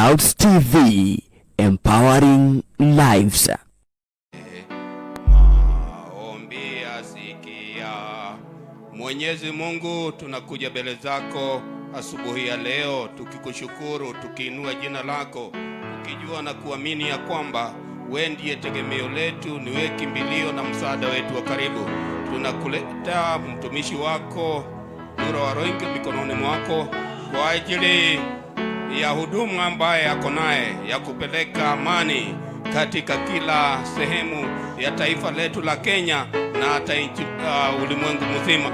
Clouds TV, empowering lives. Maombi yasikia. Mwenyezi Mungu, tunakuja mbele zako asubuhi ya leo tukikushukuru, tukiinua jina lako, tukijua na kuamini ya kwamba wewe ndiye tegemeo letu, ni wewe kimbilio na msaada wetu wa karibu. Tunakuleta mtumishi wako Nura Waroinke mikononi mwako kwa ajili ya huduma ambaye yako naye ya kupeleka amani katika kila sehemu ya taifa letu la Kenya na hata ulimwengu mzima,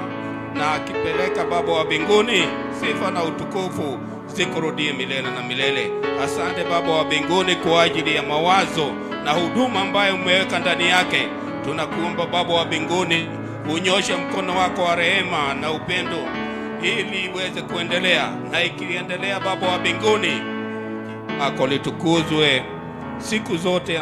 na akipeleka Baba wa mbinguni, sifa na utukufu zikurudie milele na milele. Asante Baba wa mbinguni kwa ajili ya mawazo na huduma ambayo umeweka ndani yake. Tunakuomba Baba wa mbinguni, unyoshe mkono wako wa rehema na upendo ili iweze kuendelea, na ikiendelea Baba wa mbinguni, ako litukuzwe siku zote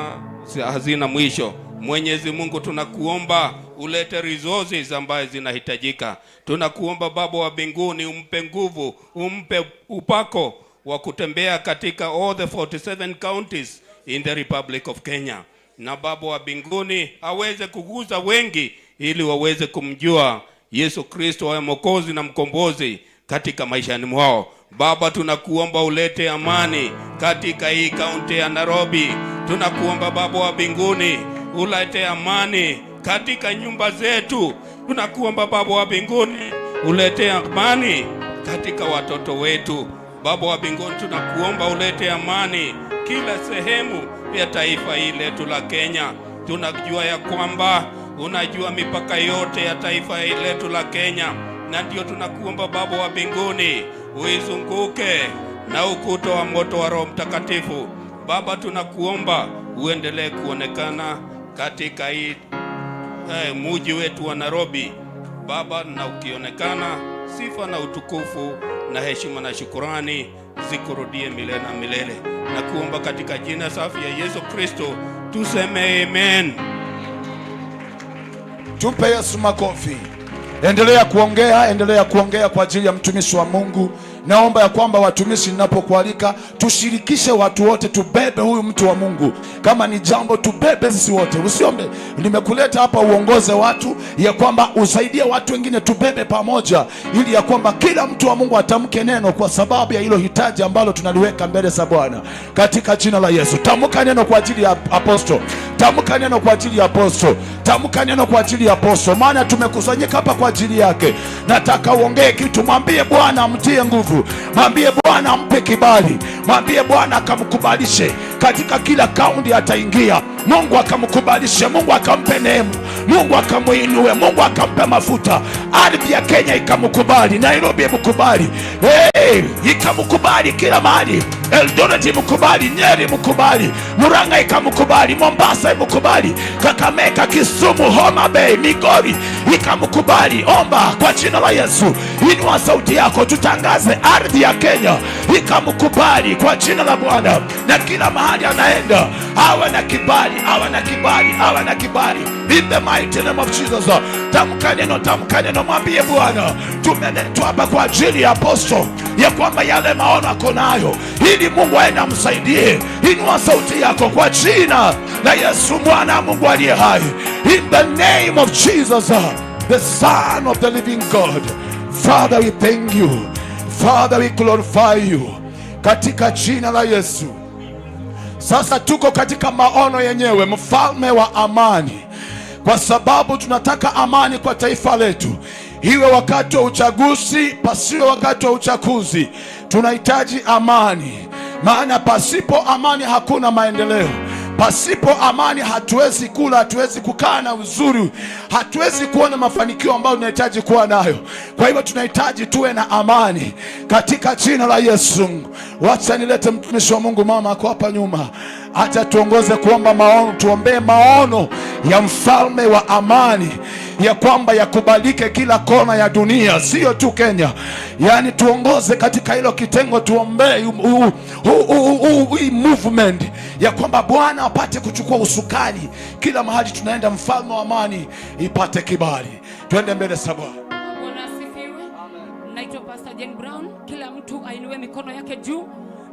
hazina mwisho. Mwenyezi Mungu, tunakuomba ulete resources ambazo zinahitajika. Tunakuomba Baba wa mbinguni, umpe nguvu, umpe upako wa kutembea katika all the 47 counties in the Republic of Kenya, na Baba wa mbinguni aweze kuguza wengi ili waweze kumjua Yesu Kristo wa Mwokozi na mkombozi katika maishani mwao. Baba, tunakuomba ulete amani katika hii kaunti ya Nairobi. Tunakuomba Baba wa mbinguni ulete amani katika nyumba zetu. Tunakuomba Baba wa mbinguni ulete amani katika watoto wetu. Baba wa mbinguni, tunakuomba ulete amani kila sehemu ya taifa hili letu la Kenya. Tunajua ya kwamba unajua mipaka yote ya taifa hili letu la Kenya, na ndio tunakuomba Baba wa mbinguni uizunguke na ukuta wa moto wa Roho Mtakatifu. Baba, tunakuomba uendelee kuonekana katika hii mji wetu wa Nairobi Baba, na ukionekana, sifa na utukufu na heshima na shukurani zikurudie milele na milele. Na kuomba katika jina safi ya Yesu Kristo tuseme amen. Tumpe Yesu makofi. Endelea kuongea kwa ajili ya mtumishi wa Mungu. Naomba ya kwamba watumishi, ninapokualika tushirikishe watu wote, tubebe huyu mtu wa Mungu. Kama ni jambo tubebe sisi wote, usiombe nimekuleta hapa uongoze watu, ya kwamba usaidie watu wengine, tubebe pamoja, ili ya kwamba kila mtu wa Mungu atamke neno kwa sababu ya hilo hitaji ambalo tunaliweka mbele za Bwana, katika jina la Yesu. Tamka neno kwa ajili ya apostle, tamka neno kwa ajili ya apostle, tamka neno kwa ajili ya apostle, maana tumekusanyika hapa kwa ajili yake. Nataka uongee kitu, mwambie Bwana amtie nguvu, mwambie Bwana ampe kibali, mwambie Bwana akamkubalishe katika kila kaunti ataingia. Mungu akamkubalishe, Mungu akampe neema, Mungu akamuinue, Mungu akampe mafuta. Ardhi ya Kenya ikamkubali, Nairobi mkubali, ikamkubali kila mahali. Eldoret mkubali, Nyeri mkubali, Murang'a ikamkubali, Mombasa mkubali, Kakamega, Kisumu, Homa Bay, Migori ikamkubali. Omba kwa jina la Yesu, inua sauti yako, tutangaze ardhi ya Kenya ikamkubali kwa jina la Bwana, na kila mahali anaenda awe na kibali, awe na kibali, awe na kibali, in the mighty name of Jesus. Tamka neno, mwambie Bwana tumeletwa hapa kwa ajili ya apostle, ya kwamba yale maono ako nayo, ili Mungu aende amsaidie. Inua sauti yako kwa jina la Yesu, Bwana Mungu aliye hai, in the name of Jesus, the Son of the living God. Father, we thank you. Father, we glorify you, katika jina la Yesu. Sasa tuko katika maono yenyewe, mfalme wa amani, kwa sababu tunataka amani kwa taifa letu, iwe wakati wa uchaguzi, pasiwe wakati wa uchaguzi. Tunahitaji amani, maana pasipo amani hakuna maendeleo. Pasipo amani hatuwezi kula, hatuwezi kukaa na uzuri, hatuwezi kuona mafanikio ambayo tunahitaji kuwa nayo. Kwa hivyo tunahitaji tuwe na amani katika jina la Yesu. Wacha nilete mtumishi wa Mungu, mama ako hapa nyuma, acha tuongoze kuomba maono, tuombee maono ya mfalme wa amani, ya kwamba yakubalike kila kona ya dunia, sio tu Kenya. Yani tuongoze katika hilo kitengo, tuombee hii movement, ya kwamba Bwana apate kuchukua usukani kila mahali tunaenda, mfalme wa amani ipate kibali. Twende mbele za Bwana. Bwana asifiwe. Naitwa Pastor Jane Brown. Kila mtu ainue mikono yake juu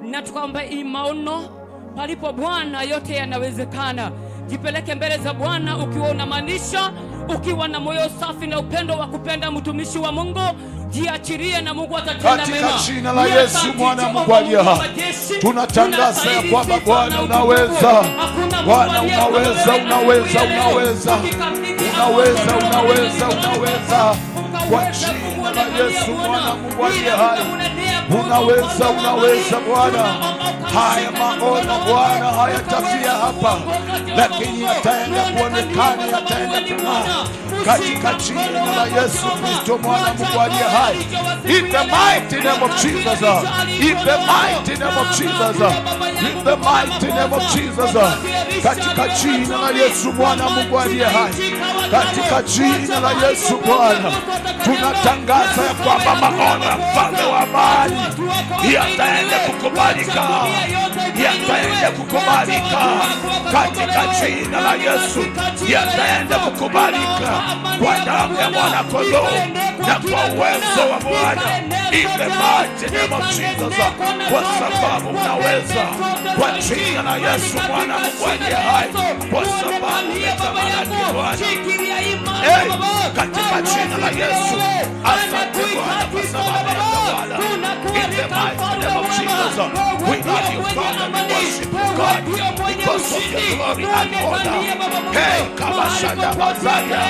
na tukaomba maono. Palipo Bwana yote yanawezekana. Jipeleke mbele za Bwana ukiwa unamaanisha, ukiwa na moyo safi na upendo wa kupenda mtumishi wa Mungu. Jiachirie na Mungu atatenda mema. Katika jina la Yesu mwana wa Mungu aliye hai, tunatangaza ya kwamba Bwana unaweza. Bwana unaweza, unaweza, unaweza. Unaweza, unaweza, unaweza. Kwa jina la Yesu mwana wa Mungu aliye hai, unaweza, unaweza Bwana. Haya maono Bwana hayatafia hapa, lakini yataenda kuonekana, yataenda kung'aa katika jina la Yesu Kristo mwana wa Mungu aliye hai. In the mighty name of Jesus. In the mighty name of Jesus. In the mighty name of Jesus. Katika jina la Yesu mwana wa Mungu aliye hai. Katika jina la Yesu Bwana, tunatangaza ya kwamba maono ya mfalme wa amani yataenda kukubalika, yataenda kukubalika katika jina la Yesu, yataenda kukubalika kwa damu ya mwana kondoo na kwa uwezo wa Bwana. In the mighty name of Jesus, kwa sababu unaweza, kwa jina la Yesu mwana wa Mungu aliye hai, kwa sababu umetamalaki Bwana. Katika jina la Yesu, asante Bwana kwa sababu ya tawala. In the mighty name of Jesus, we love you Father, we worship you God because of your glory and honor. Hey, kabashanda bazaya,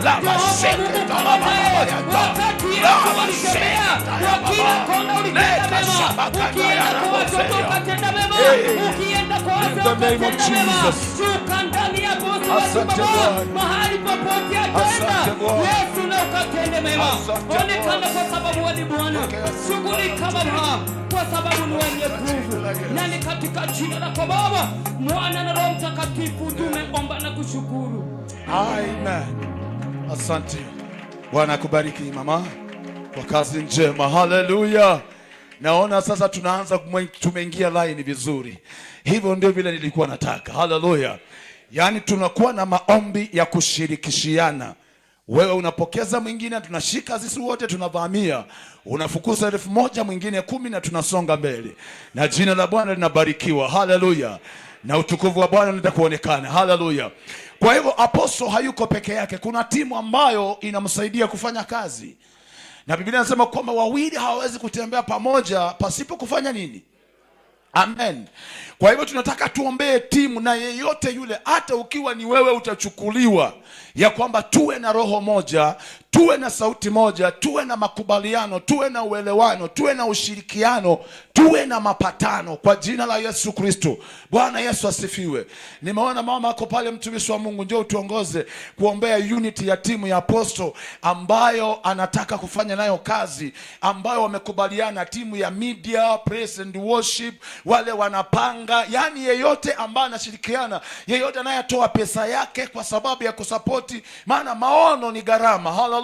lava sheke talaba bayata, lava sheke talaba, leka shabaka ya raboseya. Hey, in the name of Jesus. Asante Bwana. Asante Bwana. Yesu na ukatende mema. Onekana kwa sababu wewe ni Bwana. Shughulika Baba kwa sababu ni wenye nguvu. Na ni katika jina lako Baba, Mwana na Roho Mtakatifu tumeomba na kushukuru. Amen. Asante. Bwana akubariki mama kwa kazi njema. Haleluya. Naona sasa tunaanza tumeingia line vizuri. Hivyo ndio vile nilikuwa nataka. Haleluya. Yaani tunakuwa na maombi ya kushirikishiana. Wewe unapokeza mwingine, tunashika sisi wote tunavamia. Unafukuza 1000 mwingine 10 na tunasonga mbele. Na jina la Bwana linabarikiwa. Haleluya. Na utukufu wa Bwana unaenda kuonekana. Haleluya. Kwa hivyo apostle hayuko peke yake. Kuna timu ambayo inamsaidia kufanya kazi. Na Biblia inasema kwamba wawili hawawezi kutembea pamoja pasipo kufanya nini? Amen. Kwa hivyo tunataka tuombee timu, na yeyote yule, hata ukiwa ni wewe utachukuliwa, ya kwamba tuwe na roho moja, tuwe na sauti moja, tuwe na makubaliano, tuwe na uelewano, tuwe na ushirikiano, tuwe na mapatano kwa jina la Yesu Kristo. Bwana Yesu asifiwe. Nimeona mama ako pale, mtumishi wa Mungu, njoo tuongoze kuombea unity ya timu ya apostle ambayo anataka kufanya nayo kazi, ambayo wamekubaliana, timu ya media, praise and worship, wale wanapanga, yani yeyote ambaye anashirikiana, yeyote anayetoa pesa yake kwa sababu ya kusapoti, maana maono ni gharama. Hallelujah.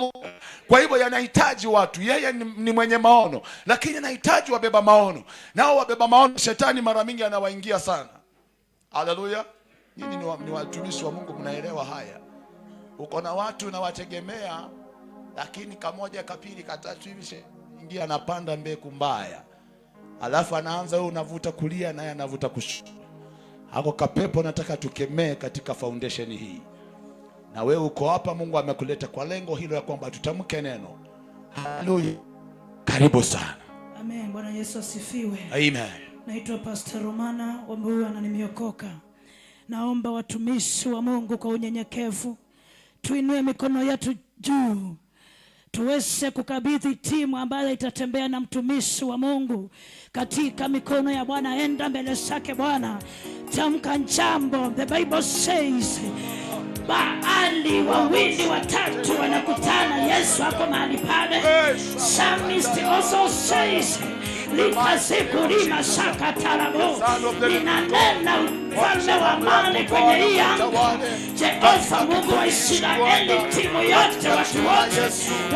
Kwa hivyo yanahitaji watu. Yeye ni mwenye maono, lakini anahitaji wabeba maono. Nao wabeba maono shetani mara mingi anawaingia sana. Hallelujah. Nyinyi ni watumishi wa Mungu, mnaelewa haya. Uko na watu unawategemea, lakini kamoja kapili katatu hivi ingia anapanda mbegu mbaya. Alafu anaanza wewe unavuta kulia naye anavuta kushoto. Hako kapepo nataka tukemee katika foundation hii. Na wewe uko hapa, Mungu amekuleta kwa lengo hilo ya kwamba tutamke neno. Haleluya. Karibu sana. Amen. Bwana Yesu asifiwe. Amen. Naitwa Pastor Romana Wambua na nimeokoka. Naomba watumishi wa Mungu kwa unyenyekevu tuinue mikono yetu juu, tuweze kukabidhi timu ambayo itatembea na mtumishi wa Mungu katika mikono ya Bwana. Enda mbele zake Bwana, tamka jambo. The Bible says mahali wawili watatu wanakutana, Yesu hapo mahali pale. Psalmist also says likazikulima shakatarabo, ninanena ufalme wa amani kwenye hii anga. Jehova Mungu wa Israeli, timu yote, watu wote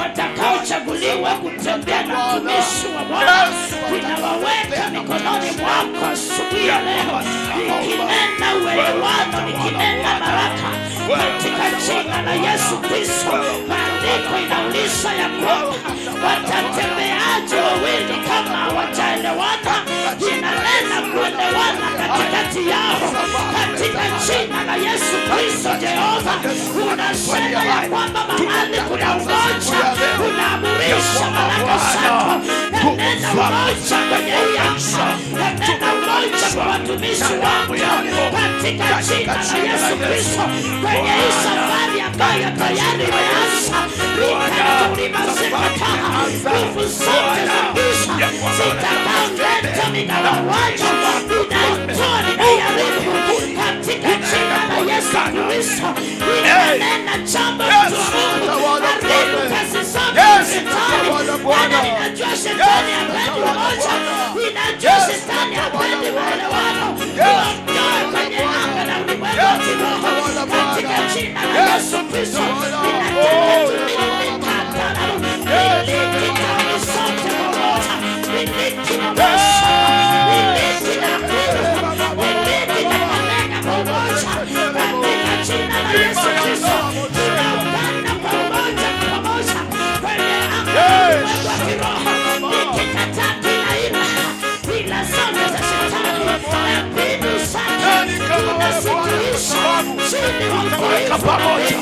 watakaochaguliwa kutembea na mtumishi wa Bwana, ninawaweka mikononi mwako asubuhi ya leo, nikinena uelewano, nikinena baraka katika jina la Yesu Kristo. Maandiko inauliza ya kwamba watatembeaje wawili kama hawajaelewana? inanena kuelewana katikati yao katika jina la Yesu Kristo. Jehova, unasema ya kwamba mahali kuna ugonjwa unaamurisha baraka zako. Nena ugonjwa kwenye yanga, nena ugonjwa kwa watumishi wako katika jina la Yesu Kristo. Kwenye hii safari ambayo tayari imeanza, nguvu zote za giza zitakaoleta ninawawacha, ninaitoa, ninaiharibu katika jina la Yesu Kristo. Ninanena jambo haribu kazi zote za Shetani. Bwana, ninajua Shetani hapendi umoja, ninajua Shetani hapendi maelewano. Uondoe kwenye anga na ulimwengu wa kiroho katika jina la Yesu Kristo. Weka pamoja,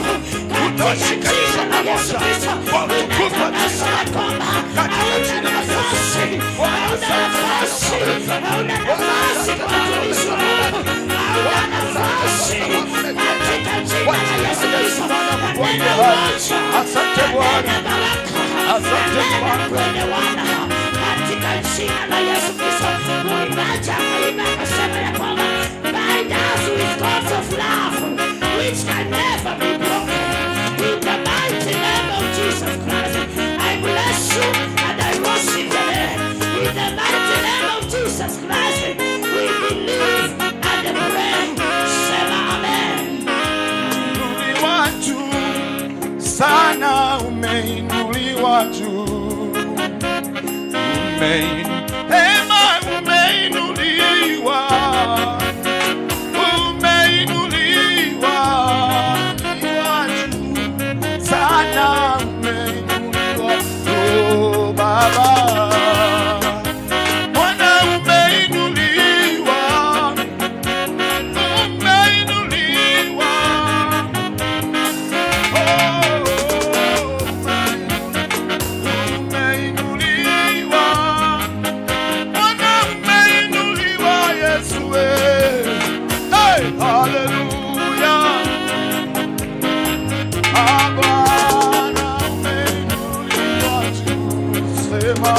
utashikanisha pamoja kwa utukufu wa Yesu. Katika jina la Yesu, hauna nafasi kwa watumishi wa Mungu, hauna nafasi katika jina la Yesu Kristo. Neno moja, asante Bwana, asante Bwana, katika jina la Yesu Kristo. Mwimbaji akaimba akasema ya kwamba bind us with cords of love which can never be broken. In the mighty name of Jesus Christ, I bless you and I worship your name. In the mighty name of Jesus Christ, we believe and pray. Say amen. Umeinuliwa juu sana, umeinuliwa juu, umeinuliwa sana, umeinuliwa oh Baba. Bwana umeinuliwa, umeinuliwa oh, umeinuliwa Bwana, umeinuliwa Yesu hey, hallelujah. Bwana umeinuliwa juu, sema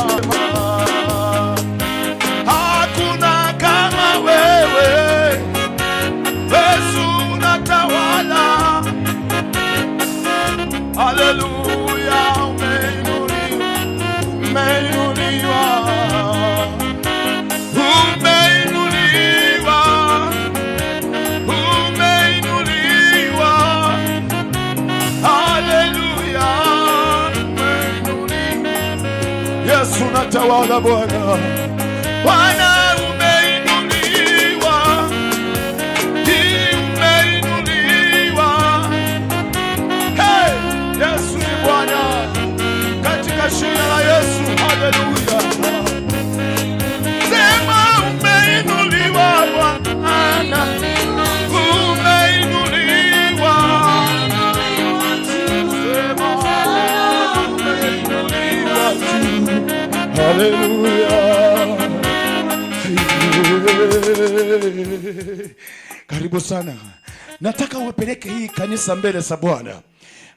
hakuna kama wewe, Yesu unatawala. Haleluya, umeinuliwa, umeinuliwa, umeinuliwa, umeinuliwa. Haleluya, umeinuliwa. Yesu unatawala Bwana. Bwana umeinuliwa, umeinuliwa. Hey, Yesu ni Bwana katika jina la Yesu. Haleluya. Sema umeinuliwa Bwana, umeinuliwa. Sema umeinuliwa juu. Haleluya. Karibu sana. Nataka uwapeleke hii kanisa mbele za Bwana,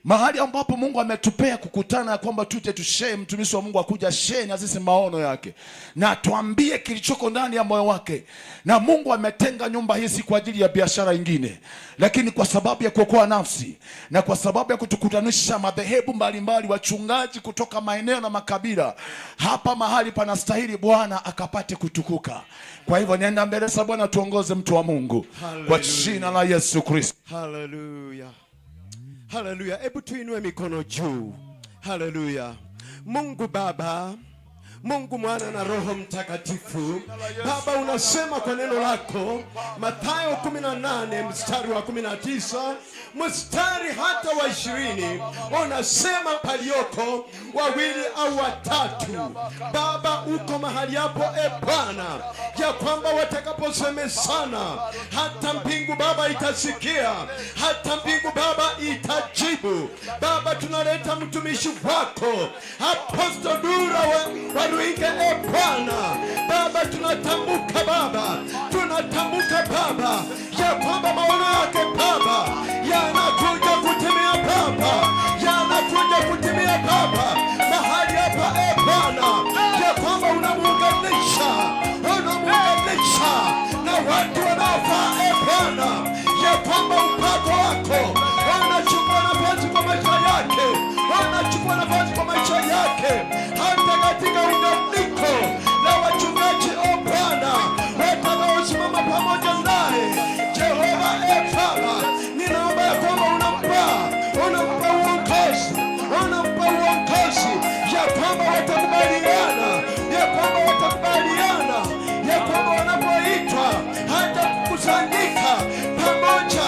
mahali ambapo Mungu ametupea kukutana, kwamba tuje tushare. Mtumishi wa Mungu akuja share na sisi maono yake na tuambie kilichoko ndani ya moyo wake. Na Mungu ametenga nyumba hii si kwa ajili ya biashara nyingine, lakini kwa sababu ya kuokoa nafsi na kwa sababu ya kutukutanisha madhehebu mbalimbali, wachungaji kutoka maeneo na makabila. Hapa mahali panastahili Bwana akapate kutukuka. Kwa hivyo nenda mbele za Bwana, tuongoze mtu wa Mungu. Hallelujah. Kwa jina la Yesu Kristo. Haleluya. Haleluya. Hebu tuinue mikono juu. Haleluya. Mungu Baba, Mungu Mwana na Roho Mtakatifu. Baba, unasema kwa neno lako Mathayo 18 mstari wa 19 mstari hata wa 20, unasema palioko wawili au watatu, Baba, uko mahali hapo Bwana, ya kwamba watakaposemezana hata mbingu Baba itasikia, hata mbingu Baba itajibu. Baba, tunaleta mtumishi wako Apostle Dura wa Ruiga Bwana. Baba, tunatamka Baba, ya kwamba maono yake Baba yanakuja kutimia Baba, mahali hapa Bwana, ya kwamba unamuunganisha na watu wanaofaa Bwana, ya kwamba upako wako unachukua nafasi kwa maisha yake, hata katika unganiko na wachungaji Bwana watakaosimama pamoja naye. Jehova Baba, ninaomba ya kwamba unampa uongozi, ya kwamba watakubaliana, ya kwamba wanapoitwa hata kukusanyika pamoja,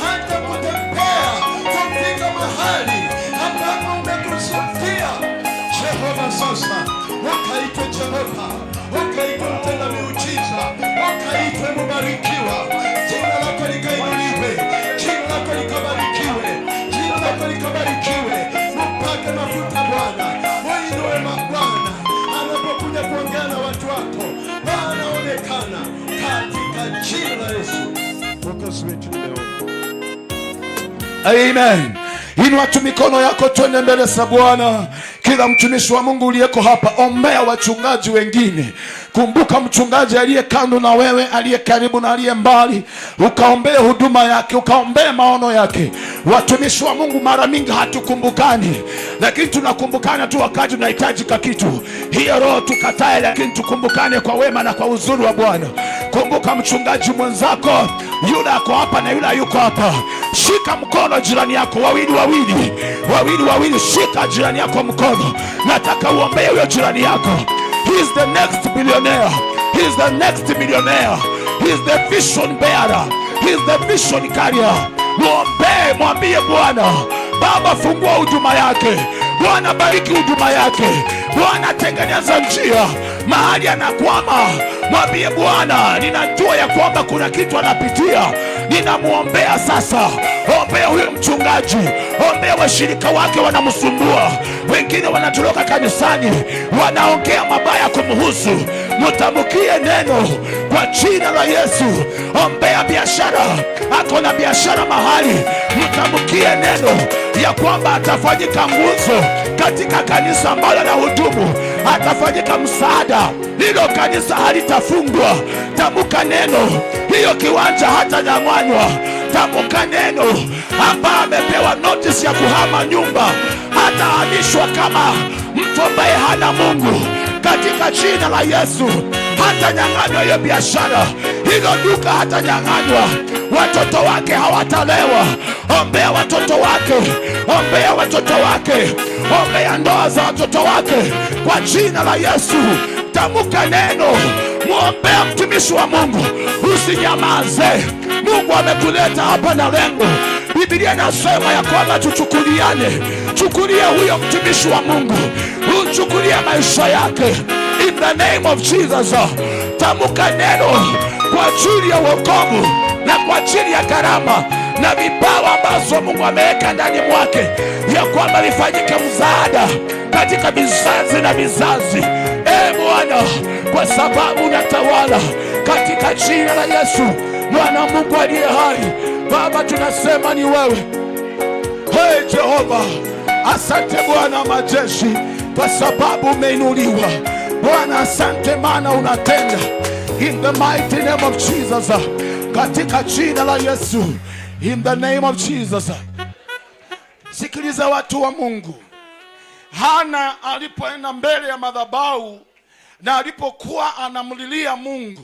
hata kutembea kufika mahali ambapo umekusudia. Jehova, sasa wakaitwe Jehova, wakaitwe mtenda miujiza, wakaitwe mubarikiwa. Jina lako likainuliwe, jina lako likabarikiwe. Mpake mafuta Bwana, wainue Bwana, anapokuja kuongea na watu wako Bwana, onekana katika jina la Yesu Mwokozi wetu. Amen. Inua tu mikono yako, twende mbele za Bwana. Kila mtumishi wa Mungu uliyeko hapa, ombea wachungaji wengine. Kumbuka mchungaji aliye kando na wewe, aliye karibu na aliye mbali, ukaombee huduma yake, ukaombee maono yake. Watumishi wa Mungu mara mingi hatukumbukani, lakini tunakumbukana tu wakati tunahitaji kitu. Hiyo roho tukatae, lakini tukumbukane kwa wema na kwa uzuri wa Bwana. Kumbuka mchungaji mwenzako, yule ako hapa na yule yuko hapa. Shika mkono jirani yako, wawili, shika jirani yako mkono. Nataka uombee huyo jirani yako. He is the next billionaire. He is the next millionaire. He is the vision bearer. He is the vision carrier. Muombee, mwambie Bwana, Baba, fungua huduma yake. Bwana, bariki huduma yake. Bwana, tengeneza njia mahali anakwama. Mwambie Bwana, ninajua ya kwamba kuna kitu anapitia. Ninamuombea sasa. Ombea huyo mchungaji, ombea washirika wake wanamsumbua. Wengine wanatoroka kanisani, wanaongea mabaya kumhusu. Mtamkie neno kwa jina la Yesu. Ombea biashara, ako na biashara mahali, mtamkie neno ya kwamba atafanyika nguzo katika kanisa ambalo anahudumu, atafanyika msaada. Hilo kanisa halitafungwa. Tamka neno, hiyo kiwanja hatanyang'anywa. Tamka neno, ambaye amepewa notice ya kuhama nyumba hatahamishwa kama mtu ambaye hana Mungu. Katika jina la Yesu, hatanyang'anywa hiyo biashara, hilo duka hatanyang'anywa. Watoto wake hawatalewa. Ombea watoto wake, ombea ndoa za watoto wake kwa jina la Yesu. Tamka neno, muombea mtumishi wa Mungu, usinyamaze. Mungu amekuleta hapa na lengo. Biblia inasema ya kwamba tuchukuliane. Chukulia huyo mtumishi wa Mungu, uchukulie maisha yake in the name of Jesus. Tamka neno kwa ajili ya wokovu na kwa ajili ya karama na vipawa ambazo Mungu ameweka ndani mwake, ya kwamba vifanyike msaada katika vizazi na vizazi. Bwana, kwa sababu unatawala, katika jina la Yesu, Bwana Mungu aliye hai, Baba, tunasema ni wewe. Hey Jehova, asante Bwana majeshi, kwa sababu umeinuliwa. Bwana, asante maana unatenda. In the mighty name of Jesus, katika jina la Yesu, in the name of Jesus. Sikiliza watu wa Mungu. Hana alipoenda mbele ya madhabahu na alipokuwa anamlilia Mungu,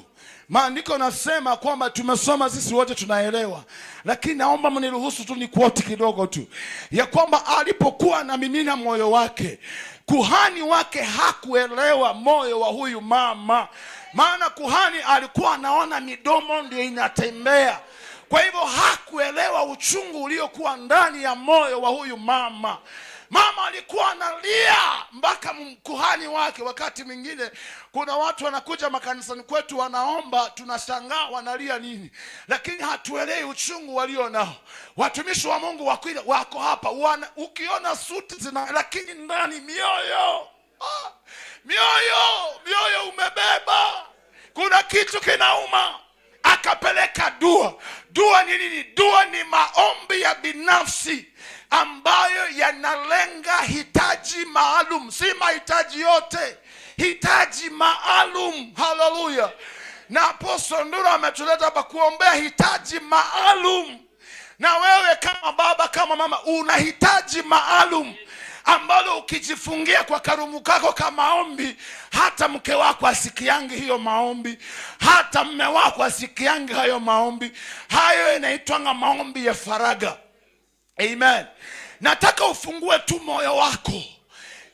Maandiko nasema kwamba tumesoma sisi wote tunaelewa, lakini naomba mniruhusu tu ni quote kidogo tu, ya kwamba alipokuwa anamimina moyo wake, kuhani wake hakuelewa moyo wa huyu mama. Maana kuhani alikuwa anaona midomo ndio inatembea, kwa hivyo hakuelewa uchungu uliokuwa ndani ya moyo wa huyu mama. Mama alikuwa analia mpaka kuhani wake. Wakati mwingine kuna watu wanakuja makanisani kwetu wanaomba, tunashangaa wanalia nini, lakini hatuelewi uchungu walio nao. Watumishi wa Mungu wako hapa, ukiona suti zina, lakini ndani mioyo mioyo umebeba, kuna kitu kinauma. Akapeleka dua. Dua ni nini? Dua ni maombi ya binafsi ambayo yanalenga hitaji maalum, si mahitaji yote, hitaji maalum. Haleluya. Na Apostle Ndura ametuleta hapa kuombea hitaji maalum. Na wewe kama baba, kama mama, una hitaji maalum ambalo ukijifungia kwa karumu kako kama maombi, hata mke wako asikiangi hiyo maombi, hata mme wako asikiangi hayo maombi. Hayo inaitwa maombi ya faraga. Amen. Nataka ufungue tu moyo wako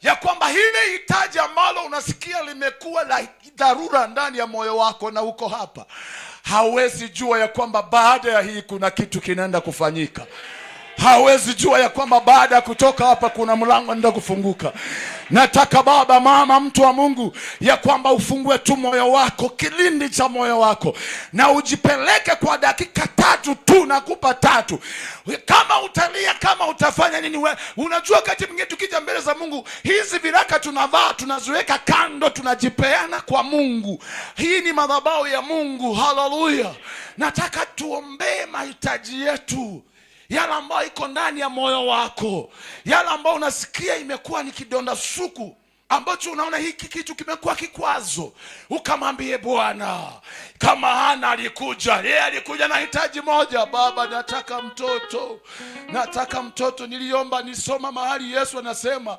ya kwamba hili hitaji ambalo unasikia limekuwa la dharura ndani ya moyo wako na uko hapa, hawezi jua ya kwamba baada ya hii kuna kitu kinaenda kufanyika. Hawezi jua ya kwamba baada ya kutoka hapa kuna mlango ndio kufunguka. Nataka baba, mama, mtu wa Mungu, ya kwamba ufungue tu moyo wako, kilindi cha moyo wako, na ujipeleke kwa dakika 3 tu, nakupa 3. Kama utalia, kama utafanya nini, unajua wakati mwingine tukija mbele za Mungu, hizi viraka tunavaa tunaziweka kando, tunajipeana kwa Mungu. Hii ni madhabahu ya Mungu. Haleluya. Nataka tuombee mahitaji yetu, yale ambayo iko ndani ya moyo wako, yale ambayo unasikia imekuwa ni kidonda suku, ambacho unaona hiki kitu kimekuwa kikwazo. Ukamwambie Bwana. Kama Hana alikuja na hitaji moja, baba nataka mtoto, nataka mtoto. Niliomba, nisoma mahali Yesu anasema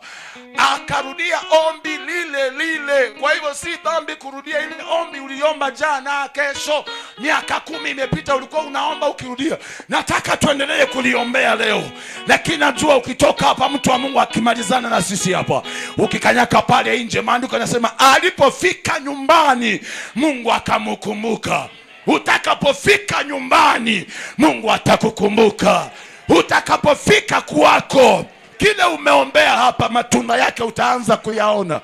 akarudia ombi lile. Kwa hivyo si dhambi kurudia ile ombi uliomba jana, kesho, miaka 10 imepita ulikuwa unaomba ukirudia. Nataka tuendelee kuliombea leo, lakini najua ukitoka hapa, mtu wa Mungu akimalizana na sisi hapa, ukikanyaka pale nje, maandiko yanasema alipofika nyumbani Mungu akamkumbuka. Utakapofika nyumbani Mungu atakukumbuka. Utakapofika kwako, kile umeombea hapa matunda yake utaanza kuyaona.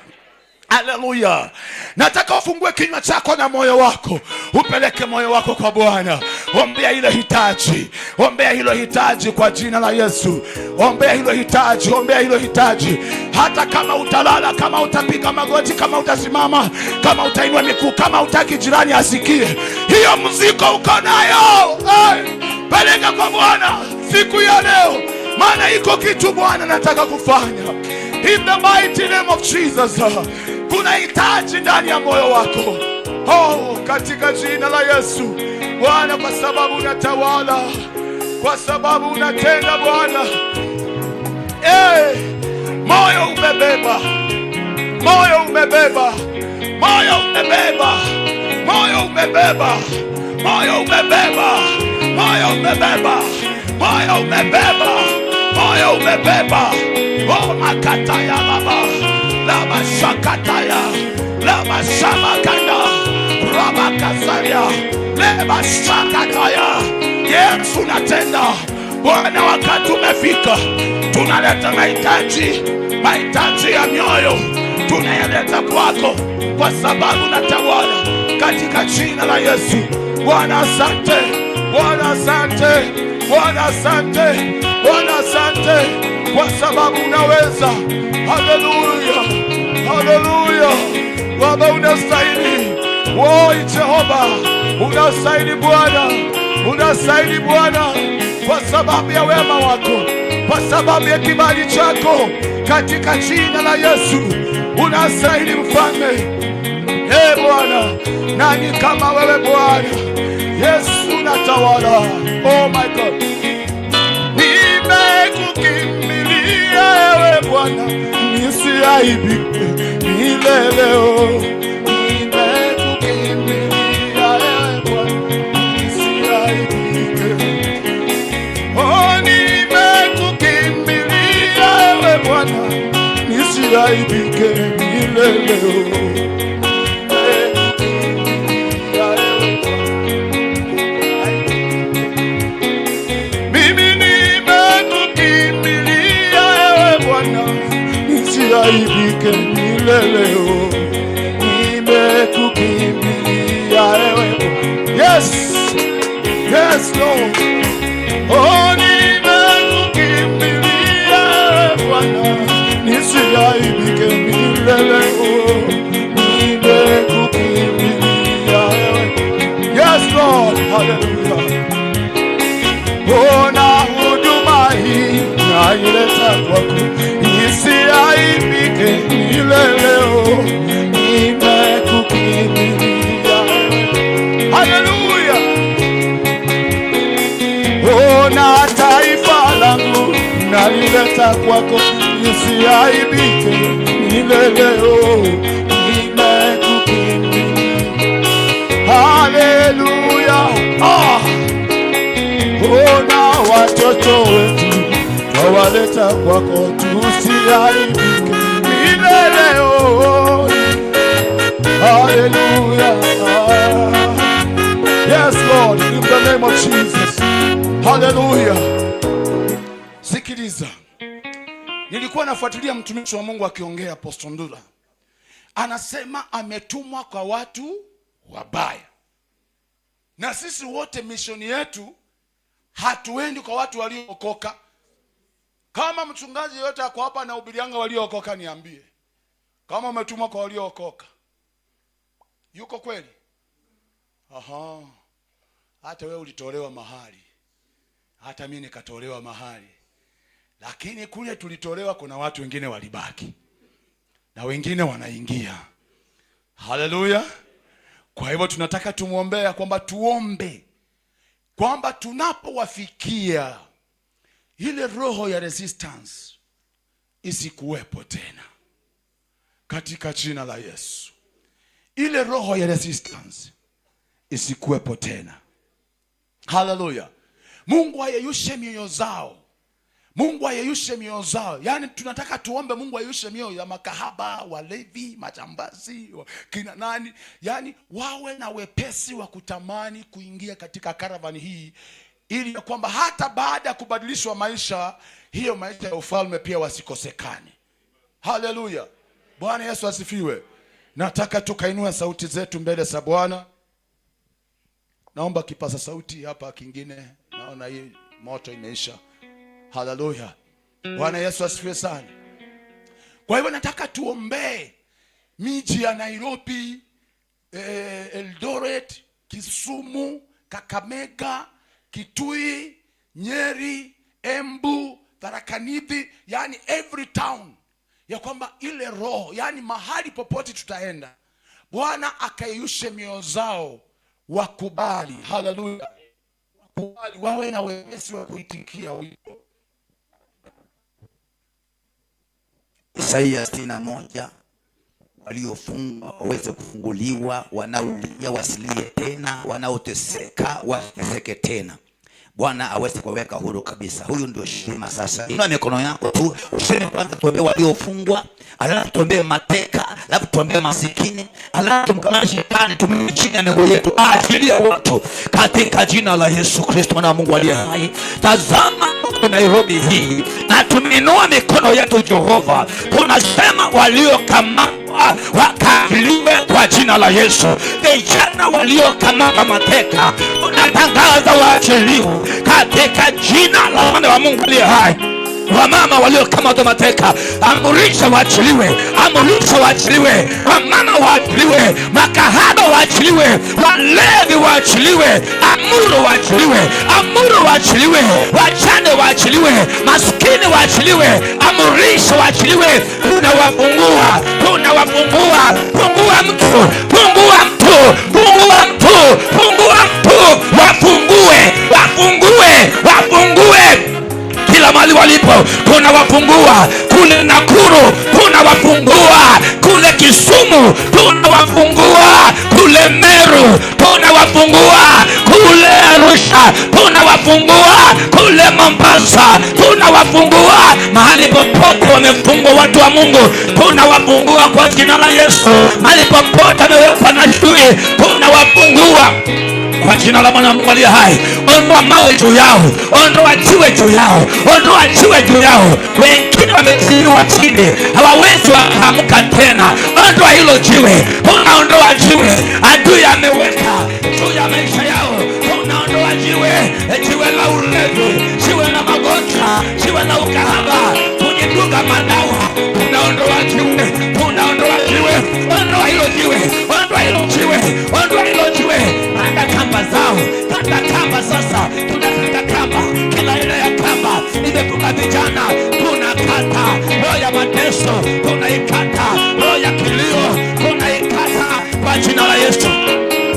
Haleluya. Nataka ufungue kinywa chako na moyo wako, upeleke moyo wako kwa Bwana. Ombea hilo hitaji, ombea hilo hitaji kwa jina la Yesu. Ombea hilo hitaji, ombea hilo hitaji. Hata kama utalala, kama utapiga magoti, kama utasimama, kama utainua miguu, kama utaki jirani asikie, hiyo mzigo uko nayo, peleka kwa Bwana siku ya leo, maana iko kitu Bwana nataka kufanya. In the mighty name of Jesus. Kuna hitaji ndani ya moyo wako. Katika jina la Yesu. Bwana, kwa sababu unatawala, kwa sababu unatenda Bwana. Moyo umebeba, moyo umebeba, moyo umebeba, moyo umebeba, moyo umebeba, moyo umebeba, moyo umebeba, moyo umebeba. Makataya baba, lama shakataya, lama shamakanda, rama kasaria, lema shakataya. Yesu natenda Bwana, wakati umefika, tunaleta mahitaji ya mioyo, tunayaleta kwako, kwa sababu natawala katika jina la Yesu. Bwana asante, Bwana asante, Bwana asante, Bwana asante, kwa sababu unaweza. Haleluya, haleluya. Baba unastahili, Jehova unastahili Bwana, unastahili Bwana, kwa sababu ya wema wako, kwa sababu ya kibali chako, katika jina la Yesu. Unastahili Mfalme. Bwana, nani kama wewe Bwana? Yesu natawala. Oh my God. Nimekukimbilia ewe Bwana, nisiaibike milele. Nimekukimbilia ewe nisiaibike milele. Mimi nimekukimbilia ewe Bwana, nisiaibike milele. Nimekukimbilia ewe Bwana. Yes, yes Lord. Oh, nimekukimbilia ewe Bwana, nisiaibike milele. Nimekukimbilia ewe. Yes Lord, hallelujah. Oh, na huduma hii naileta kwako, nisiaibike milele. Nimekukimbilia ewe. Hallelujah. Oh, na taifa langu nalileta kwako, nisiaibike milele. Nimekukimbilia. Hallelujah. Oh, na watoto wetu twawaleta kwako, tusiaibike milele. Hallelujah. Yes Lord, in the name of Jesus. Hallelujah. Sikiliza, nilikuwa nafuatilia mtumishi wa Mungu akiongea, Apostle Ndula anasema ametumwa kwa watu wabaya, na sisi wote mishoni yetu hatuendi kwa watu waliookoka. Kama mchungaji yote ako hapa na ubirianga waliookoka, niambie kama umetumwa kwa waliookoka. Yuko kweli? Aha. Hata wewe ulitolewa mahali, hata mimi nikatolewa mahali, lakini kule tulitolewa kuna watu wengine walibaki na wengine wanaingia. Haleluya. Kwa hivyo tunataka tumuombea kwamba tuombe kwamba tunapowafikia ile roho ya resistance isikuwepo tena katika jina la Yesu. Ile roho ya resistance isikuwepo tena. Haleluya. Mungu ayeyushe mioyo zao. Mungu ayeyushe mioyo zao. Yaani tunataka tuombe Mungu ayeyushe mioyo ya makahaba, walevi, majambazi, kina nani. Yaani wawe na wepesi wa kutamani kuingia katika karavani hii, ili ya kwamba hata baada ya kubadilishwa maisha, hiyo maisha ya ufalme pia wasikosekane. Haleluya. Bwana Yesu asifiwe. Nataka tukainua sauti zetu mbele za Bwana. Naomba kipaza sauti hapa kingine. Naona hii moto imeisha. Haleluya. Bwana Yesu asifiwe sana. Kwa hivyo nataka tuombee miji ya Nairobi, Eldoret, Kisumu, Kakamega, Kitui, Nyeri, Embu, Tharaka Nithi, yani every town, ya kwamba ile roho, yani mahali popote tutaenda, Bwana akayushe mioyo zao, wakubali. Haleluya. Wakubali, wawe na wepesi wa kuitikia wito. Isaia 61, waliofungwa waweze kufunguliwa, wanaolia wasilie tena, wanaoteseka wateseke tena. Bwana aweze kuweka huru kabisa. Huyu ndio shima sasa. Inua mikono yako tu, useme kwanza tuombee waliofungwa, alafu tuombee mateka, alafu tuombee masikini, alafu tumkamate shetani, tumweke chini ya miguu yetu. Achilia watu katika jina la Yesu Kristo mwana wa Mungu aliye hai. Tazama Nairobi hii na tuminua mikono yetu Jehova. Tunasema waliokamatwa wakaachiliwe kwa jina la Yesu. Vijana waliokamatwa mateka tunatangaza waachiliwe katika jina la mwana wa Mungu aliye hai. Wamama waliokamatwa mateka, amurisha waachiliwe, amurisha waachiliwe, wamama waachiliwe, makahaba waachiliwe, walevi waachiliwe, amuru waachiliwe, amuru waachiliwe, wajane waachiliwe, maskini waachiliwe, amurisha waachiliwe. Tunawafungua, tunawafungua. Fungua mtu, fungua mtu, fungua mtu, fungua mtu, wafungue, wafungue, wafungue. Kila mahali walipo tunawafungua. Kule Nakuru tunawafungua, kule Kisumu tunawafungua, kule Meru tunawafungua, kule Arusha tunawafungua, kule Mombasa tunawafungua. Mahali popote wamefungwa watu wa Mungu, tunawafungua kwa jina la Yesu. Mahali popote wamewekwa na adui, tunawafungua kwa jina la Mwana Mungu aliye hai. Ondoa mawe juu yao, ondoa jiwe juu yao, ondoa jiwe juu yao. Wengine wamezidiwa chini, hawawezi wakaamka tena. Ondoa hilo jiwe, unaondoa jiwe adui ameweka juu ya maisha yao. Unaondoa jiwe, jiwe la ulevi, jiwe la magonjwa, jiwe la ukahaba, kujiduga madawa. Unaondoa jiwe, unaondoa jiwe, ondoa hilo jiwe, ondoa hilo jiwe, ondoa hilo jiwe. Kata kamba zao, kata kamba sasa, tunakata kamba, kila aina ya kamba imefunga vijana, tunakata roho ya mateso, tunaikata roho ya kilio, tunaikata kwa jina la Yesu.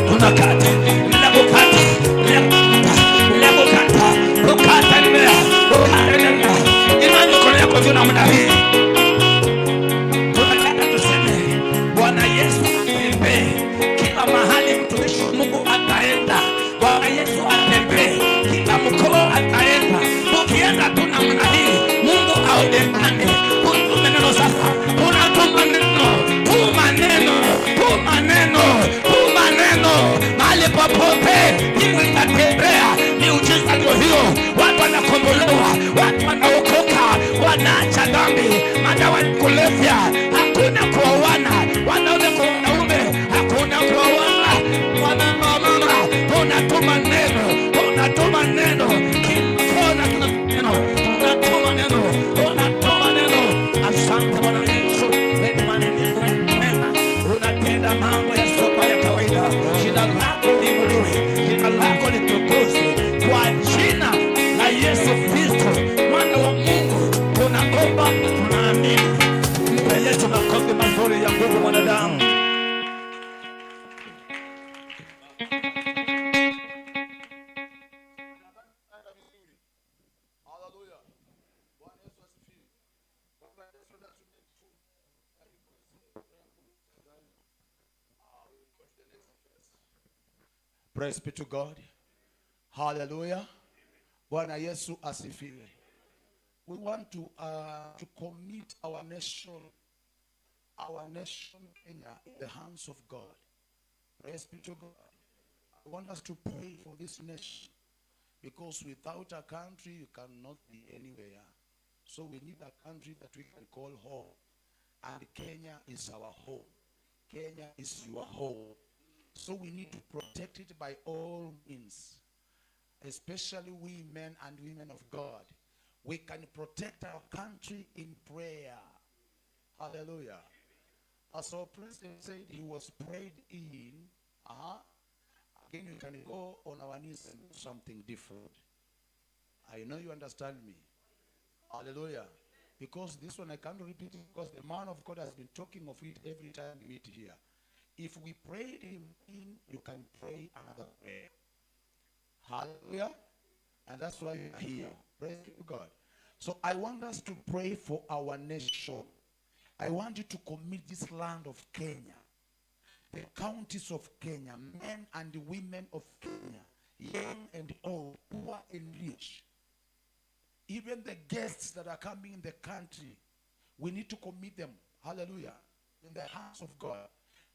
Tunakata, ninakukata, ninakukata, ukata nimea, ukata nimea. Imani mikono yako juu namna hii. Tunataka tuseme Bwana Yesu atembee kila mahali mtumishi wa Mungu ataenda. Bwana Yesu atembee kila mkoa ataenda. Ukienda tu namna hii, Mungu aonekane. Tume neno sasa. Tunatuma neno, tuma neno, tuma neno, tuma neno. Mahali popote Mungu itatembea, miujiza ndio hiyo. Watu wanakombolewa, watu wanaokoka, wanaacha dhambi, madawa ya kulevya, hakuna kuoana, wanaume kwa wanaume, hakuna kuoana, mama. Tunatuma neno, tunatuma neno, kila neno, tunatuma neno, tunatuma neno. Asante Bwana Yesu, wewe maneno mema, unatenda mambo ya soka ya kawaida. Jina lako liinuliwe, jina lako litukuzwe kwa jina la Yesu Kristo mwana wa Mungu. Tunaomba, tunaamini. Mpe Yesu makofi mazuri ya nguvu mwanadamu. Praise be to God. Hallelujah. Bwana Yesu asifiwe. We want to commit our nation Kenya in the hands of God. Praise be to God. I want us to pray for this nation, because without a country you cannot be anywhere. So we need a country that we can call home, and Kenya is our home. Kenya is your home. So we need to protect it by all means, especially we men and women of God. We can protect our country in prayer. Hallelujah. As our president said, he was prayed in. Again, we can go on our knees and do something different. I know you understand me. Hallelujah. Because this one I can't repeat it, because the man of God has been talking of it every time we meet here. If we prayed him in, you can pray another prayer. Hallelujah. And that's why you are here. Praise God. So I want us to pray for our nation. I want you to commit this land of Kenya, the counties of Kenya, men and women of Kenya, young and old, poor and rich, even the guests that are coming in the country, we need to commit them, hallelujah, in the hands of God.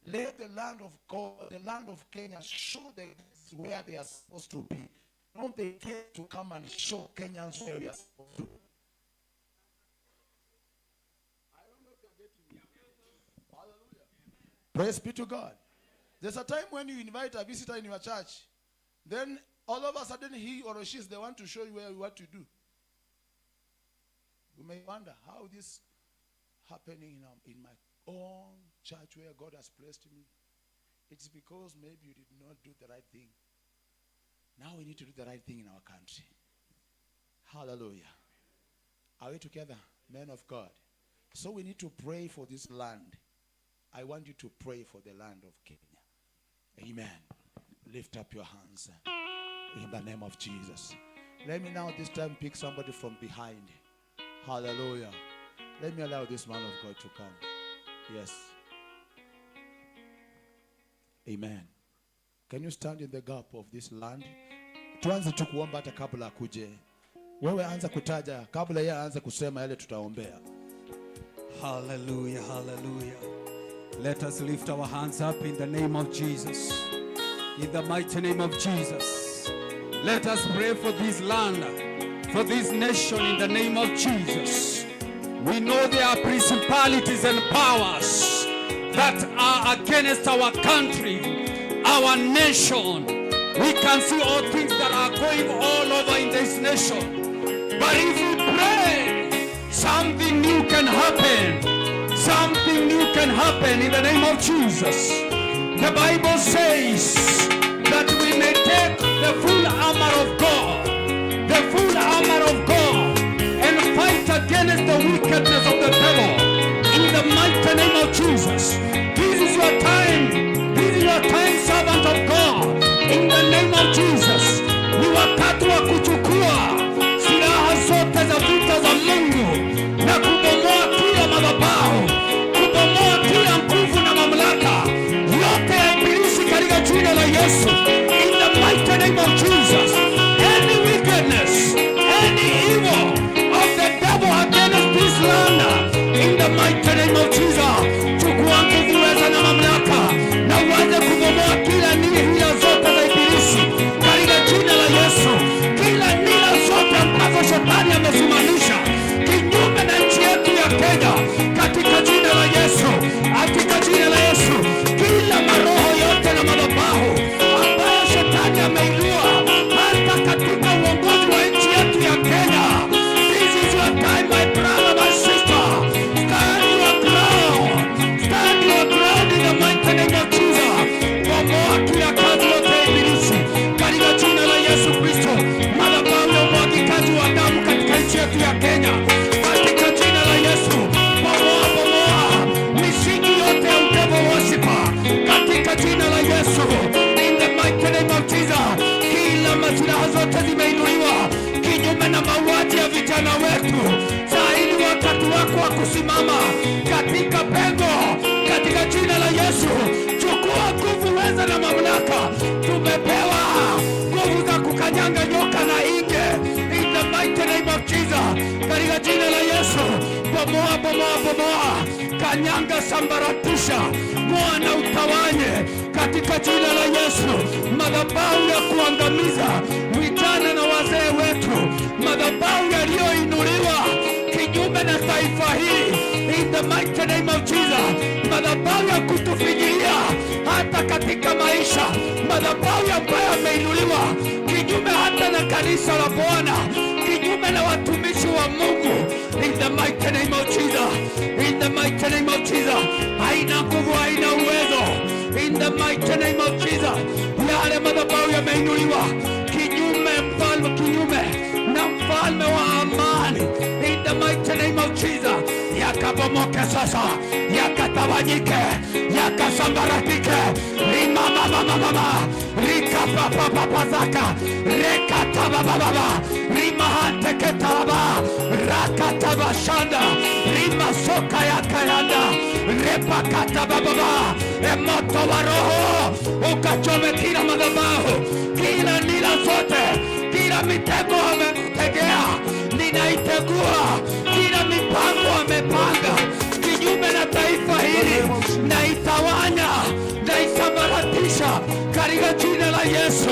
Let the land of God, the land of Kenya, show them where they are supposed to be. Don't they care to come and show Kenyans where we are supposed to be? Praise be to God. There's a time when you invite a visitor in your church, then all of a sudden he or she is the one to show you what to do. You may wonder how this happening in my own church where God has placed me. It's because maybe you did not do the right thing. Now we need to do the right thing in our country. Hallelujah. Are we together, men of God? So we need to pray for this land. I want you to pray for the land of Kenya. Amen. Lift up your hands in the name of Jesus. Let me now this time pick somebody from behind. Hallelujah. Let me allow this man of God to come. Yes. Amen. Can you stand in the gap of this land? Tuanze tu kuomba hata kabla akuje. Wewe anza kutaja kabla yeye aanze kusema yale tutaombea. Hallelujah, hallelujah. Let us lift our hands up in the name of Jesus. In the mighty name of Jesus. Let us pray for this land, for this nation in the name of Jesus. We know there are principalities and powers that are against our country, our nation. We can see all things that are going all over in this nation. But if we pray, something new can happen. Something new can happen in the name of Jesus. The Bible says that we may take the full armor of God, the full armor of God, and fight against the wickedness of the devil in the mighty name of Jesus. This is your time. This is your time, servant of God. In the name of Jesus. Ni wakati wa kuchukua silaha zote za vita za Mungu na kubomoa kila madhabahu, kubomoa kila nguvu na mamlaka yote ya ibilisi katika jina la Yesu. In the mighty name of Jesus. Any wickedness, any evil of the devil against this land, in the mighty name of Jesus. Chukua nguvu, uweza na mamlaka na uanze kubomoa kila nila zote za ibilisi katika jina la Yesu. Kila nila zote ambazo shetani amesimamisha kinyume na nchi yetu ya Kenya katika jina la Yesu, katika jina la Yesu. Kila maroho yote na madhabahu ambayo shetani ameinua hata katika uongozi wa nchi yetu ya Kenya. This is your time, my brother, my sister. Stand your ground. Stand your ground in the mighty name of Jesus. Bomoa kila kazi yote ya ibilisi katika jina la Yesu Kristo. Madhabahu ya umwagikaji wa damu katika nchi yetu ya Kenya katika jina la Yesu. Bomoa, bomoa misingi yote ya devil worshiper katika jina la Yesu. In the mighty name of Jesus. Kila masilaha zote zimeinuliwa kinyume na mauaji ya vijana wetu. Saa hii ni wakati wako wa kusimama katika pengo katika jina la Yesu. Chukua nguvu, uweza na mamlaka. Tumepewa nguvu za kukanyanga nyoka na inge. In the mighty name of Jesus. Katika jina la Yesu. Bomoa, bomoa, bomoa. Kanyanga, sambaratisha, ng'oa na utawanye katika jina la Yesu. Madhabahu ya kuangamiza vijana na wazee wetu, madhabahu yaliyoinuliwa kinyume na taifa hili, in the mighty name of Jesus. Madhabahu ya kutufinyilia hata katika maisha, madhabahu ambayo yameinuliwa kinyume hata na kanisa la Bwana, kinyume na watumishi wa Mungu, in the mighty name of Jesus. In the mighty name of Jesus. Haina nguvu, haina uwezo. In the mighty name of Jesus. Yale madhabahu yameinuliwa kinyume na mfalme wa amani, in the mighty name of Jesus. Yakabomoke sasa, yakatawanyike, yakasambaratike. Rimamamamamama, rikapapapapazaka, rekatabababa, rimahanteketaba, rakatabashanda, rimasoka yakayanda, repakatabababa. Moto wa Roho ukachome kila madhabahu, kila nila zote, kila mitego ametegea ninaitegua, kila mipango amepanga kinyume na taifa hili naitawanya, naisambaratisha katika jina la Yesu.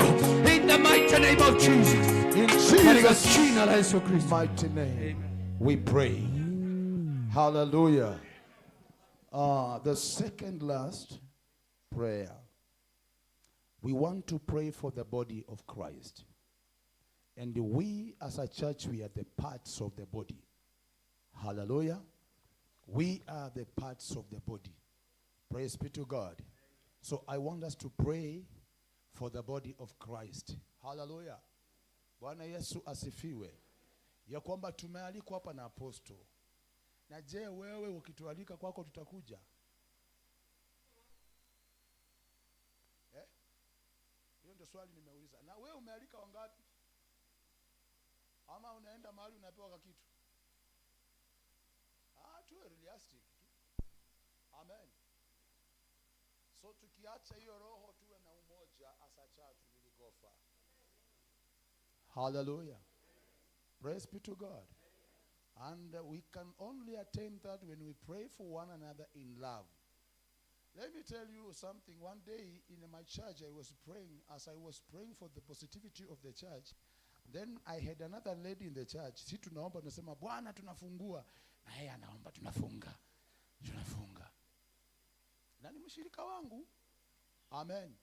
In the mighty name of Jesus. In Jesus' mighty name. We pray. Hallelujah. The second last prayer. We want to pray for the body of Christ. And we as a church, we are the parts of the body. Hallelujah. We are the parts of the body. Praise be to God. So I want us to pray for the body of Christ. Hallelujah. Bwana Yesu asifiwe. Ya kwamba tumealikwa hapa na apostle. Na je, wewe ukitualika kwako tutakuja? Hiyo ndio swali nimeuliza. Na wewe umealika wangapi? Ama unaenda mahali unapewa kitu? Tuwe realistic tu. Amen. So tukiacha hiyo roho tuwe na umoja as a church will go far. Hallelujah. Praise be to God. And we can only attain that when we pray for one another in love. Let me tell you something. One day in my church, I was praying. As I was praying for the positivity of the church, then I had another lady in the church. Si tunaomba, tunasema Bwana tunafungua, na yeye anaomba tunafunga. Na ni mshirika wangu. Amen.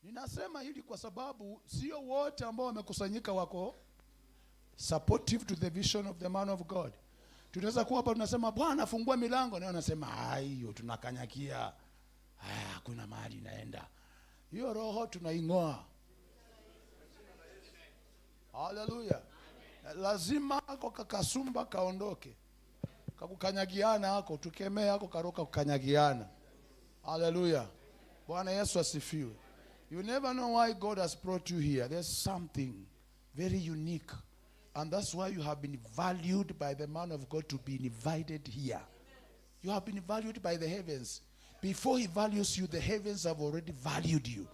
Ninasema hili kwa sababu sio wote ambao wamekusanyika wako supportive to the vision of the man of God. Tunaweza kuwa hapa tunasema Bwana fungua milango, na wanasema hiyo tunakanyakia. Hakuna mahali naenda. Hiyo roho tunaingoa. Hallelujah. Lazima ako kakasumba kaondoke. Kakukanyagiana hako, tukemea hako karoka kukanyagiana. Hallelujah. Bwana Yesu asifiwe. You never know why God has brought you here. There's something very unique. And that's why you have been valued by the man of God to be invited here. You have been valued by the heavens. Before he values you, the heavens have already valued you.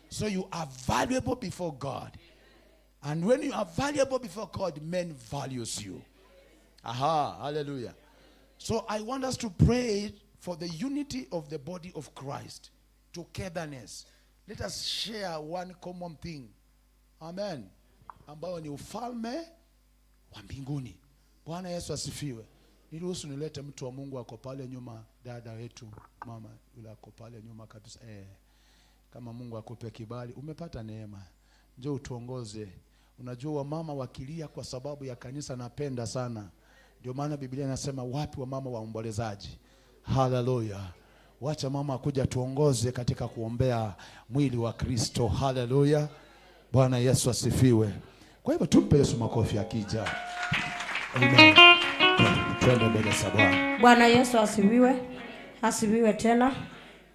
So you are valuable before God. And when you are valuable before God, men values you. Aha, hallelujah. So I want us to pray for the unity of the body of Christ. Togetherness. Let us share one common thing. Amen. Ambao ni ufalme wa mbinguni. Bwana Yesu asifiwe. Niruhusu nilete mtu wa Mungu ako pale nyuma, dada wetu, mama yule ako pale nyuma kabisa. Kama Mungu akupe kibali, umepata neema. Njoo utuongoze. Unajua mama wakilia kwa sababu ya kanisa napenda sana. Ndio maana Biblia inasema wapi wa mama waombolezaji. Hallelujah. Wacha mama akuja tuongoze katika kuombea mwili wa Kristo. Hallelujah. Bwana Yesu asifiwe. Kwa hivyo tumpe Yesu makofi akija. Amen. Twende mbele za Bwana. Bwana Yesu asifiwe. Asifiwe tena.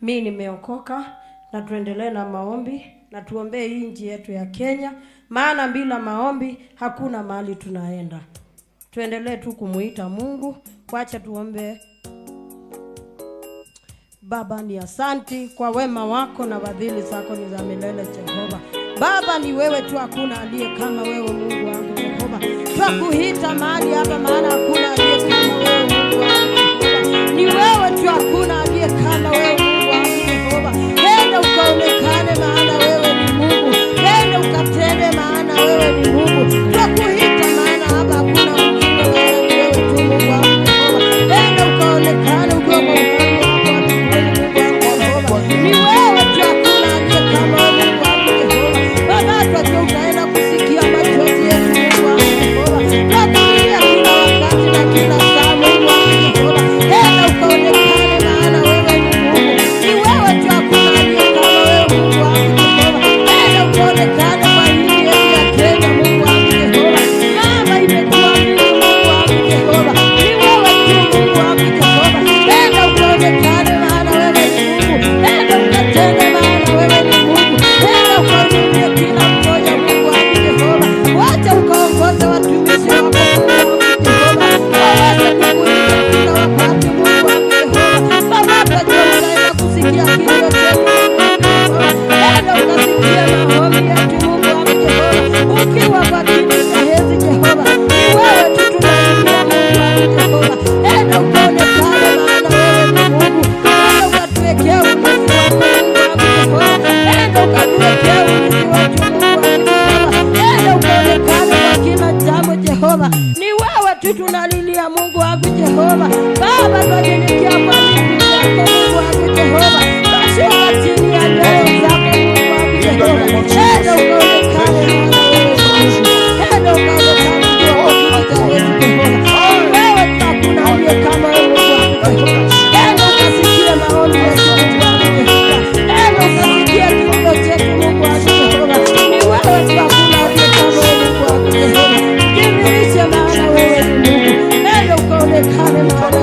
Mimi nimeokoka na tuendelee na maombi na tuombee hii nchi yetu ya Kenya, maana bila maombi hakuna mahali tunaenda. Tuendelee tu kumuita Mungu. Wacha tuombe. Baba, ni asanti kwa wema wako na fadhili zako ni za milele Jehova. Baba, ni wewe tu, hakuna aliye kama wewe Mungu wangu Jehova. Twakuita mahali hapa maana hakuna aliye kama wewe Mungu wangu Jehova. Ni wewe tu, hakuna aliye kama wewe Mungu wangu Jehova. Nenda ukaonekane maana wewe ni Mungu. Nenda ukatende maana wewe ni Mungu. Twakuita maana hapa hakuna mwingine wewe, ni wewe tu Mungu wangu Jehova. Nenda ukaonekane ukiwa kwa ni wewe tu, hakuna aliye kama wewe Mungu wangu Jehova. Baba, twajua utaenda kusikia machozi yetu Mungu wangu Jehova. Twatulia kila wakati na kila saa Mungu wangu Jehova. Nenda ukaonekane maana wewe ni Mungu. Ni wewe tu, hakuna aliye kama wewe Mungu wangu Jehova. Nenda ukaonekane kwa hii yetu ya Kenya Mungu wangu Jehova. Mama imekuwa mingi Mungu wangu Jehova. Ni wewe tu Mungu wangu Jehova. Nenda ukaonekane maana wewe ni Mungu. Nenda ukatende maana wewe ni Mungu. Nenda ukaonekane kila mmoja Mungu wangu Jehova. Wacha ukaongoza watumishi wako Mungu wangu Jehova. Waweze kukuita kila wakati Mungu wangu Jehova. Baba, twajua utaenda kusikia kilio chetu Mungu wangu Jehova. Nenda ukasikia maombi yetu Mungu wangu Jehova. Ukiwa kwa kiti cha enzi Jehova. Ni wewe tu tunalilia Mungu wangu Jehova. Nenda ukaonekane maana wewe ni Mungu. Nenda ukatuwekea ulinzi wako Mungu wangu Jehova. Nenda ukatuwekea ulinzi wetu Mungu wangu Jehova. Nenda ukaonekane kwa kila jambo Jehova. Ni wewe tu tunalilia Mungu wangu Jehova. Baba, tunanyenyekea kwa miguu yako Mungu wangu Jehova. Tunashuka chini ya mbele zako Mungu wangu Jehova. Nenda ukaonekane maana wewe ni Mungu. Nenda ukaonekane kwa kiti cha enzi Jehova. Wewe tu, hakuna aliye kama wewe Mungu wangu Jehova. Nenda ukasikie maombi yetu Mungu wangu Jehova. Nenda ukasikie kilio chetu Mungu wangu Jehova. Ni wewe tu, hakuna aliye kama wewe Mungu wangu Jehova. Jidhihirishe maana wewe ni Mungu. Nenda ukaonekane maana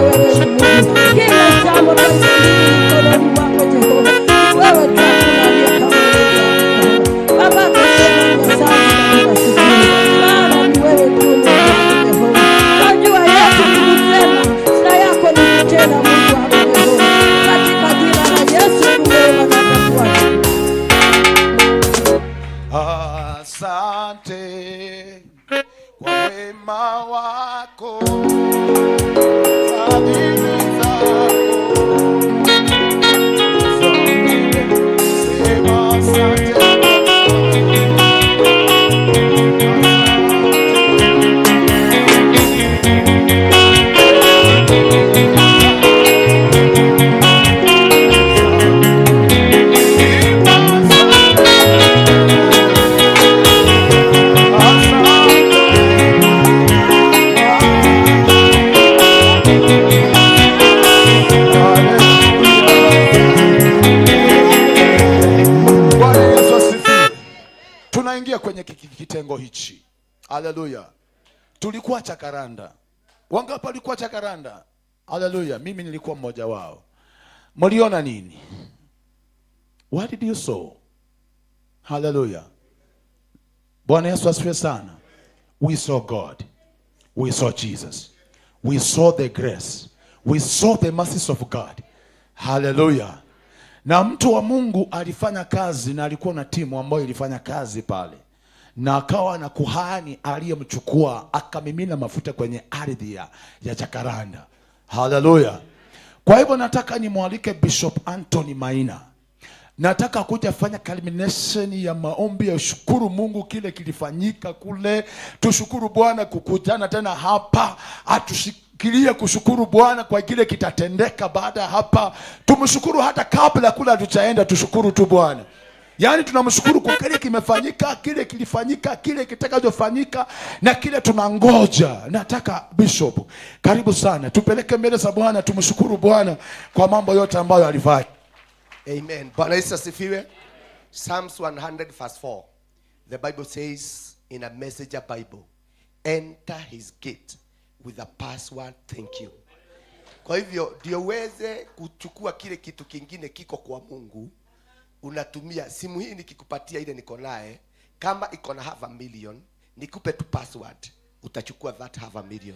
wema wako, fadhili zako, sema asante. Tunaingia kwenye kitengo hichi. Haleluya. Tulikuwa Chakaranda. Wangapi walikuwa Chakaranda? Haleluya. Mimi nilikuwa mmoja wao. Mliona nini? What did you saw? Haleluya. Bwana Yesu asifiwe sana. We saw God. We saw Jesus. We saw the grace. We saw the mercies of God. Haleluya. Na mtu wa Mungu alifanya kazi, na alikuwa na timu ambayo ilifanya kazi pale, na akawa na kuhani aliyemchukua akamimina mafuta kwenye ardhi ya Chakaranda. Haleluya. Kwa hivyo nataka nimwalike Bishop Anthony Maina. Nataka kuja fanya culmination ya maombi ya shukuru Mungu kile kilifanyika kule. Tushukuru Bwana kukutana tena hapa. Atushikilie kushukuru Bwana kwa kile kitatendeka baada ya hapa. Tumshukuru hata kabla kula hatujaenda, tushukuru tu Bwana. Yaani tunamshukuru kwa kile kimefanyika, kile kilifanyika, kile kitakachofanyika na kile tunangoja. Nataka Bishop, karibu sana. Tupeleke mbele za Bwana, tumshukuru Bwana kwa mambo yote ambayo alifanya. Amen. Bwana Yesu asifiwe. Psalms 100 verse 4. The Bible says in a Messenger Bible, enter his gate with a password, thank you. Kwa hivyo ndio uweze kuchukua kile kitu kingine kiko kwa Mungu, unatumia simu hii. Nikikupatia ile niko naye, kama iko na $500,000, nikupe tu password, utachukua that $500,000.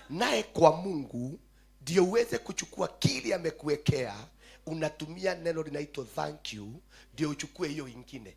Naye kwa Mungu ndio uweze kuchukua kile amekuwekea, unatumia neno linaitwa thank you, ndio uchukue hiyo ingine.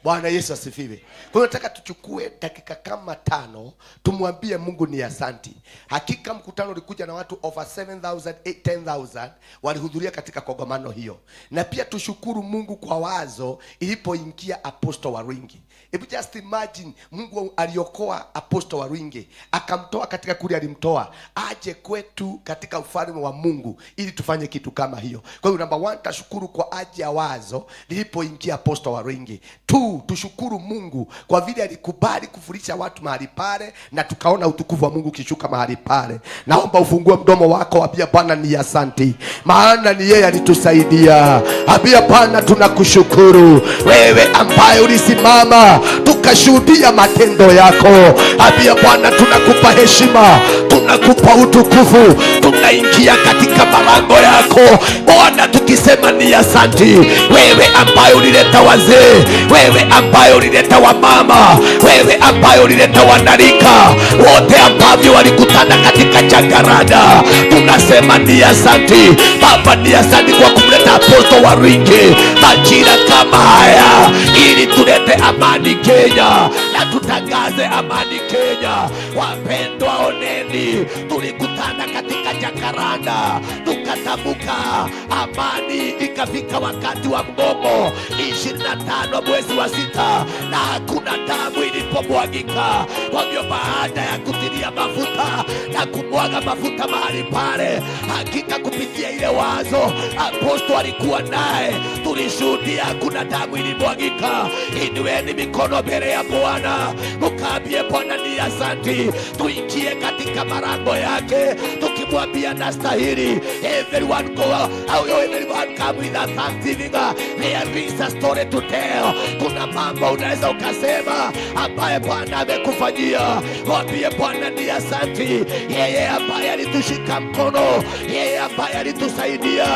Bwana Yesu asifiwe. Kwa hiyo nataka tuchukue dakika kama 5 tumwambie Mungu ni asante. Hakika mkutano ulikuja na watu over 7,000, 10,000 walihudhuria katika kongamano hiyo. Na pia tushukuru Mungu kwa wazo ilipoingia Apostle Waringi. Hebu just imagine, Mungu aliokoa Apostle Waringi, akamtoa katika kule alimtoa, aje kwetu katika ufalme wa Mungu ili tufanye kitu kama hiyo. Kwa hiyo number 1 tashukuru kwa aje ya wazo lilipoingia Apostle Waringi. 2, tushukuru Mungu kwa vile alikubali kufurisha watu mahali pale na tukaona utukufu wa Mungu kishuka mahali pale. Naomba ufungue mdomo wako, ambia Bwana ni asante, maana ni yeye alitusaidia. Ambia Bwana tunakushukuru, wewe ambaye ulisimama tukashuhudia matendo yako. Ambia Bwana tunakupa heshima, tunakupa utukufu, tunaingia katika malango yako Bwana tukisema ni asante. Wewe ambaye ulileta wazee, wewe ambaye ulileta wamama, wewe ambaye ulileta wanarika, wote ambao walikutana katika Chakaranda, tunasema ni asante Baba. Ni asante kwa kumleta Apostle Waringi majira kama haya ili tulete amani Kenya na tutangaze amani Kenya. Wapendwa, oneni, tulikutana katika Chakaranda tukatamka amani, ikafika wakati wa mgomo 25 mwezi wa 6 na hakuna damu ilipomwagika. Kwa hivyo baada ya kutilia mafuta na kumwaga mafuta mahali pale, hakika kupitia ile wazo Apostle alikuwa naye, tulishuhudia hakuna damu ilimwagika. Inueni mikono mbele ya Bwana, mkaambie Bwana ni asante. Tuingie katika malango yake tukimwambia nastahili. Everyone go out, everyone come with a thanksgiving. There is a story to tell. Kuna mambo unaweza ukasema ambaye Bwana amekufanyia. Mwambie Bwana ni asante. Yeye ambaye alitushika mkono, yeye ambaye alitusaidia,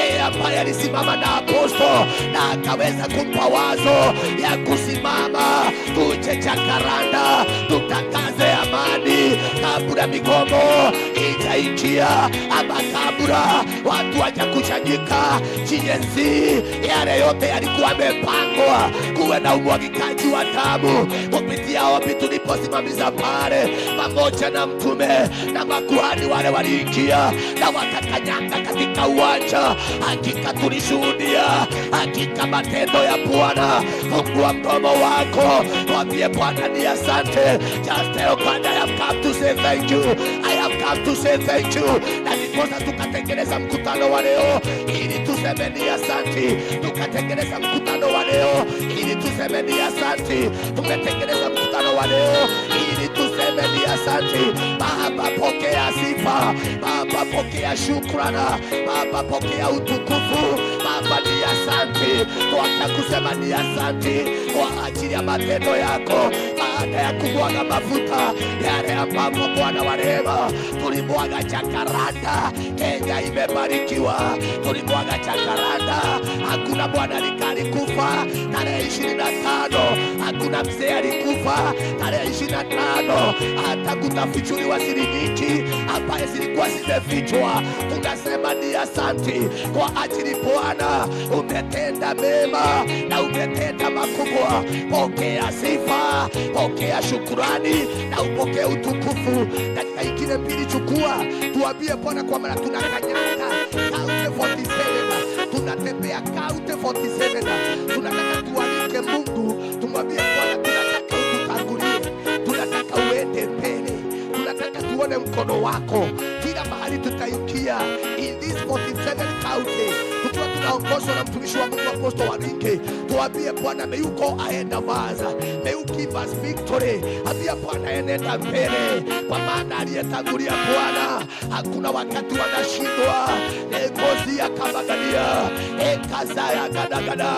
yeye ambaye alisimama na Apostle na akaweza kumpa wazo ya kusimama tuje Chakaranda tutangaze amani kabla migomo ije utaingia makabura, watu wajakuchanyika jinsi yale yote yalikuwa yamepangwa. Kuwe na umwagikaji wa damu kupitia ombi tuliposimamiza pale pamoja na mtume na makuhani wale waliingia na wakakanyanga katika uwanja. Hakika tulishuhudia, hakika matendo ya Bwana. Fungua mdomo wako, mwambie Bwana ni asante. Just tell God, I have come to say thank you. I have come to say thank you. Na ndiposa tukatengeneza mkutano wa leo ili tuseme ni asante. Tukatengeneza mkutano wa leo ili tuseme ni asante. Tumetengeneza mkutano wa leo ili tuseme ni asante. Baba, pokea sifa. Baba, pokea shukrana. Baba, pokea utukufu. Baba, ni asante. Kwa kusema ni asante kwa ajili ya matendo yako. Baada ya kumwaga mafuta yale ambapo Bwana wa rehema tulimwaga Jacaranda, Kenya imebarikiwa. Tulimwaga Jacaranda, hakuna Bwana alikufa tarehe 25, hakuna mzee alikufa tarehe 25, hata kutafichuliwa siri nyingi ambaye zilikuwa zimefichwa. Tunasema ni asante kwa ajili Bwana umetenda mema na umetenda makubwa. Pokea sifa, pokea shukurani na upokea utukufu. Dakika ingine mbili chukua, tuambie Bwana kwa maana tunakanyanga kaunti 47, tunatembea kaunti 47. Tunataka tualike Mungu, tumwambie Bwana tunataka ututangulie, tunataka uende mbele, tunataka tuone mkono wako kila mahali tutaingia in this 47 county. Tukiwa tunaongozwa na mtumishi wa Mungu Apostle Waringe, tuambie Bwana, may you go ahead of us, may you give us victory. Ambia Bwana enenda mbele, kwa maana aliyetangulia Bwana hakuna wakati wanashindwa. Negozi ya kabagalia ekaza ya gadagada.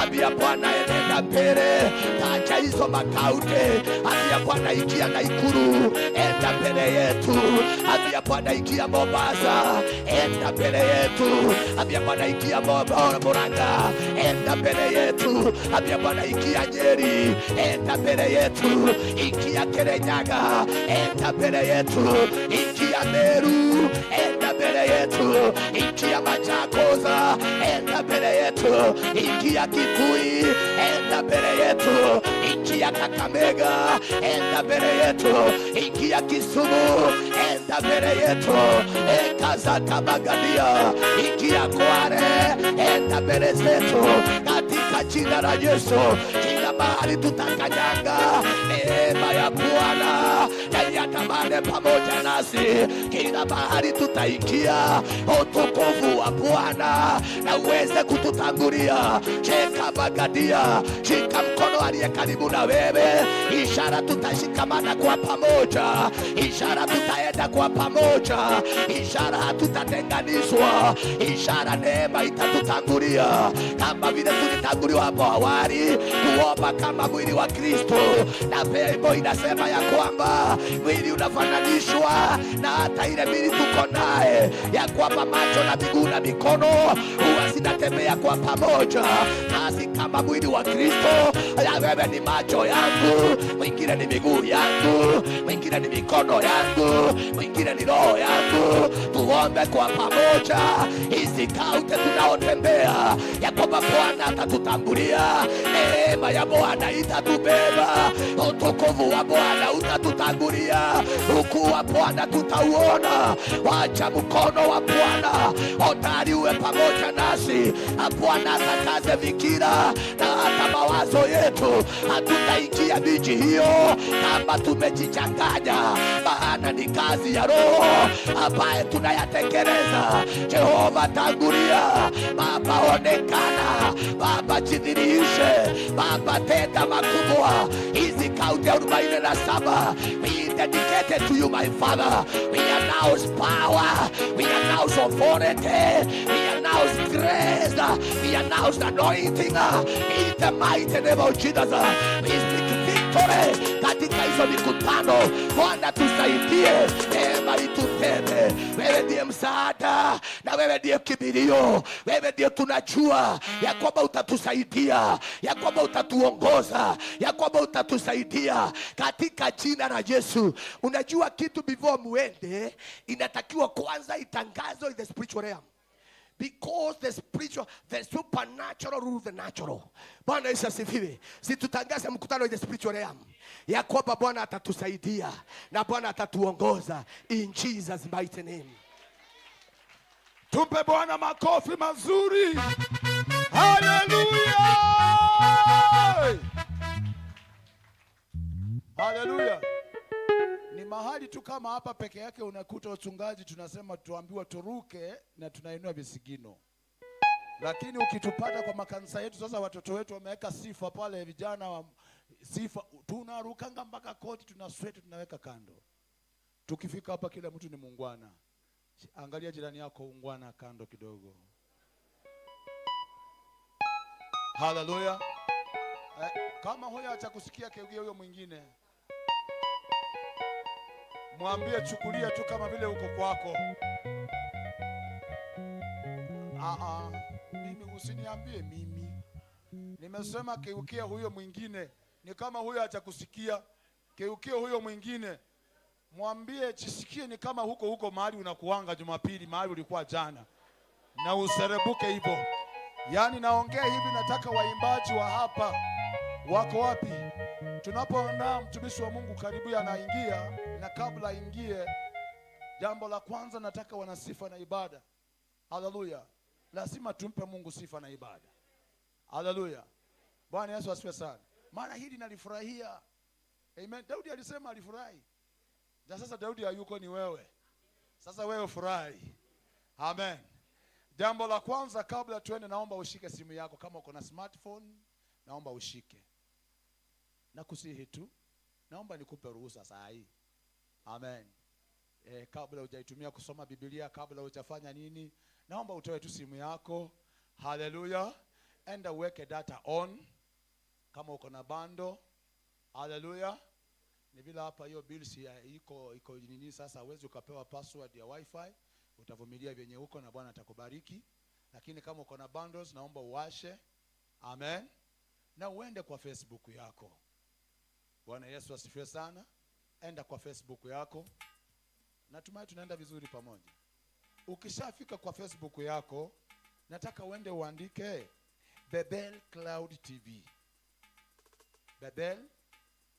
Ambia Bwana enenda mbele, tacha hizo makaute. Ambia Bwana ingia Nakuru, enda mbele yetu. Ambia Bwana ingia Mombasa, enda mbele yetu. Ambia Bwana ingia Murang'a, enda mbele yetu. Ambia Bwana ingia Nyeri, enda mbele yetu. Ingia Kirinyaga, enda mbele yetu. Ingia Meru, enda mbele yetu. Ingia Machakos, enda mbele yetu. Ingia Kitui, enda mbele yetu. Ingia Kakamega, enda mbele yetu. Ingia Kisumu, enda mbele yetu. Ekaza Kabagadia, ingia Kware, enda mbele zetu. Katika jina la Yesu, kila mahali tutakanyanga neema ya Bwana na yatamane pamoja nasi. Kila mahali tutaingia utukufu wa Bwana na uweze kututangulia. Shika Bagadia, shika mkono aliye karibu na wewe. Ishara tutashikamana kwa pamoja, ishara tutaenda kwa pamoja, ishara hatutatenganishwa, ishara neema itatutangulia kama vile tulitanguliwa hapo awali kuomba kama mwili wa Kristo. Na Biblia inasema ya kwamba mwili unafananishwa na hata ile mwili tuko naye, ya kwamba macho na miguu na mikono huwa zinatembea kwa pamoja. Nasi kama mwili wa Kristo, ya wewe ni macho yangu, mwingine ni miguu yangu, mwingine ni mikono yangu, mwingine ni roho yangu. Tuombe kwa pamoja hizi kaunti tunaotembea, ya kwamba Bwana atatutangulia, neema ya Bwana itatubeba, utukufu wa Bwana utatutangulia, ukuu wa Bwana tutauona. Wacha mkono wa Bwana hodari uwe pamoja nasi. Bwana atakaze fikira na hata mawazo yetu, hatutaingia miji hiyo kama tumejichanganya, maana ni kazi ya Roho ambaye tunayatekeleza. Jehova tangulia, Baba onekana, Baba jidhihirishe, Baba tenda makubwa. Hizi kaunti 47 we dedicated to you, my Father. We announce power, we announce authority, we announce grace, we announce anointing in the mighty name of Jesus. We speak victory katika hizo mikutano. Bwana tusaidie, neema itutende. Wewe ndiye msaada Bwana, na wewe ndiye kimbilio, wewe ndiye tunajua ya kwamba utatusaidia, ya kwamba utatuongoza, ya kwamba utatusaidia katika jina la Yesu. Unajua kitu, before muende inatakiwa kwanza itangazwe in the spiritual realm. Because the supernatural rules the natural. Bwana Yesu asifiwe. Si tutangaze mkutano in the spiritual realm ya kwamba Bwana atatusaidia na Bwana atatuongoza in Jesus mighty name. Tumpe Bwana makofi mazuri. Haleluya! Haleluya! Ni mahali tu kama hapa peke yake unakuta wachungaji tunasema tuambiwa turuke na tunainua visigino. Lakini ukitupata kwa makanisa yetu sasa, watoto wetu wameweka sifa pale, vijana wa sifa, tunarukanga mpaka koti, tuna sweat tunaweka kando. Tukifika hapa kila mtu ni muungwana. Angalia jirani yako, ungwana kando kidogo. Haleluya! Kama huyo acha kusikia keugia huyo mwingine, mwambie chukulia tu kama vile uko kwako. Mimi usiniambie mimi. Nimesema keukia huyo mwingine. Ni kama huyo acha kusikia, keukia huyo mwingine. Mwambie jisikie ni kama huko mahali unakuanga Jumapili, mahali ulikuwa jana. Na userebuke hivyo. Yaani naongea hivi, nataka waimbaji wa hapa wako wapi? Tunapoona mtumishi wa Mungu karibu anaingia, na kabla aingie, jambo la kwanza nataka wana sifa na ibada. Haleluya. Lazima tumpe Mungu sifa na ibada. Haleluya. Bwana Yesu asifiwe sana. Maana hili nalifurahia. Amen. Daudi alisema alifurahi. Na sasa Daudi hayuko, ni wewe. Sasa wewe furahi. Amen. Jambo la kwanza kabla tuende, naomba ushike simu yako. Kama uko na smartphone, naomba ushike. Na kusihi tu, naomba nikupe ruhusa saa hii. Amen. Kabla hujaitumia kusoma Biblia, kabla hujafanya nini, naomba utoe tu simu yako. Haleluya. Enda uweke data on kama uko na bando. Haleluya. Ni vile hapa hiyo bills iko nini, sasa huwezi ukapewa password ya wifi. Utavumilia vyenye huko na Bwana atakubariki. Lakini kama uko na bundles, naomba uwashe. Amen. Na uende kwa Facebook yako. Bwana Yesu asifiwe sana. Enda kwa Facebook yako. Natumai tunaenda vizuri pamoja. Ukishafika kwa Facebook yako, nataka uende uandike Bethel Cloud TV. Bethel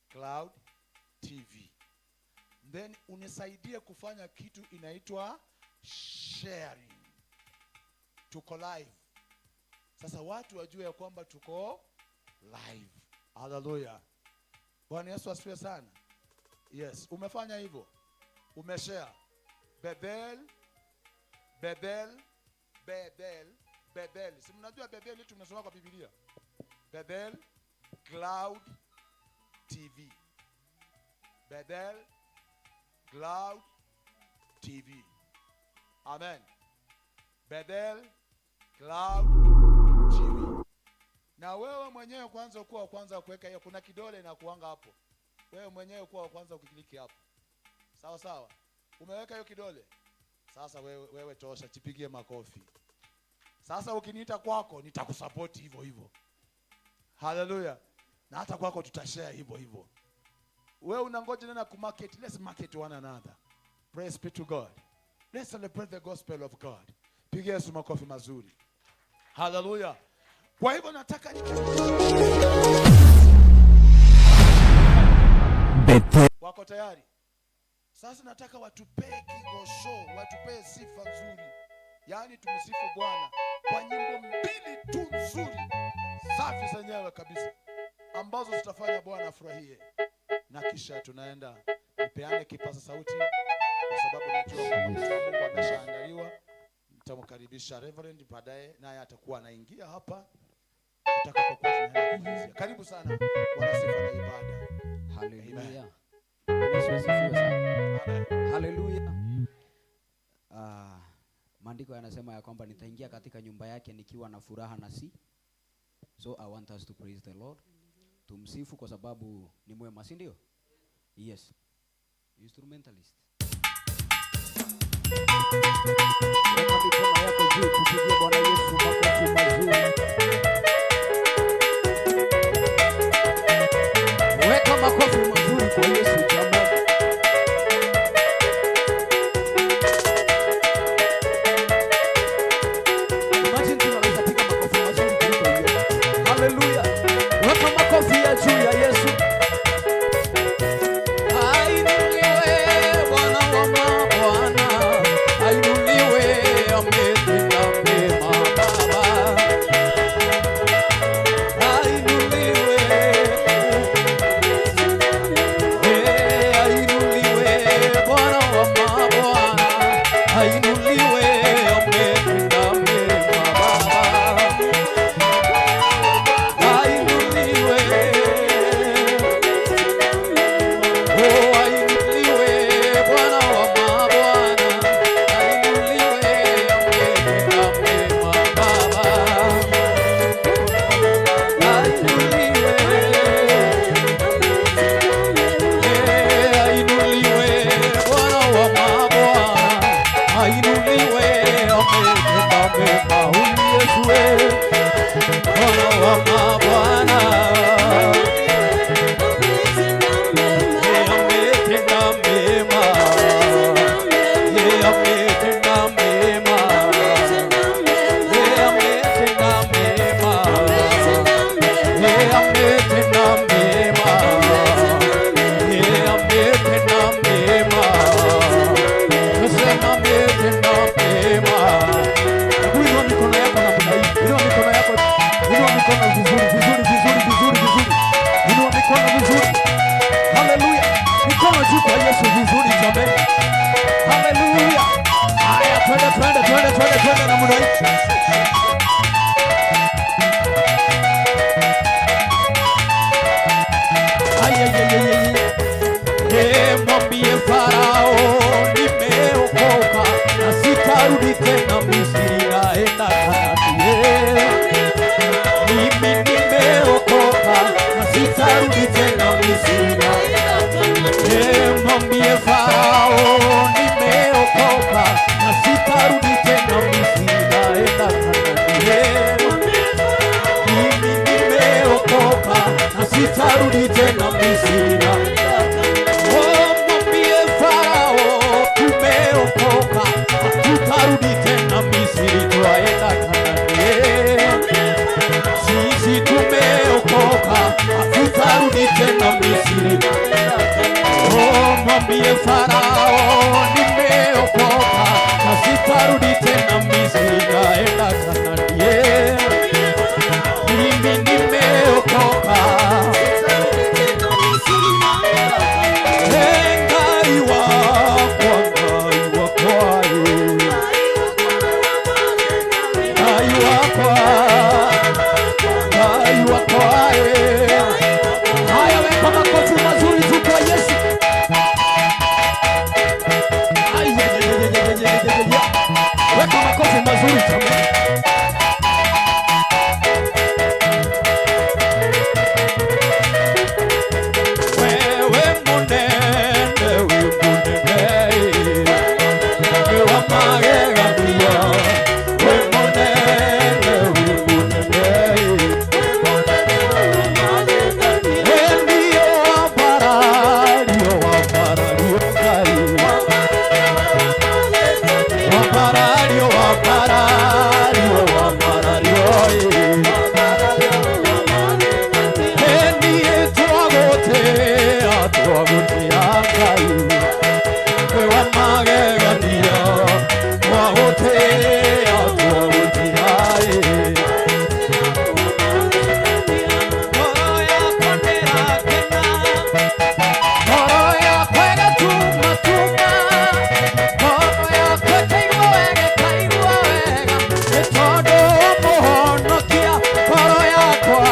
Cloud TV. Then unisaidie kufanya kitu inaitwa sharing. Tuko live. Sasa watu wajue ya kwamba tuko live. Hallelujah. Bwana Yesu asifiwe sana. Yes, umefanya hivyo. Umeshare. Bethel. Si mnajua Bethel tumesoma kwa Biblia. Bethel Cloud TV. Bethel Cloud TV. Amen. Bethel Cloud TV. Na wewe mwenyewe kwanza kuwa kwanza kuweka hiyo, kuna kidole na kuanga hapo. Wewe mwenyewe kuwa kwanza ukikiliki hapo. Sawa sawa. Umeweka hiyo kidole. Sasa wewe tosha, jipigie makofi. Sasa ukiniita kwako nitakusupport hivyo hivyo. Hallelujah. Na hata kwako tutashare hivyo hivyo. Wewe unangoja nena kumarket, let's market one another. Praise be to God. Let's celebrate the gospel of God. Pigia Yesu makofi mazuri. Hallelujah. Kwa hivyo nataka wako tayari? Sasa nataka watupee kigosho, watupee sifa nzuri. Yaani tumsifu Bwana kwa nyimbo mbili tu nzuri, safi zenyewe kabisa, ambazo zitafanya Bwana afurahie. Na kisha tunaenda nipeane kipaza sauti, kwa sababu najua kwamba mtu wa Mungu ameshaandaliwa. Nitamkaribisha Reverend, baadaye naye atakuwa anaingia hapa tutakapokuwa tunaenda kumalizia. Karibu sana wana sifa na ibada. Hallelujah. Yesu asifiwe sana. Hallelujah. Maandiko yanasema ya kwamba nitaingia katika nyumba yake nikiwa na furaha na So I want us to praise the Lord. Tumsifu kwa sababu ni mwema, si ndio? Yes. Instrumentalist. tupigie Bwana Yesu makofi mazuri. Weka makofi mazuri kwa Yesu jamani. Imagine tunaweza piga makofi mazuri kuliko hiyo. Hallelujah. Weka makofi ya juu ya Yesu. Ainuliwe Bwana wa mabwana. Ainuliwe ametenda mema Baba. Ainuliwe. Ainuliwe Bwana wa mabwana. Ainuliwe ametenda mema Baba. Ainuliwe. Oh, ainuliwe Bwana wa mabwana. Ainuliwe ametenda mema Baba. Ainuliwe. Ainuliwe Bwana wa mabwana. Ainuliwe ametenda mema. Huyu Yesu Bwana wa mabwana. Ametenda mema. Ametenda mema. Ametenda mema. Ametenda mema. Ametenda mema. Nasema ametenda mema. Inua mikono yako namna hii. Inua mikono yako. Inua mikono vizuri vizuri vizuri vizuri vizuri. Inua mikono vizuri. Haleluya. Mikono juu kwa Yesu vizuri jamani. Haleluya. Haya twende twende twende twende twende namna hii. Mwambie Farao nimeokoka na sitarudi tena Misri, naenda Kanaani. Mimi nimeokoka na sitarudi tena Misri. Mwambie Farao nimeokoka na sitarudi tena Misri, naenda Kanaani. Mimi nimeokoka na sitarudi tena Misri. Mwambie Farao tumeokoka, hatutarudi tena Misri, twaenda Kanaani. Sisi tumeokoka, hatutarudi tena Misri. Mwambie Farao nimeokoka, na sitarudi tena Misri, naenda Kanaani. Mimi nimeokoka. Ngai wakwa, Ngai wakwa, Ngai wakwa, Ngai wakwa. Haya, weka makofi mazuri tu kwa Yesu. Weka makofi mazuri jamani. Wewe munene, wewe munene, wewe magegania. Wewe munene, wewe munene, ndio waparario, waparario Ngai. Waparario, waparario, waparario. Ndiye twagotea, twagotea Ngai. Wewe magegania, twagotea, twagotea. Ngoro yakwa ndĩrakena, ngoro yakwa ĩgatuma tuma, ngoro yakwa ĩkaigua wega, ĩkaigua wega, nĩ tondũ mũhonokia. Ngoro yakwa,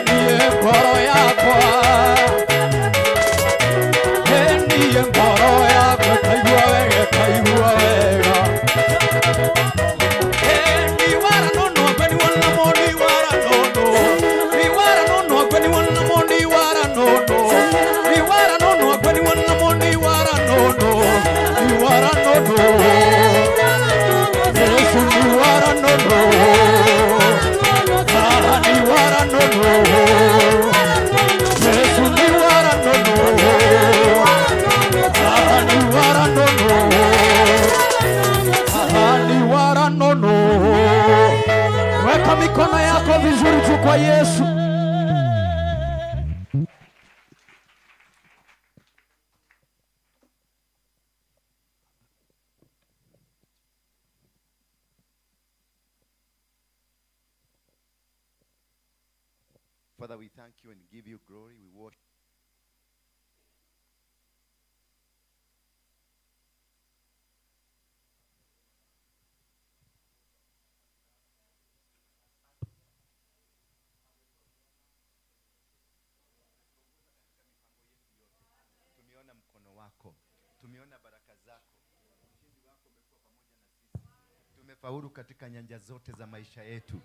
ndiye ngoro yakwa, ndiye ngoro yakwa, ĩkaigua wega, ĩkaigua wega. Ni wara nono, kwani wana moni wara nono. Ni wara nono, kwani wana moni wara nono. Ni wara nono, kwani wana moni wara nono. Ni wara nono. wa Yesu. Father, we thank you and give you glory. We worship. Tumeona mkono wako, tumeona baraka zako, ushindi wako umekuwa pamoja na sisi. Tumefaulu katika nyanja zote za maisha yetu.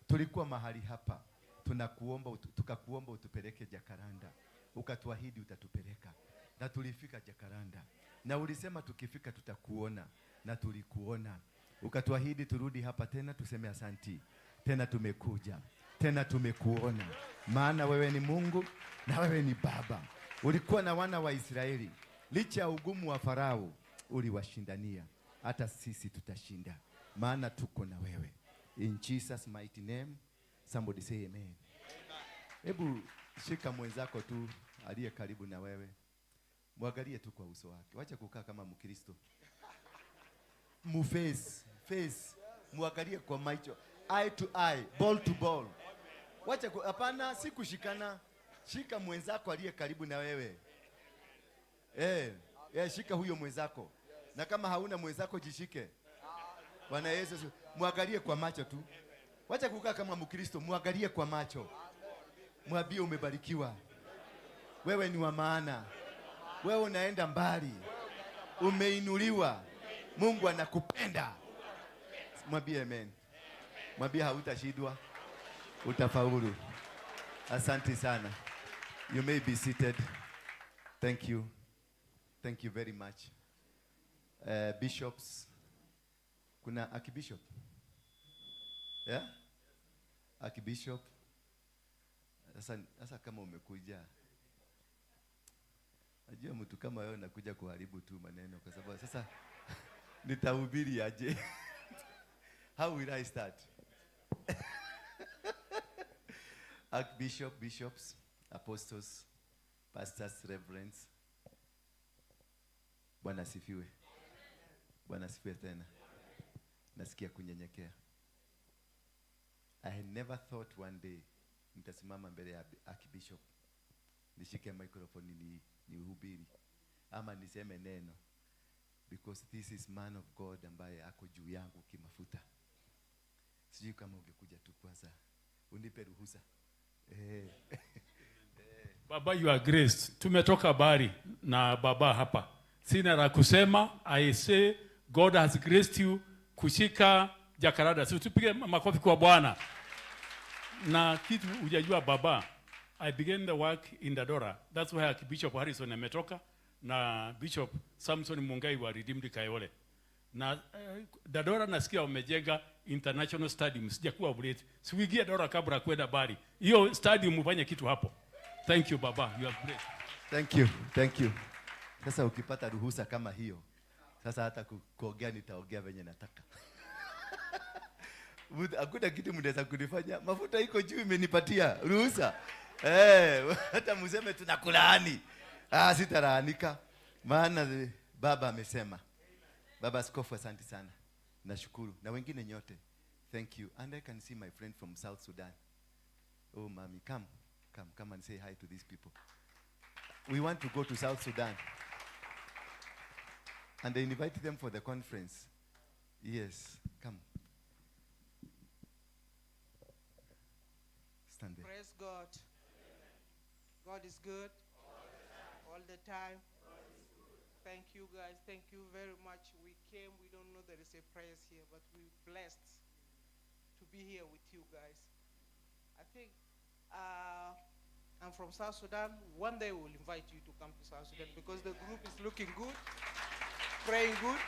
Tulikuwa mahali hapa, tunakuomba tukakuomba utupeleke Jakaranda, ukatuahidi utatupeleka, na tulifika Jakaranda, na ulisema tukifika tutakuona, na tulikuona. Ukatuahidi turudi hapa tena tuseme asanti. Tena tumekuja, tena tumekuona, maana wewe ni Mungu na wewe ni Baba. Ulikuwa na wana wa Israeli, licha ya ugumu wa Farao uliwashindania. Hata sisi tutashinda, maana tuko na wewe. In Jesus mighty name, somebody say amen. Hebu shika mwenzako tu aliye karibu na wewe, mwangalie tu kwa uso wake. Wacha kukaa kama Mkristo. Face, mwangalie kwa macho, eye to eye, ball to ball. Wacha hapana, si kushikana. Shika mwenzako aliye karibu na wewe. Shika huyo mwenzako. Na kama hauna mwenzako jishike. Bwana Yesu, mwangalie kwa macho tu. Wacha kukaa kama Mkristo, mwangalie kwa macho. Mwambie umebarikiwa. Wewe ni wa maana. Wewe unaenda mbali. Umeinuliwa. Mungu anakupenda. Mwambie amen. Mwambie hautashindwa. Utafaulu. Asante sana. You may be seated. Thank you. Thank you very much. Bishops. Kuna Archbishop? Yeah? Archbishop. Sasa kama umekuja, najua mtu kama wewe nakuja kuharibu tu maneno, kwa sababu sasa nitahubiri aje? How will I start? Archbishop, bishops, apostles, pastors, reverends. Bwana asifiwe. Bwana asifiwe tena. Nasikia kunyenyekea. I had never thought one day nitasimama mbele ya Archbishop, nishike microphone nihubiri ama niseme neno, because this is man of God ambaye ako juu yangu kimafuta. Sijui kama ungekuja tu kwanza unipe ruhusa. Baba, you are graced. Tumetoka habari na baba hapa. Sina la kusema. I say God has graced you kushika Jakaranda. So tupige makofi kwa Bwana. Na kitu hujajua baba, I began the work in Dadora. That's where Archbishop Harrison ametoka na Bishop Samson Mungai wa Redeemed Kayole. Na Dadora nasikia wamejenga international stadium. Sijakuwa update. Siwigia Dadora kabla kwenda bari. Hiyo stadium mfanye kitu hapo. Thank you baba, you are great. Thank you. Sasa ukipata ruhusa kama hiyo, sasa hata kuongea nitaongea venye nataka. Hakuna kitu mnaweza kunifanya. Mafuta iko juu, imenipatia ruhusa. Hata mseme tunakulaani. Sitaraanika. Maana baba amesema. Baba Askofu, asante sana. Nashukuru. Na wengine nyote. Thank you. And I can see my friend from South Sudan. Oh, Mami, come and say hi to these people. We want to go to South Sudan. And I invite them for the conference. Yes, come. Stand there. Praise God. God is good all the time. Thank you guys. Thank you very much. We came. We don't know there is a praise here, but we're blessed to be here with you guys. I think I'm from South Sudan. One day we'll invite you to come to South Sudan because the group is looking good, praying good,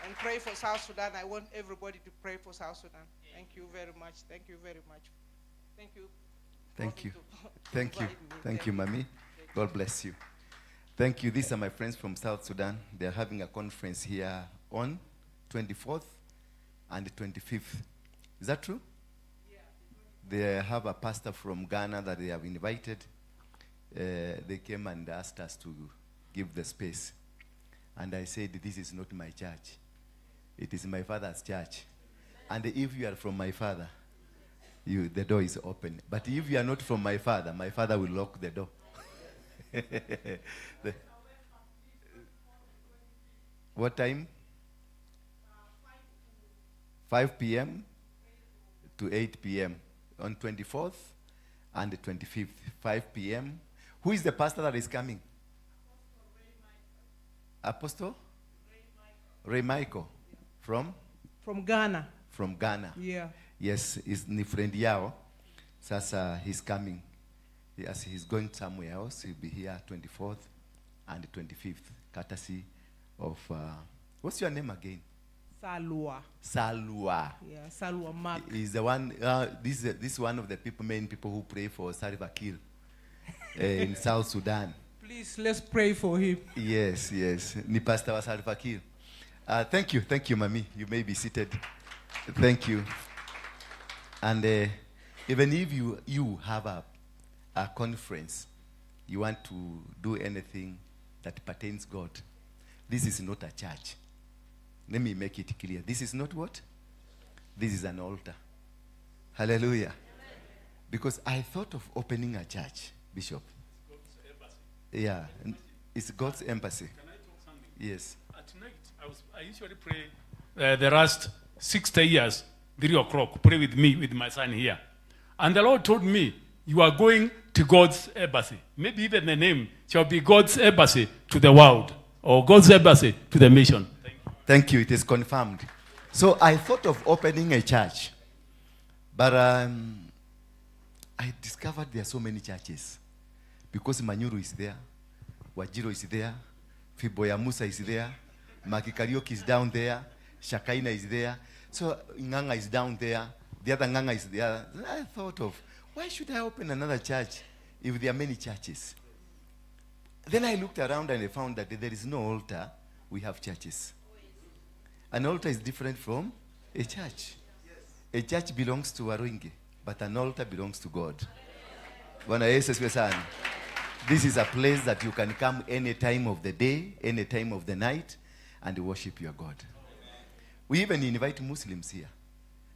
and pray for South Sudan. I want everybody to pray for South Sudan. Thank you very much. Thank you very much. Thank you. Thank you, Mami. God bless you. Thank you. These are my friends from South Sudan. They're having a conference here on 24th and 25th. Is that true? Yeah. They have a pastor from Ghana that they have invited. They came and asked us to give the space. And I said, this is not my church. It is my father's church. And if you are from my father, the door is open. But if you are not from my father will lock the door. What time? 5 p.m. to 8 p.m. on 24th and the 25th, 5 p.m. Who is the pastor that is coming? Apostle? Ray Michael. From? From Ghana. From Ghana. Yeah. Yes, he's ni friend yao. Sasa he's coming. Yes, he's going somewhere else. He'll be here 24th and 25th, courtesy of, what's your name again? Salwa. Salwa. Yeah, Salwa Mark. He's the one, this is one of the main people who pray for Salva Kiir in South Sudan. Please, let's pray for him. Yes, yes. Ni Pastor wa Salva Kiir. Thank you, Mami. You may be seated. Thank you. And even if you have a conference, you want to do anything that pertains God, this is not a church. Let me make it clear. This is not what? This is an altar. Hallelujah. Amen. Because I thought of opening a church, Bishop. Yeah, it's God's embassy. Can I talk something? Yes. Tonight, I usually pray the last 60 years, 3 o'clock, pray with me, with my son here. And the Lord told me, you are going to God's embassy. Maybe even the name shall be God's embassy to the world, or God's embassy to the mission. Thank you, it is confirmed. So I thought of opening a church, but I discovered there are so many churches. Because Manyuru is there, Wajiro is there, Fiboya Musa is there, Maki Karaoke is down there, Shakaina is there, so Nganga is down there, the other Nganga is there. I thought of, why should I open another church if there are many churches? Then I looked around and I found that there is no altar, we have churches. An altar is different from a church. A church belongs to Waruingi, but an altar belongs to God. Bwana Yesu asifiwe sana. This is a place that you can come any time of the day, any time of the night, and worship your God. We even invite Muslims here.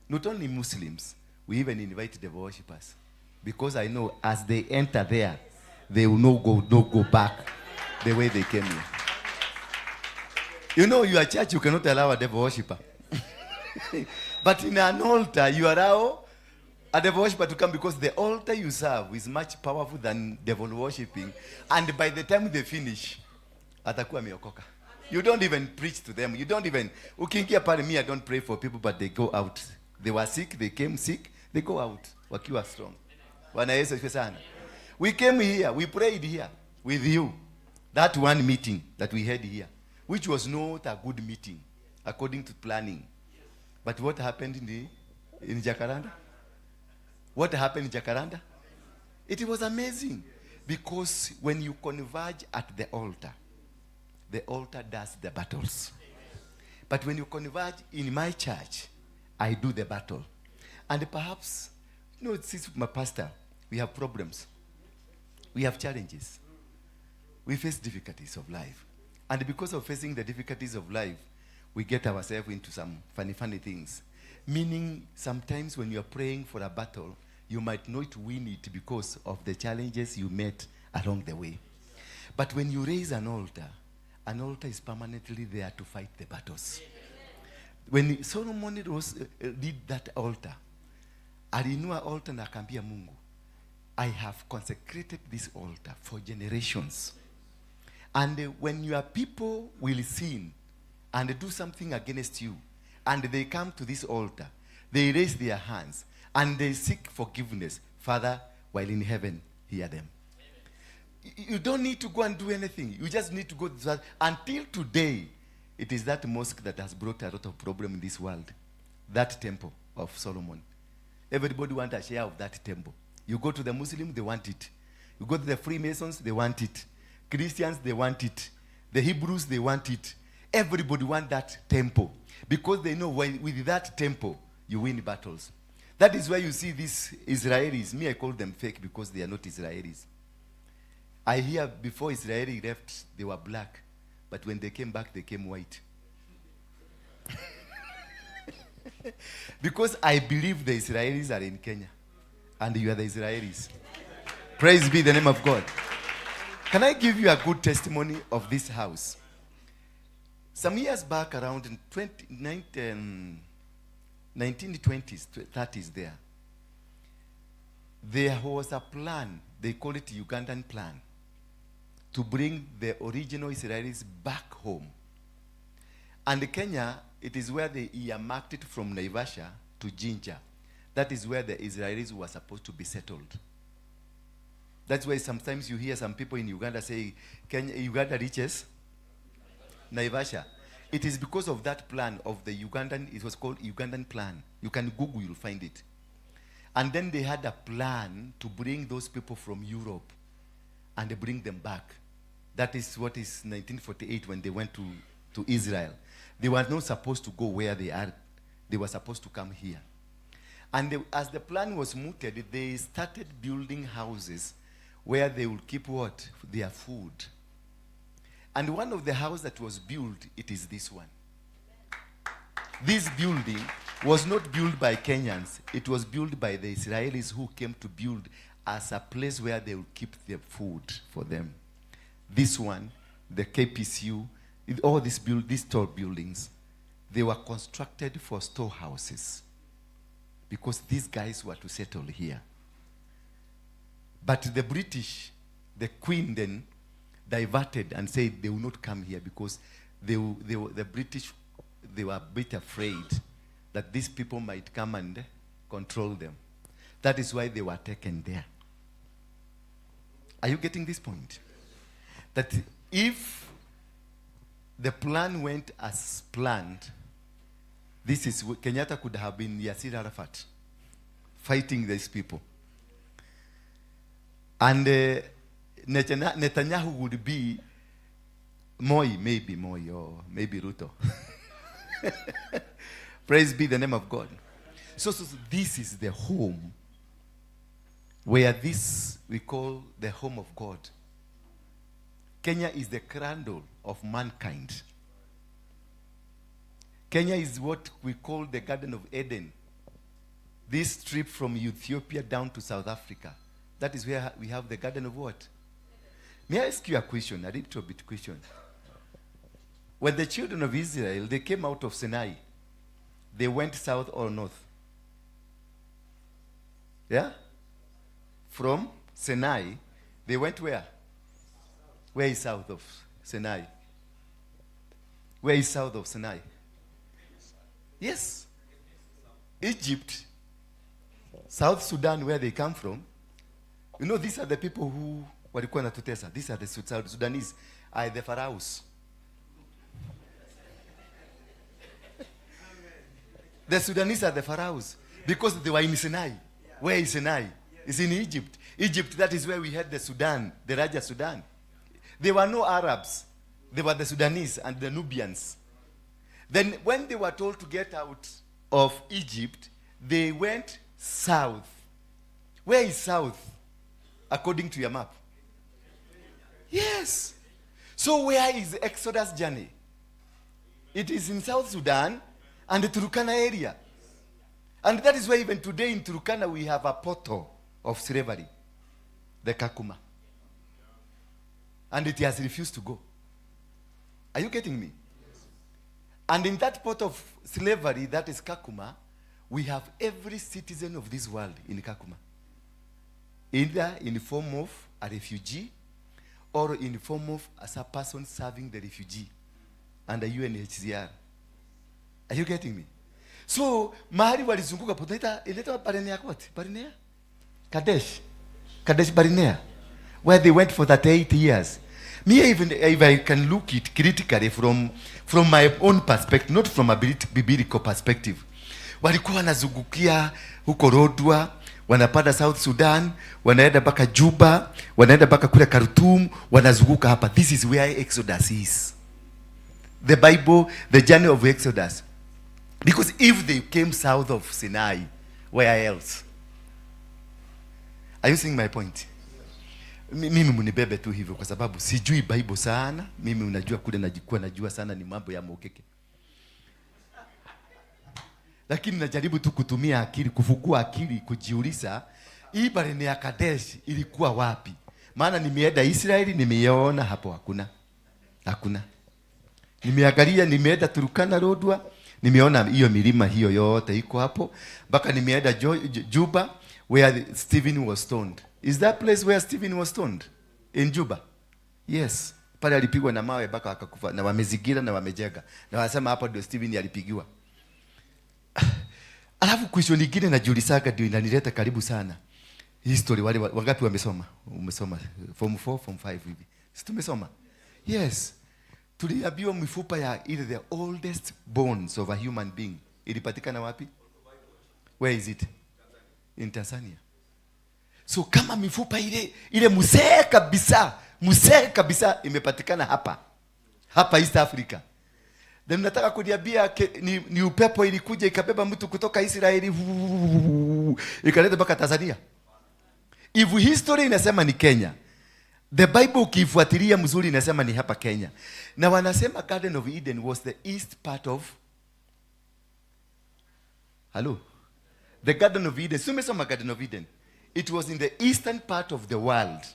Not only Muslims, we even invite the worshippers. Because I know as they enter there, they will not go back the way they came here. You know, your church, you cannot allow a devil worshipper. But in an altar, you allow a devil worshiper to come, because the altar you serve is much powerful than devil worshipping. And by the time they finish, atakuwa ameokoka. You don't even preach to them. You don't even, ukiingia pale, me, I don't pray for people, but they go out. They were sick, they came sick, they go out. Wakiwa strong. Bwana Yesu asifiwe sana. We came here, we prayed here with you. That one meeting that we had here, which was not a good meeting, according to planning. But what happened in Jacaranda? What happened in Jacaranda? It was amazing. Because when you converge at the altar does the battles. But when you converge in my church, I do the battle. And perhaps, you know, since my pastor, we have problems. We have challenges. We face difficulties of life. And because of facing the difficulties of life, we get ourselves into some funny things. Meaning, sometimes when you're praying for a battle, you might not win it because of the challenges you met along the way. But when you raise an altar is permanently there to fight the battles. When Solomon did that altar, alinua altar na akambia Mungu, I have consecrated this altar for generations. And when your people will sin and do something against you, and they come to this altar, they raise their hands, and they seek forgiveness. Father, while in heaven, hear them. You don't need to go and do anything. You just need to go to that. Until today, it is that mosque that has brought a lot of problem in this world. That temple of Solomon. Everybody wants a share of that temple. You go to the Muslim, they want it. You go to the Freemasons, they want it. Christians, they want it. The Hebrews, they want it. Everybody wants that temple. Because they know with that temple, you win battles. That is why you see these Israelis. Me, I call them fake because they are not Israelis. I hear before Israeli left, they were black. But when they came back, they came white. Because I believe the Israelis are in Kenya. And you are the Israelis. Praise be the name of God. Can I give you a good testimony of this house? Some years back, around in 1920s, 30s there was a plan, they call it Ugandan plan, to bring the original Israelis back home. And Kenya, it is where they earmarked it from Naivasha to Jinja. That is where the Israelis were supposed to be settled. That's why sometimes you hear some people in Uganda say, Uganda reaches Naivasha. It is because of that plan of the Ugandan, it was called Ugandan plan. You can Google, you'll find it. And then they had a plan to bring those people from Europe and bring them back. That is what is 1948 when they went to Israel. They were not supposed to go where they are. They were supposed to come here. And as the plan was mooted, they started building houses where they would keep what? Their food. And one of the houses that was built, it is this one. This building was not built by Kenyans. It was built by the Israelis who came to build as a place where they would keep their food for them. This one, the KPCU, all these tall buildings, they were constructed for storehouses because these guys were to settle here. But the British, the Queen then diverted and said they will not come here because the British, they were a bit afraid that these people might come and control them. That is why they were taken there. Are you getting this point? That if the plan went as planned, this is Kenyatta could have been Yasser Arafat fighting these people. And Netanyahu would be Moi, or maybe Ruto. Praise be the name of God. So this is the home where this we call the home of God. Kenya is the cradle of mankind. Kenya is what we call the Garden of Eden. This strip from Ethiopia down to South Africa. That is where we have the Garden of what? May I ask you a question, a little bit question? When the children of Israel, they came out of Sinai, they went south or north? Yeah? From Sinai, they went where? Where is south of Sinai? Where is south of Sinai? Yes. Egypt, South Sudan, where they come from. You know, these are the people who walikuwa natutesa. These are the Sudanese, are the pharaohs. The Sudanese are the pharaohs because they were in Sinai. Where is Sinai? It's in Egypt. Egypt, that is where we had the Sudan, the Raja Sudan. There were no Arabs. They were the Sudanese and the Nubians. Then when they were told to get out of Egypt, they went south. Where is south, according to your map? Yes. So where is the Exodus journey? It is in South Sudan and the Turkana area. And that is why even today in Turkana we have a portal of slavery, the Kakuma. And it has refused to go. Are you getting me? Yes. And in that port of slavery, that is Kakuma, we have every citizen of this world in Kakuma. Either in the form of a refugee or in the form of as a person serving the refugee under UNHCR. Are you getting me? So, mahali walizunguka poteta ileta Barinea what? Barinea? Kadesh Barinea, where they went for 38 years. Me, even if I can look it critically from my own perspective, not from a biblical perspective. Walikuwa wanazungukia huko Rodwa, wanapanda South Sudan, wanaenda mpaka Juba, wanaenda mpaka kule Khartoum, wanazunguka hapa. This is where Exodus is. The Bible, the journey of Exodus. Because if they came south of Sinai, Where else? Are you seeing my point? Mimi mnibebe tu hivyo kwa sababu sijui Bible sana. Mimi unajua kule najua sana ni mambo ya mokeke. Lakini najaribu tu kutumia akili, kufungua akili, kujiuliza hii Barene ya Kadesh ilikuwa wapi? Maana nimeenda Israeli, nimeiona hapo hakuna. Nimeangalia, nimeenda Turkana Lodwar, nimeona hiyo milima hiyo yote iko hapo. Mpaka nimeenda Juba where Stephen was stoned. Is that place where Stephen was stoned? In Juba? Yes. Pale alipigwa na mawe mpaka akakufa, na wamezigira na wamejega. Na wanasema hapo ndio Stephen alipigiwa. Alafu question nyingine najiulizaga ndio inanileta karibu sana. History wale wangapi wamesoma? Umesoma form 4, form 5 hivi. Si tumesoma? Yes. Tuliambiwa mifupa ya ile the oldest bones of a human being ilipatikana wapi? Where is it? In Tanzania. So kama mifupa ile mzee kabisa imepatikana hapa East Africa. Then nataka kuniambia ni upepo ilikuja ikabeba mtu kutoka Israeli ikaleta mpaka Tanzania. If history inasema ni Kenya, the Bible ukifuatilia mzuri inasema ni hapa Kenya. Na wanasema Garden of Eden was the east part of the Garden of Eden. Sumesoma Garden of Eden. It was in the eastern part of the world.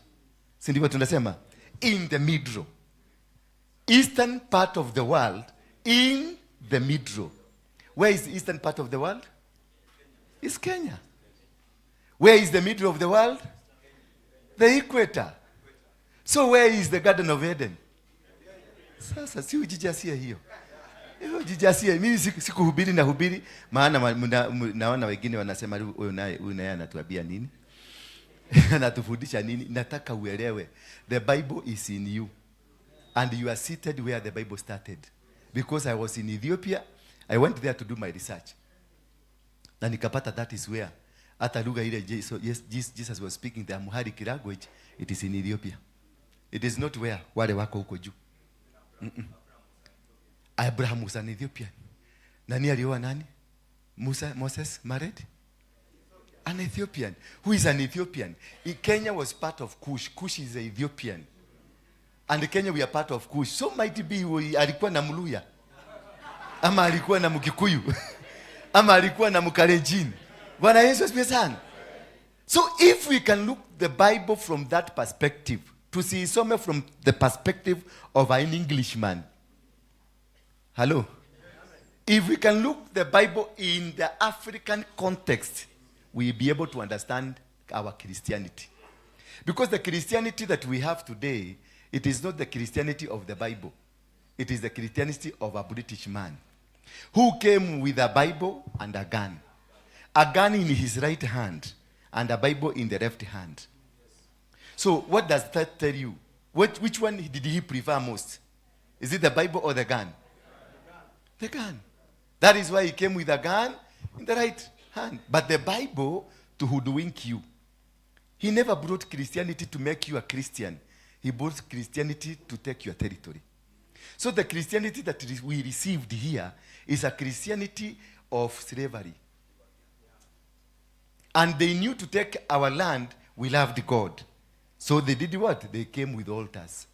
Si ndivyo tunasema? In the middle. Eastern part of the world. In the middle. Where is the eastern part of the world? It's Kenya. Where is the middle of the world? The equator. So where is the Garden of Eden? Sasa si ujijasia hiyo. Hiyo jijasia. Mimi sikuhubiri na hubiri, maana naona wengine wanasema huyu naye anatuambia nini? Anatufundisha nini? Nataka uelewe. The Bible is in you. And you are seated where the Bible started. Because I was in Ethiopia, I went there to do my research. Na nikapata that is where hata lugha ile Jesus was speaking the Amharic language, it is in Ethiopia. It is not where wale wako huko juu. Abraham was an Ethiopian. Nani alioa nani? Moses married an Ethiopian. Who is an Ethiopian? Kenya was part of Kush. Kush is an Ethiopian. And Kenya we are part of Kush. So might be alikuwa na Mluya. Ama alikuwa na Mkikuyu. Ama alikuwa na Mkalenjin. Bwana Yesu asifiwe sana. So if we can look the Bible from that perspective, to see some from the perspective of an Englishman. Hello? If we can look the Bible in the African context, we'll be able to understand our Christianity. Because the Christianity that we have today, it is not the Christianity of the Bible. It is the Christianity of a British man who came with a Bible and a gun. A gun in his right hand and a Bible in the left hand. So what does that tell you? Which one did he prefer most? Is it the Bible or the gun? The gun. That is why he came with a gun in the right hand. But the Bible to hoodwink you. He never brought Christianity to make you a Christian. He brought Christianity to take your territory. So the Christianity that we received here is a Christianity of slavery. And they knew to take our land, we loved God. So they did what? They came with altars.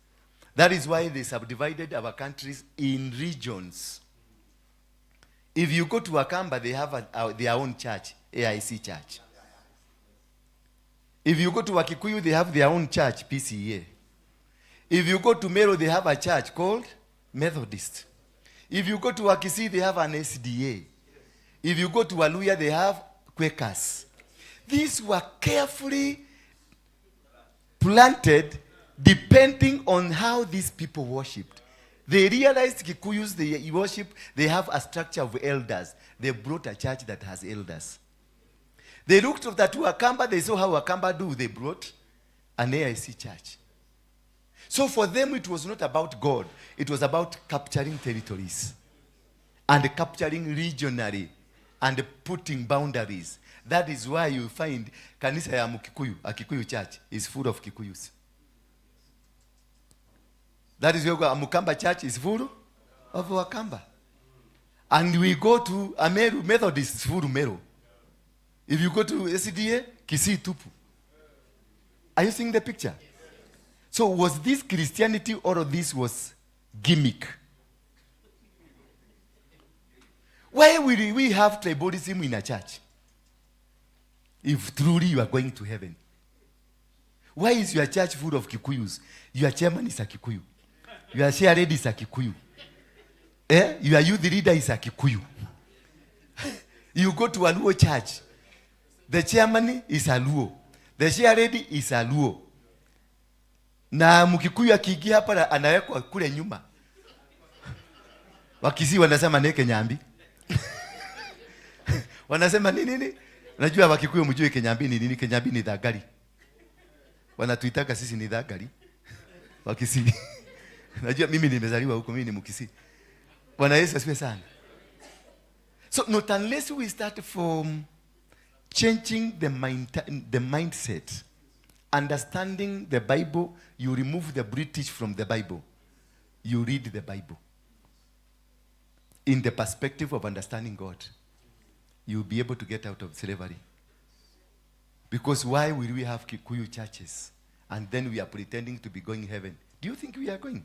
That is why they subdivided our countries in regions. If you go to Wakamba, they have their own church, AIC church. If you go to Wakikuyu, they have their own church, PCA. If you go to Meru, they have a church called Methodist. If you go to Wakisi, they have an SDA. If you go to Waluya, they have Quakers. These were carefully planted depending on how these people worshipped. They realized Kikuyus, they worship, they have a structure of elders. They brought a church that has elders. They looked at that Wakamba, they saw how Wakamba do, they brought an AIC church. So for them, it was not about God. It was about capturing territories and capturing regionally and putting boundaries. That is why you find Kanisa ya Mukikuyu, a Kikuyu church, is full of Kikuyus. That is why a Mukamba church is full of Wakamba. And we go to a Meru Methodist, is full of Meru. If you go to SDA, Kisii tupu. Are you seeing the picture? So was this Christianity or this was gimmick? Why will we have tribalism in a church? If truly you are going to heaven. Why is your church full of Kikuyus? Your chairman is a Kikuyu. Your chair lady is a Kikuyu. Your youth leader is a Kikuyu. You go to a Luo church. The chairman is a Luo. The chair lady is a Luo. Na Mkikuyu akiingia hapa anawekwa kule nyuma. Wakisii wanasema neke nyambi. Wanasema nini? Unajua Wakikuyu mjue Kenyambi ni nini? Kenyambi ni dhagari. Wanatuitaka sisi ni dhagari. Wakisii. Najua mimi nimezaliwa huko, mimi ni Mkisii. Bwana Yesu asifiwe sana. So not unless we start from changing the mindset, understanding the Bible, you remove the British from the Bible. You read the Bible in the perspective of understanding God. You'll be able to get out of slavery. Because why will we have Kikuyu churches and then we are pretending to be going heaven? Do you think we are going?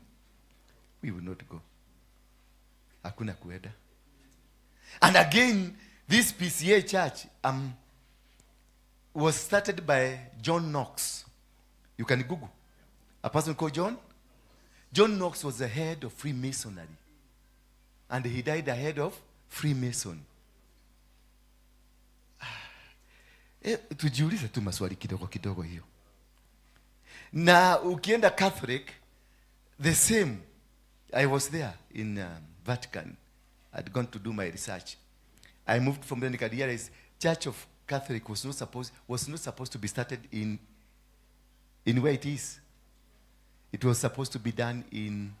We will not go. Hakuna kuenda. And again, this PCA church was started by John Knox. You can Google. A person called John. John Knox was the head of Freemasonry. And he died the head of Freemason. Tujiulize tu maswali kidogo kidogo hiyo. Na ukienda Catholic, the same. I was there in Vatican. I'd gone to do my research. I moved from there. I realized Church of Catholic was not supposed to be started in where it is. It was supposed to be done in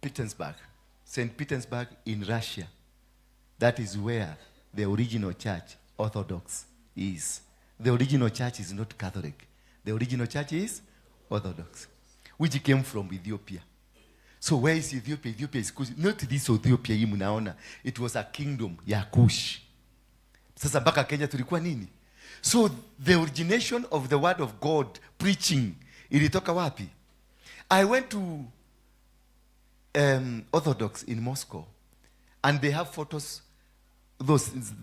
Petersburg, St. Petersburg in Russia. That is where the original church, Orthodox, is. The original church is not Catholic. The original church is Orthodox, which came from Ethiopia. So where is Ethiopia? Ethiopia is Kush. Not this Ethiopia hii mnaona. It was a kingdom ya Kush. Sasa mpaka Kenya tulikuwa nini? So the origination of the word of God preaching ilitoka wapi? I went to Orthodox in Moscow, and they have photos,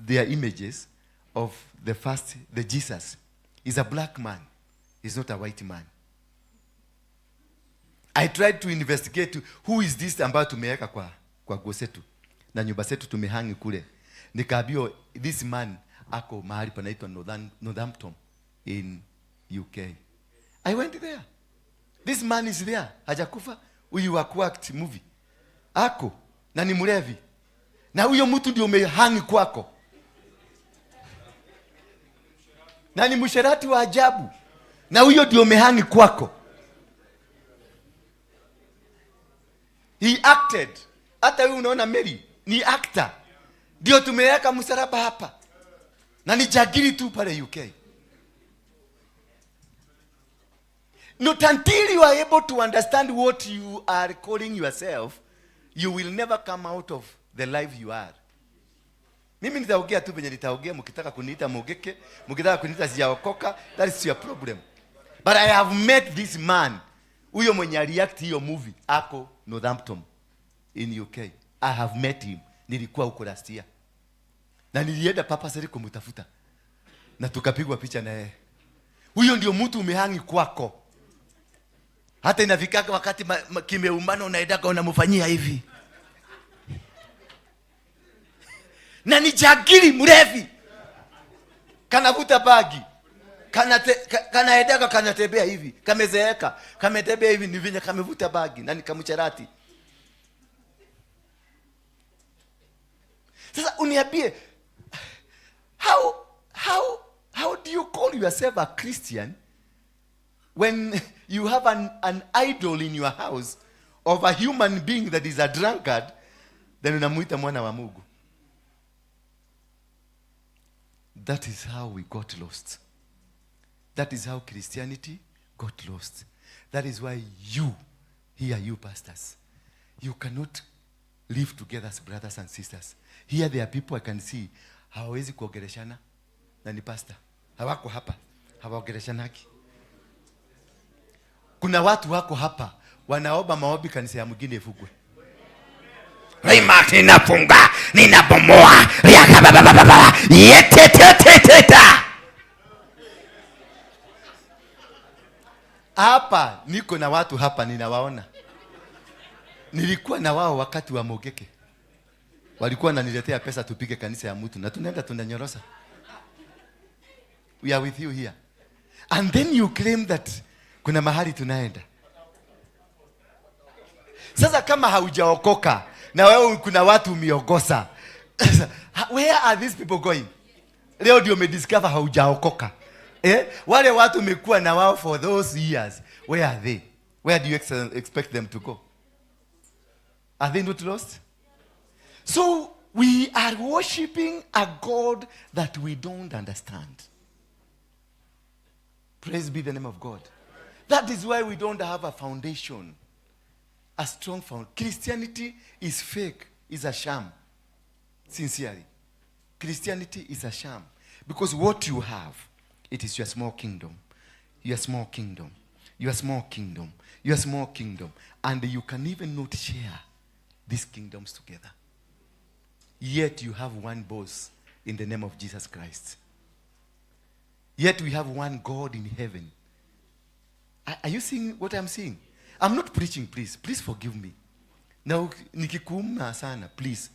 their images of the Jesus. He's a black man. He's not a white man. I tried to investigate who is this ambayo tumeweka kwa gosetu na nyumba zetu tumehangi kule. Nikaambiwa this man ako mahali panaitwa Northampton in UK. I went there. This man is there. Hajakufa. Huyu wa act movie. Ako na ni mlevi. Na huyo mtu ndio umehangi kwako. Na ni msherati wa ajabu. Na huyo ndio umehangi kwako. He acted. Hata wewe unaona Mary ni actor. Ndio tumeweka msalaba hapa. Na ni jagiri tu pale UK. Not until you are able to understand what you are calling yourself, you will never come out of the life you are. Mimi nitaongea tu venye nitaongea, mkitaka kuniita mogeke, mkitaka kuniita sijaokoka, that is your problem. But I have met this man, huyo mwenye react hiyo movie, ako Northampton in UK. I have met him. Nilikuwa huko last year. Na nilienda papa seri kumtafuta. Na tukapigwa picha na yeye. Huyo ndio mtu umehangi kwako. Hata inafikaka wakati kimeumana unaendaka unamfanyia hivi. Na ni jagiri mrevi. Kanavuta bagi. Kanaendaka kanatembea hivi. Kamezeeka. Kametembea hivi ni vinyo kamevuta bagi. Na ni kamcharati. Sasa uniambie, how do you call yourself a Christian when you have an idol in your house of a human being that is a drunkard, then unamuita mwana wa Mungu? That is how we got lost. That is how Christianity got lost. That is why you pastors, you cannot live together as brothers and sisters. Here there are people I can see hawawezi kuongeleshana. na ni pastor. Hawako hapa, hawaongeleshanaki. Kuna watu wako hapa wanaomba maombi kanisa ya mwingine ifugwe. Rima ninafunga, ninabomoa, yeteteteteta. Hapa niko na watu hapa ninawaona. Nilikuwa na wao wakati wa Mogeke. Walikuwa wananiletea pesa tupige kanisa ya mtu na tunaenda tunanyorosa. We are with you here. And then you claim that kuna mahali tunaenda. Sasa kama haujaokoka na wewe kuna watu umiogosa. Where are these people going? Leo ndio umediscover haujaokoka. Wale watu umekuwa na wao for those years. Where are they? Where do you expect them to go? Are they not lost? So we are worshiping a God that we don't understand. Praise be the name of God. That is why we don't have a foundation. A strong foundation. Christianity is fake, is a sham. Sincerely. Christianity is a sham. Because what you have, it is your small kingdom. Your small kingdom. Your small kingdom. Your small kingdom. And you can even not share these kingdoms together. Yet you have one boss in the name of Jesus Christ. Yet we have one God in heaven. Are you seeing what I'm saying? I'm not preaching, please. Please forgive me. Now, nikikuuma sana, please.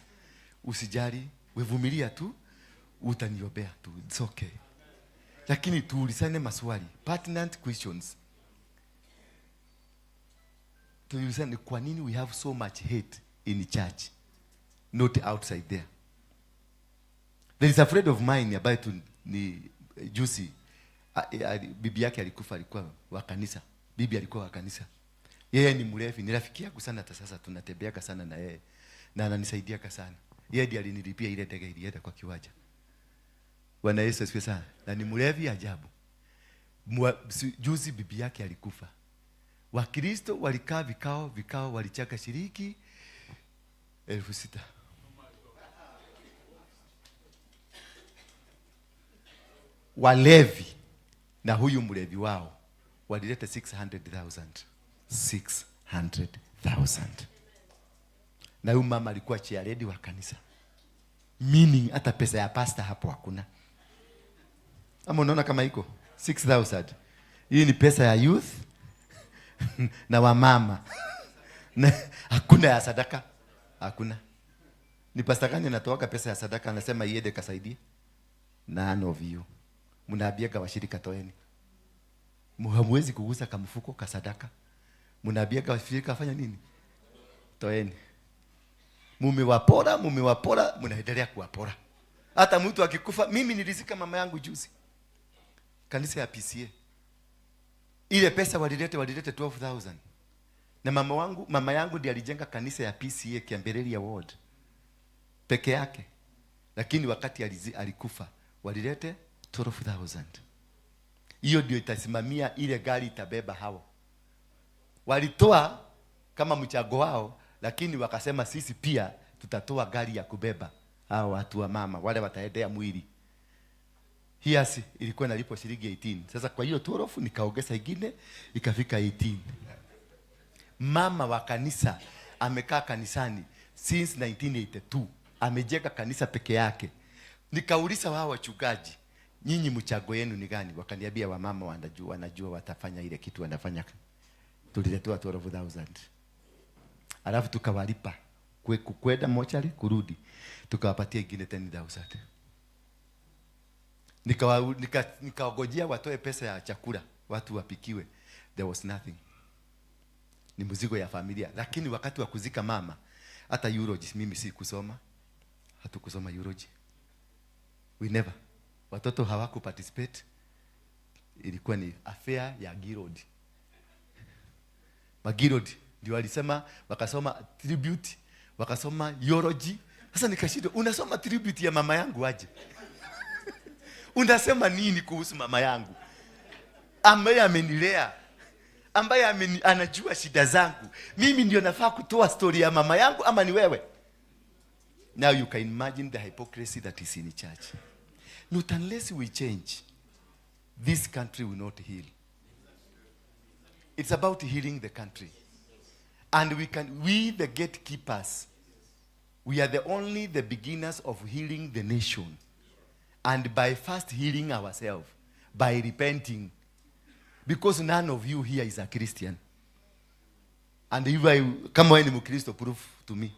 Usijari, wevumilia tu, utaniobea tu. It's okay. Lakini tuulizane maswali. Pertinent questions. Tuulizane kwa nini we have so much hate in church, not outside there. There is a friend of mine ambaye ni juzi, bibi yake alikufa, alikuwa wa kanisa. Bibi alikuwa wa kanisa. Yeye ni mlevi, ni rafiki yangu sana, hata sasa tunatembeaka sana na yeye. Na ananisaidia sana. Yeye ndiye alinilipia ile ndege ilienda kwa kiwanja. Bwana Yesu asifiwe sana. Na ni mlevi ajabu. Juzi bibi yake alikufa. Wakristo walikaa vikao walichaka shiriki 6,000. Walevi na huyu mlevi wao walileta 600,000. 600,000. Na huyu mama alikuwa chairlady wa kanisa. Meaning hata pesa ya pastor hapo hakuna. Ama unaona kama iko 6,000. Hii ni pesa ya youth na wamama. Na hakuna ya sadaka. Hakuna. Ni pastor gani anatoa pesa ya sadaka anasema iende kasaidie? None of you. Mnaambiaga washirika toeni. Hamwezi kugusa kamfuko ka sadaka. Mnaambiaga washirika afanya nini? Toeni. Mumewapora, mnaendelea kuwapora. Hata mtu akikufa, mimi nilizika mama yangu juzi. Kanisa ya PCA. Ile pesa walilete 12,000. Na mama yangu ndiye alijenga kanisa ya PCA Kiambeleli Ward. Peke yake. Lakini wakati alikufa, walilete 12,000. Hiyo ndio itasimamia ile gari itabeba hao. Walitoa kama mchango wao, lakini wakasema sisi pia tutatoa gari ya kubeba hao watu wa mama wale wataendea mwili. Hiasi ilikuwa inalipo shilingi 18. Sasa kwa hiyo 12 nikaongeza ingine ikafika 18. Mama wa kanisa amekaa kanisani since 1982. Amejenga kanisa peke yake. Nikauliza wao wachungaji, nyinyi mchango yenu ni gani? Wakaniambia wamama wanajua watafanya ile kitu wanafanya. Tuliletoa 12,000. Alafu tukawalipa kwenda mochari kurudi. Tukawapatia ingine 10,000. Nikaogojea watoe pesa ya chakula, watu wapikiwe. There was nothing. Ni mzigo ya familia. Lakini wakati wa kuzika mama, hata eulogy mimi si kusoma. Hatukusoma eulogy. We never. Watoto hawaku participate. Ilikuwa ni affair ya Girod. Magirod ndio walisema, wakasoma tribute, wakasoma eulogy. Sasa nikashindwa, unasoma tribute ya mama yangu aje? Unasema nini kuhusu mama yangu ambaye amenilea, ambaye anajua shida zangu? Mimi ndio nafaa kutoa story ya mama yangu ama ni wewe? Now you can imagine the hypocrisy that is in church. Not unless we change, this country will not heal. It's about healing the country. And we the gatekeepers, we are the beginners of healing the nation. And by first healing ourselves, by repenting. Because none of you here is a Christian. And if I come on in Christ, prove to me.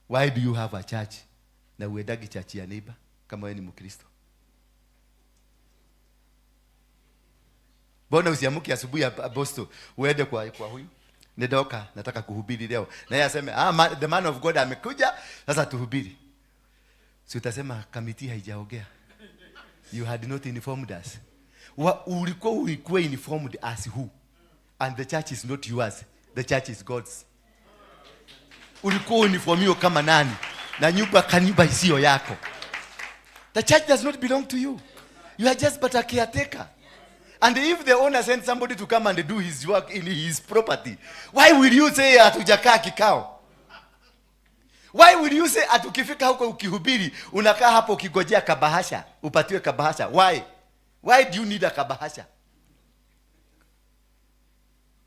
Why do you have a church? Na uedagi church ya neighbor kama wewe ni Mkristo. Bona usiamuke asubuhi ya Apostle uende kwa huyu. Nedoka nataka kuhubiri leo. Na yeye aseme the man of God amekuja sasa tuhubiri. Si utasema kamiti haijaongea. You had not informed us. Ulikuwa informed as who? And the church is not yours. The church is God's. Ulikuwa uniformio kama nani? Na nyumba isiyo yako. The church does not belong to you. You are just but a caretaker. And if the owner sends somebody to come and do his work in his property, why will you say hatujakaa kikao? Why will you say atukifika huko ukihubiri unakaa hapo ukigojea kabahasha, upatiwe kabahasha? Why? Why do you need a kabahasha?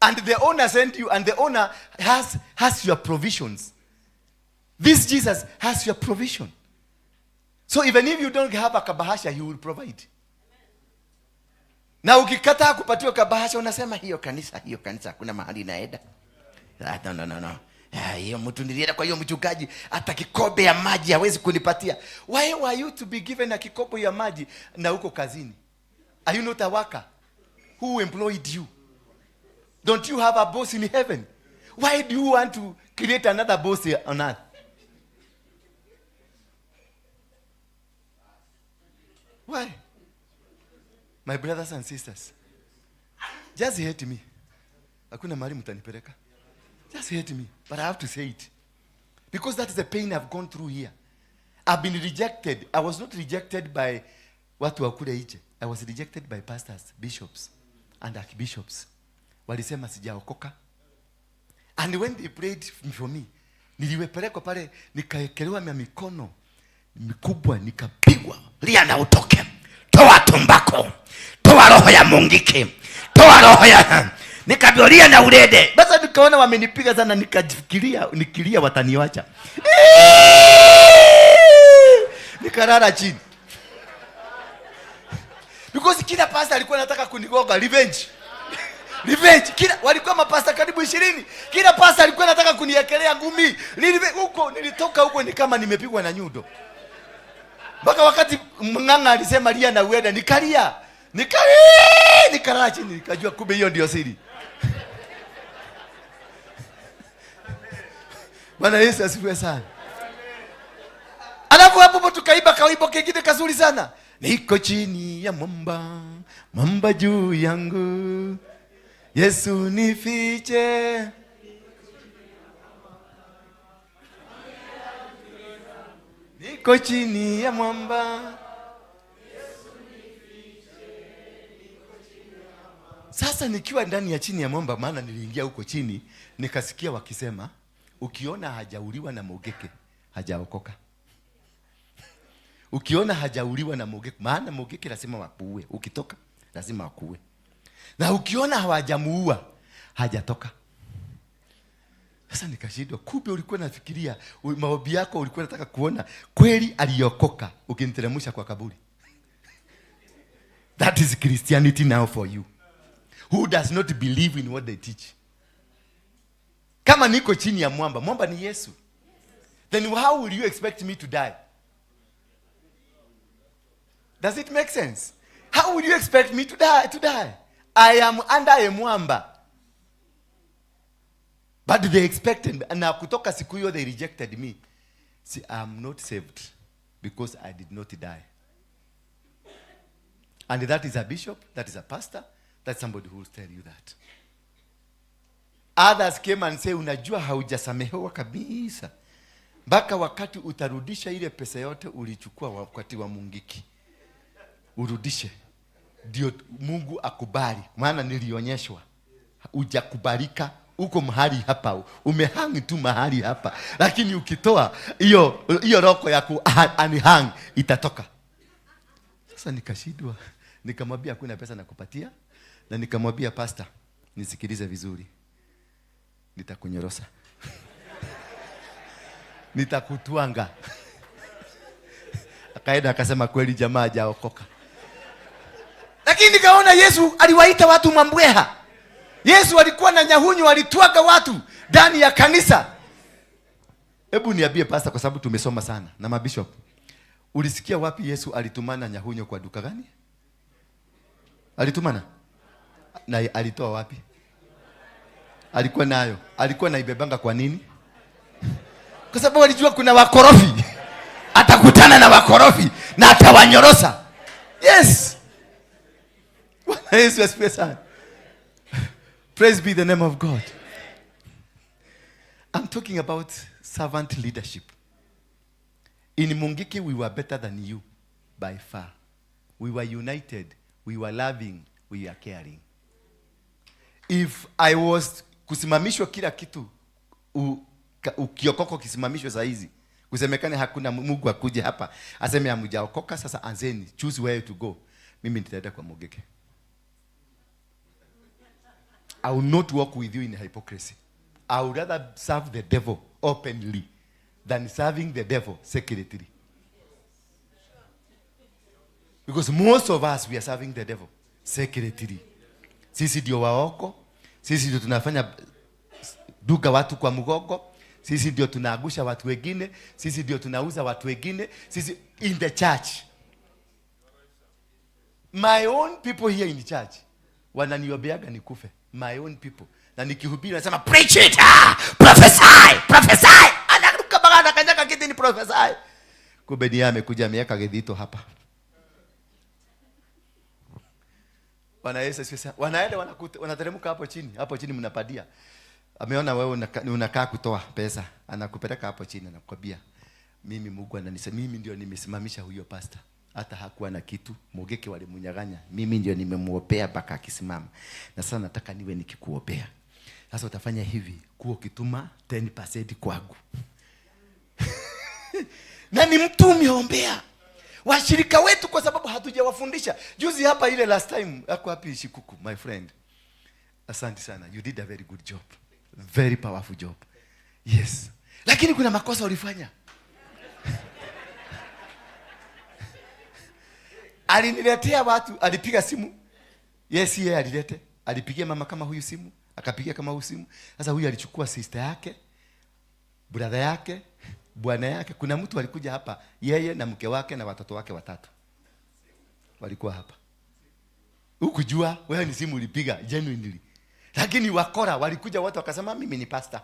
And the owner sent you, and the owner has your provisions. This Jesus has your provision. So even if you don't have a kabahasha, he will provide. Na ukikataa kupatiwa kabahasha unasema hiyo kanisa kuna mahali naenda. No. Hiyo mtu nilienda kwa hiyo mchungaji hata kikombe ya maji hawezi kunipatia. Why were you to be given a kikombe ya maji na uko kazini? Are you not a worker? Who employed you? Don't you have a boss in heaven? Why do you want to create another boss here on earth? Why? My brothers and sisters, just hate me. Hakuna mahali mtanipeleka. Just hate me. But I have to say it. Because that is the pain I've gone through here. I've been rejected. I was not rejected by watu wa kule nje. I was rejected by pastors, bishops, and archbishops. Walisema sijaokoka. And when they prayed for me, niliwepelekwa pale, nikaekelewa mikono mikubwa, nikapigwa. Lia na utoke. Toa tumbako. Toa roho ya mungiki. Toa roho ya... Nikabiolia na urede. Basa nikaona wamenipiga sana, nikilia wataniwacha. Nikarara chini. Because kila pastor alikuwa anataka kunigoga revenge. Walikuwa mapasta karibu 20. Kila pastor alikuwa anataka kuniekelea ngumi. Huko nilitoka huko ni kama nimepigwa na nyundo. Mpaka wakati mnganga alisema lia na uende, nikalia. Nikarara chini, nikajua kumbe hiyo ndio siri. Bwana Yesu asifiwe sana. Alafu hapo tukaiba kawimbo kingine kazuri sana. Niko chini ya mwamba juu yangu. Yesu nifiche. Niko chini ya mwamba. Sasa nikiwa ndani ya chini ya mwamba, maana niliingia huko chini, nikasikia wakisema, ukiona hajauliwa na Mogeke, hajaokoka. Ukiona hajauliwa na Mogeke, maana Mogeke lazima wakuue. Ukitoka lazima wakuue. Na ukiona hawajamuua, hajatoka. Sasa nikashindwa, kumbe ulikuwa nafikiria maombi yako ulikuwa unataka kuona kweli aliokoka ukiniteremsha kwa kaburi. That is Christianity now for you. Who does not believe in what they teach. Kama niko chini ya mwamba ni Yesu. Then how will you expect me to die? Does it make sense? How will you expect me to die? I am under a mwamba. But they expected, na kutoka siku hiyo they rejected me. See, I am not saved because I did not die. And that is a bishop, that is a pastor, that's somebody who will tell you that. Others came and say, unajua haujasamehewa kabisa. Mpaka wakati utarudisha ile pesa yote ulichukua wakati wa mungiki. Urudishe. Ndio Mungu akubali. Maana nilionyeshwa. Hujakubalika. Uko mahali hapa, umehangi tu mahali hapa, lakini ukitoa hiyo roko ya kuhang itatoka. Sasa nikashindwa. Nikamwambia hakuna pesa nakupatia, na nikamwambia pastor, nisikilize vizuri, nitakunyorosa. Nitakutwanga. Akaenda akasema kweli jamaa hajaokoka. Lakini nikaona Yesu aliwaita watu mambweha. Yesu alikuwa na nyahunyu, alitwaga watu ndani ya kanisa. Hebu niambie pastor, kwa sababu tumesoma sana na mabishop. Ulisikia wapi Yesu alitumana nyahunyo kwa duka gani? Alitumana? Na alitoa wapi? Alikuwa nayo. Alikuwa naibebanga kwa nini? Kwa sababu alijua kuna wakorofi. Atakutana na wakorofi na atawanyorosa. Yes. Yesu asifiwe sana. Praise be the name of God. I'm talking about servant leadership. In Mungiki, we were better than you by far. We were united. We were loving. We were caring. If I was kusimamishwa kila kitu, ukiokoko kisimamishwa saa hizi, kusemekane hakuna Mungu akuje hapa aseme hamjaokoka, sasa anzeni, choose where to go, mimi nitaenda kwa Mungiki. I will not walk with you in hypocrisy. I would rather serve the devil openly than serving the devil secretly. Because most of us, we are serving the devil secretly. Sisi ndio waoko, sisi ndio tunafanya duka watu kwa mgogo, sisi ndio tunaagusha watu wengine, sisi ndio tunauza watu wengine, sisi in the church. My own people here in the church wananiobeaga nikufe. My own people. Na nikihubiri nasema preach it, prophesy, prophesy. Anaruka bagana kanyaka kiti ni prophesy. Kumbe ni amekuja miaka gedhito hapa. Bwana Yesu asifiwe. Wanaenda wanateremka hapo chini mnapadia. Ameona wewe unakaa kutoa pesa, anakupeleka hapo chini anakuambia mimi Mungu ananisema mimi ndio nimesimamisha huyo pastor. Hata hakuwa na kitu, Mungiki walimunyaganya. Mimi ndio nimemuopea mpaka akisimama. Na sasa nataka niwe nikikuopea. Sasa utafanya hivi, kuo kituma 10% kwangu. Na ni mtu umeombea washirika wetu kwa sababu hatujawafundisha. Juzi hapa ile last time, yako hapi Shikuku, my friend. Asante sana. You did a very good job. Very powerful job. Yes. Lakini kuna makosa ulifanya. Aliniletea watu, alipiga simu. Yes, yeye alilete. Alipigia mama kama huyu simu, akapigia kama huyu simu. Sasa huyu alichukua sister yake, brother yake, bwana yake. Kuna mtu alikuja hapa, yeye na mke wake na watoto wake 3. Walikuwa hapa. Ukujua wewe ni simu ulipiga genuinely. Lakini wakora walikuja wote wakasema mimi ni pastor.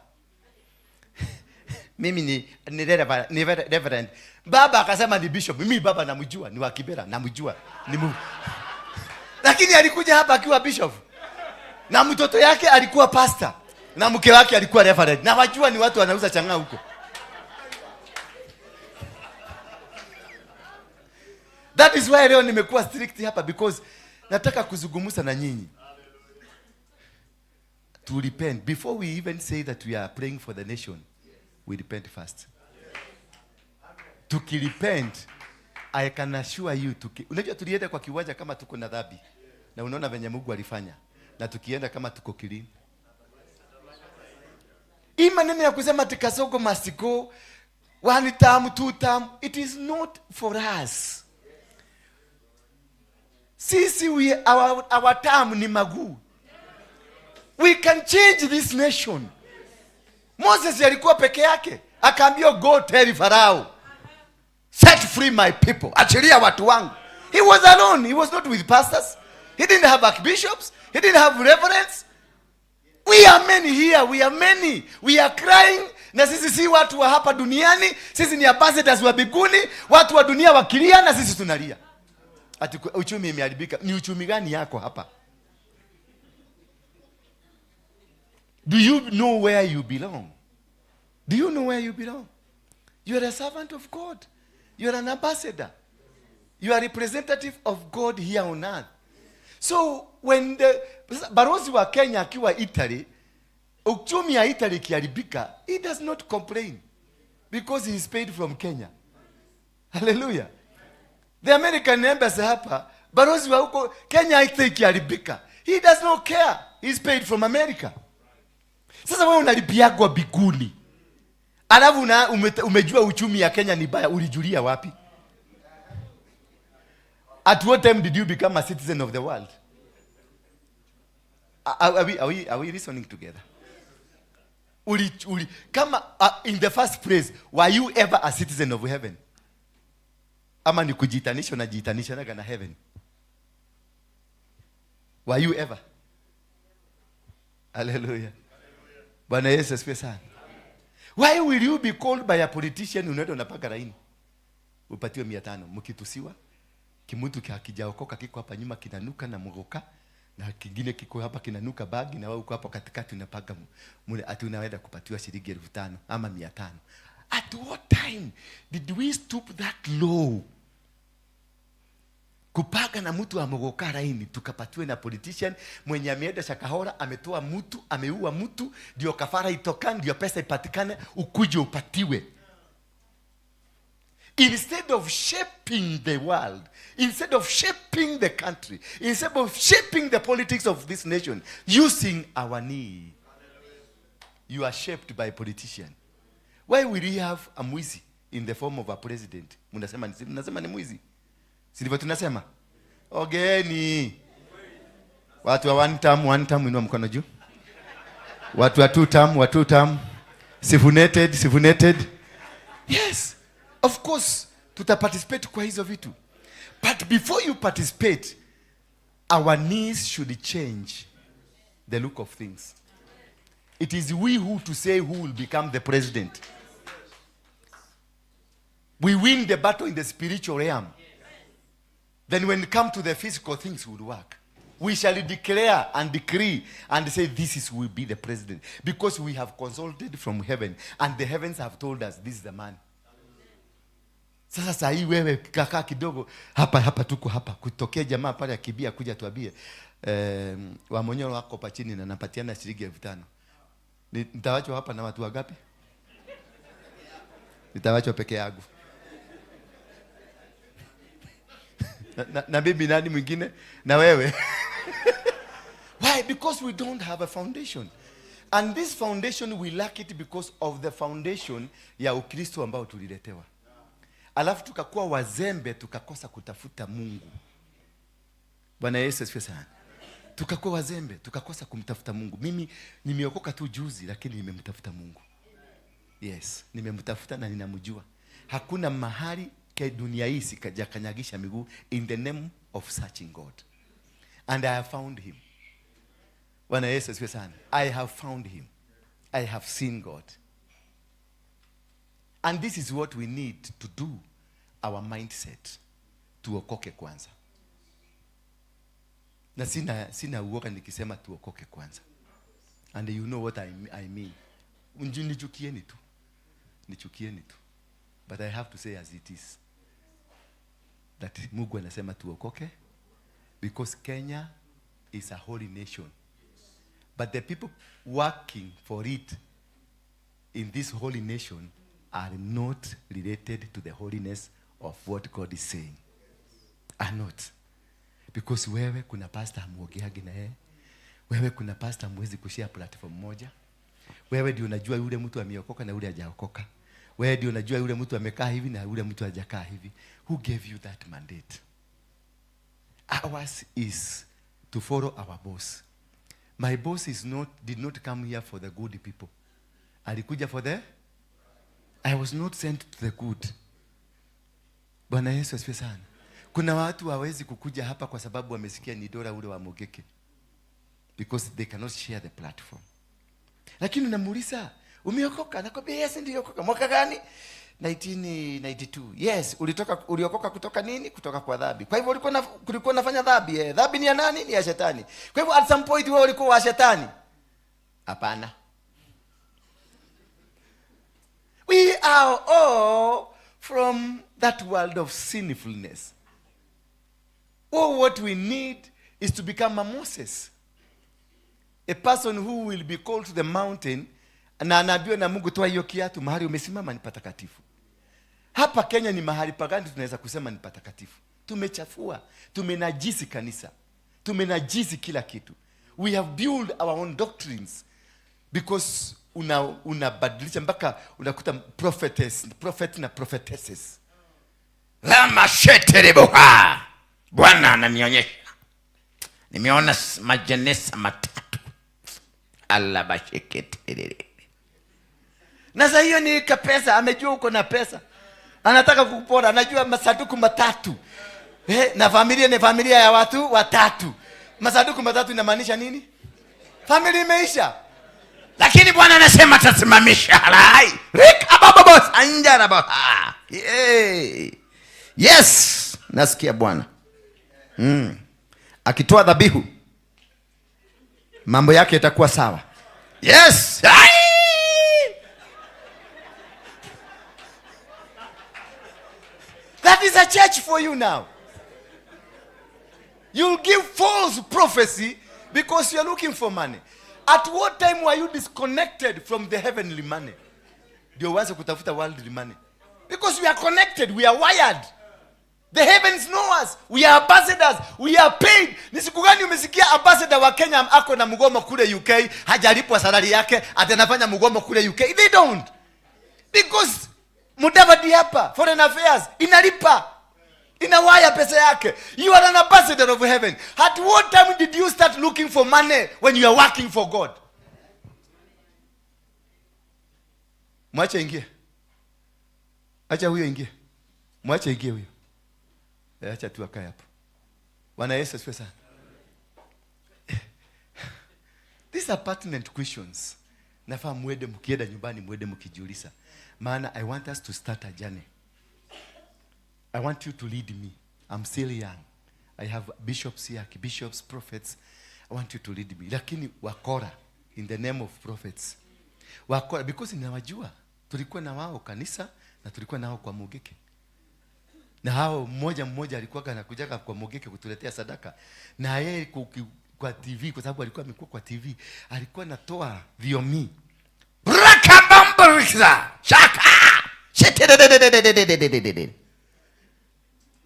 Mimi ni reverend. Baba akasema ni bishop. Mimi baba namjua, ni wa Kibera, namjua. Ni Mungu. Lakini alikuja hapa akiwa bishop. Na mtoto yake alikuwa pastor. Na mke wake alikuwa reverend. Na wajua ni watu wanauza chang'aa huko. That is why leo nimekuwa strict hapa, because nataka kuzungumza na nyinyi. To repent before we even say that we are praying for the nation. We repent first. Tukirepent, I can assure you, unajua tulienda kwa kiwanja kama tuko na dhambi. Na unaona venye Mungu alifanya. Na tukienda kama tuko clean. Hii maneno ya kusema tikasogo must go 1 term 2 term, it is not for us. Sisi our term ni maguu. We can change this nation. Moses alikuwa peke yake, akaambia go tell Pharaoh, set free my people, achilia watu wangu. He was alone. He was not with pastors. He didn't have archbishops. He didn't have reverends. We are many here. We are many. We are crying. Na sisi si watu wa hapa duniani. Sisi ni ambassadors wa mbinguni. Watu wa dunia wakilia na sisi tunalia. Ati uchumi imeharibika. Ni uchumi gani yako hapa? Do you know where you belong? Do you know where you belong? You are a servant of God. You are an ambassador. You are a representative of God here on earth. So when the barozi wa Kenya akiwa Italy, uchumi ya Italy kiharibika, he does not complain because he is paid from Kenya. Hallelujah. The American embassy hapa, balozi wa huko Kenya haitaki kiharibika. He does not care. He's paid from America. Sasa wewe unalipiagwa biguni. Alafu umejua uchumi ya Kenya ni baya, ulijulia wapi? At what time did you become a citizen of the world? Are we listening together? Kama in the first place, were you ever a citizen of heaven? Ama ni kujitanisha na jitanisha na heaven? Were you ever? Hallelujah. Bwana Yesu asifiwe sana. Why will you be called by a politician unaenda unapaka laini? Upatiwe 500 mkitusiwa. Kimutu hakijaokoka kiko hapa nyuma kinanuka na mgoka na kingine kiko hapa kinanuka bagi na wewe uko hapa katikati unapaga mule ati unaenda kupatiwa shilingi 5,000 ama 500. At what time did we stoop that low? Kupaga na mtu amogoka laini tukapatiwe na politician mwenye ameenda Shakahora ametoa mtu ameua mtu ndio kafara itokane ndio pesa ipatikane ukuje upatiwe. Instead of shaping the world, instead of shaping the country, instead of shaping the politics of this nation using our knee, you are shaped by a politician. Why will we have a mwizi in the form of a president? Mnasema ni mwizi. Sivyo tunasema? Ogeni. Watu wa one term inua mkono juu. Watu wa two term. Sifuneted. Yes. Of course, participate kwa hizo vitu. But before you participate, our knees should change the look of things. It is we who to say who will become the president. We win the battle in the spiritual realm. Then when it comes to the physical, things will work. We shall declare and decree and say this will be the president. Because we have consulted from heaven. And the heavens have told us this is the man. Sasa sahi wewe kaka kidogo hapa tuko hapa kutokea jamaa pale akibia kuja tuambie wa Monyoro wako pa chini na napatiana shilingi 5,000. Nitawachwa hapa na watu wangapi? Nitawachwa peke yangu. na bibi nani mwingine na wewe? Why? Because we don't have a foundation. And this foundation we lack it because of the foundation ya Ukristo ambao tuliletewa. Alafu tukakuwa wazembe tukakosa kutafuta Mungu. Bwana Yesu asifiwe sana. Tukakuwa wazembe tukakosa kumtafuta Mungu. Mimi nimeokoka tu juzi lakini nimemtafuta Mungu. Yes, nimemtafuta na ninamjua. Hakuna mahali kwa dunia hii sikajakanyagisha miguu in the name of searching God. And I have found him. Bwana Yesu asifiwe sana. I have found him. I have seen God. And this is what we need to do, our mindset, tuokoke kwanza. Na sina uoga nikisema tuokoke kwanza. And you know what I mean. Nichukieni tu. But I have to say as it is. That Mungu anasema tuokoke. Because Kenya is a holy nation. But the people working for it in this holy nation are not related to the holiness of what God is saying. Are not. Because wewe kuna pastor hamuogeagi na yeye. Wewe kuna pastor hamwezi kushare platform moja. Wewe ndio unajua yule mtu ameokoka na yule hajaokoka. Wewe ndio unajua yule mtu amekaa hivi na yule mtu hajakaa hivi. Who gave you that mandate? Ours is to follow our boss. My boss did not come here for the good people. Alikuja for the I was not sent to the good. Bwana Yesu asifiwe sana. Kuna watu hawezi kukuja hapa kwa sababu wamesikia ni dola ule wa Mogeke. Because they cannot share the platform. Lakini unamuuliza, umeokoka? Nakwambia yes ndio okoka. Mwaka gani? 1992. Yes, uliokoka kutoka nini? Kutoka kwa dhambi. Kwa hivyo ulikuwa unafanya dhambi. Dhambi ni ya nani? Ni ya shetani. Kwa hivyo at some point wewe ulikuwa wa shetani? Hapana. We are all from that world of sinfulness. Oh, what we need is to become a Moses. A person who will be called to the mountain na anaambiwa na Mungu toa hiyo kiatu mahali umesimama ni patakatifu. Hapa Kenya ni mahali pagani tunaweza kusema ni patakatifu? tumechafua, tumenajisi kanisa, tumenajisi kila kitu. We have built our own doctrines because unabadilisha mpaka unakuta prophet na prophetesses. Lama shetereboha. Bwana ananionyesha. Nimeona majenesa matatu. Alabashekete. Na sasa hiyo ni pesa, amejua uko na pesa. Anataka kukupora, anajua masanduku matatu. Na familia ni familia ya watu watatu. Masanduku matatu inamaanisha nini? Familia imeisha. Lakini Bwana anasema atasimamisha halai. Rikabababos anjara baha. Yes, nasikia Bwana. Akitoa dhabihu mambo yake yatakuwa sawa. Yes. That is a church for you now. You'll give false prophecy because you're looking for money. At what time were you disconnected from the heavenly money? Ndio uanze kutafuta worldly money. Because we are connected, we are wired. The heavens know us. We are ambassadors. We are paid. Ni siku gani umesikia ambassador wa Kenya ako na mgomo kule UK, hajalipwa salary yake, atanafanya mgomo kule UK? They don't. Because Mudavadi hapa, foreign affairs, inalipa. Inawaya pesa yake. You are an ambassador of heaven. At what time did you start looking for money when you are working for God? Mwache ingie. Acha huyo ingie. Mwache ingie huyo. Acha tu akae hapo. Bwana Yesu asifiwe sana. These are pertinent questions. Nafaa muende mkienda nyumbani muende mkijiuliza. Maana I want us to start a journey. I want you to lead me. I'm still young. I have bishops here, bishops, prophets. I want you to lead me. Lakini wakora in the name of prophets. Wakora because ninawajua. Tulikuwa na wao kanisa na tulikuwa nao kwa Mugike. Na hao mmoja alikuwa anakuja kwa Mugike kutuletea sadaka. Na yeye kwa TV kwa sababu alikuwa amekuwa kwa TV, alikuwa anatoa viomi. Rakabambarikza. Shaka.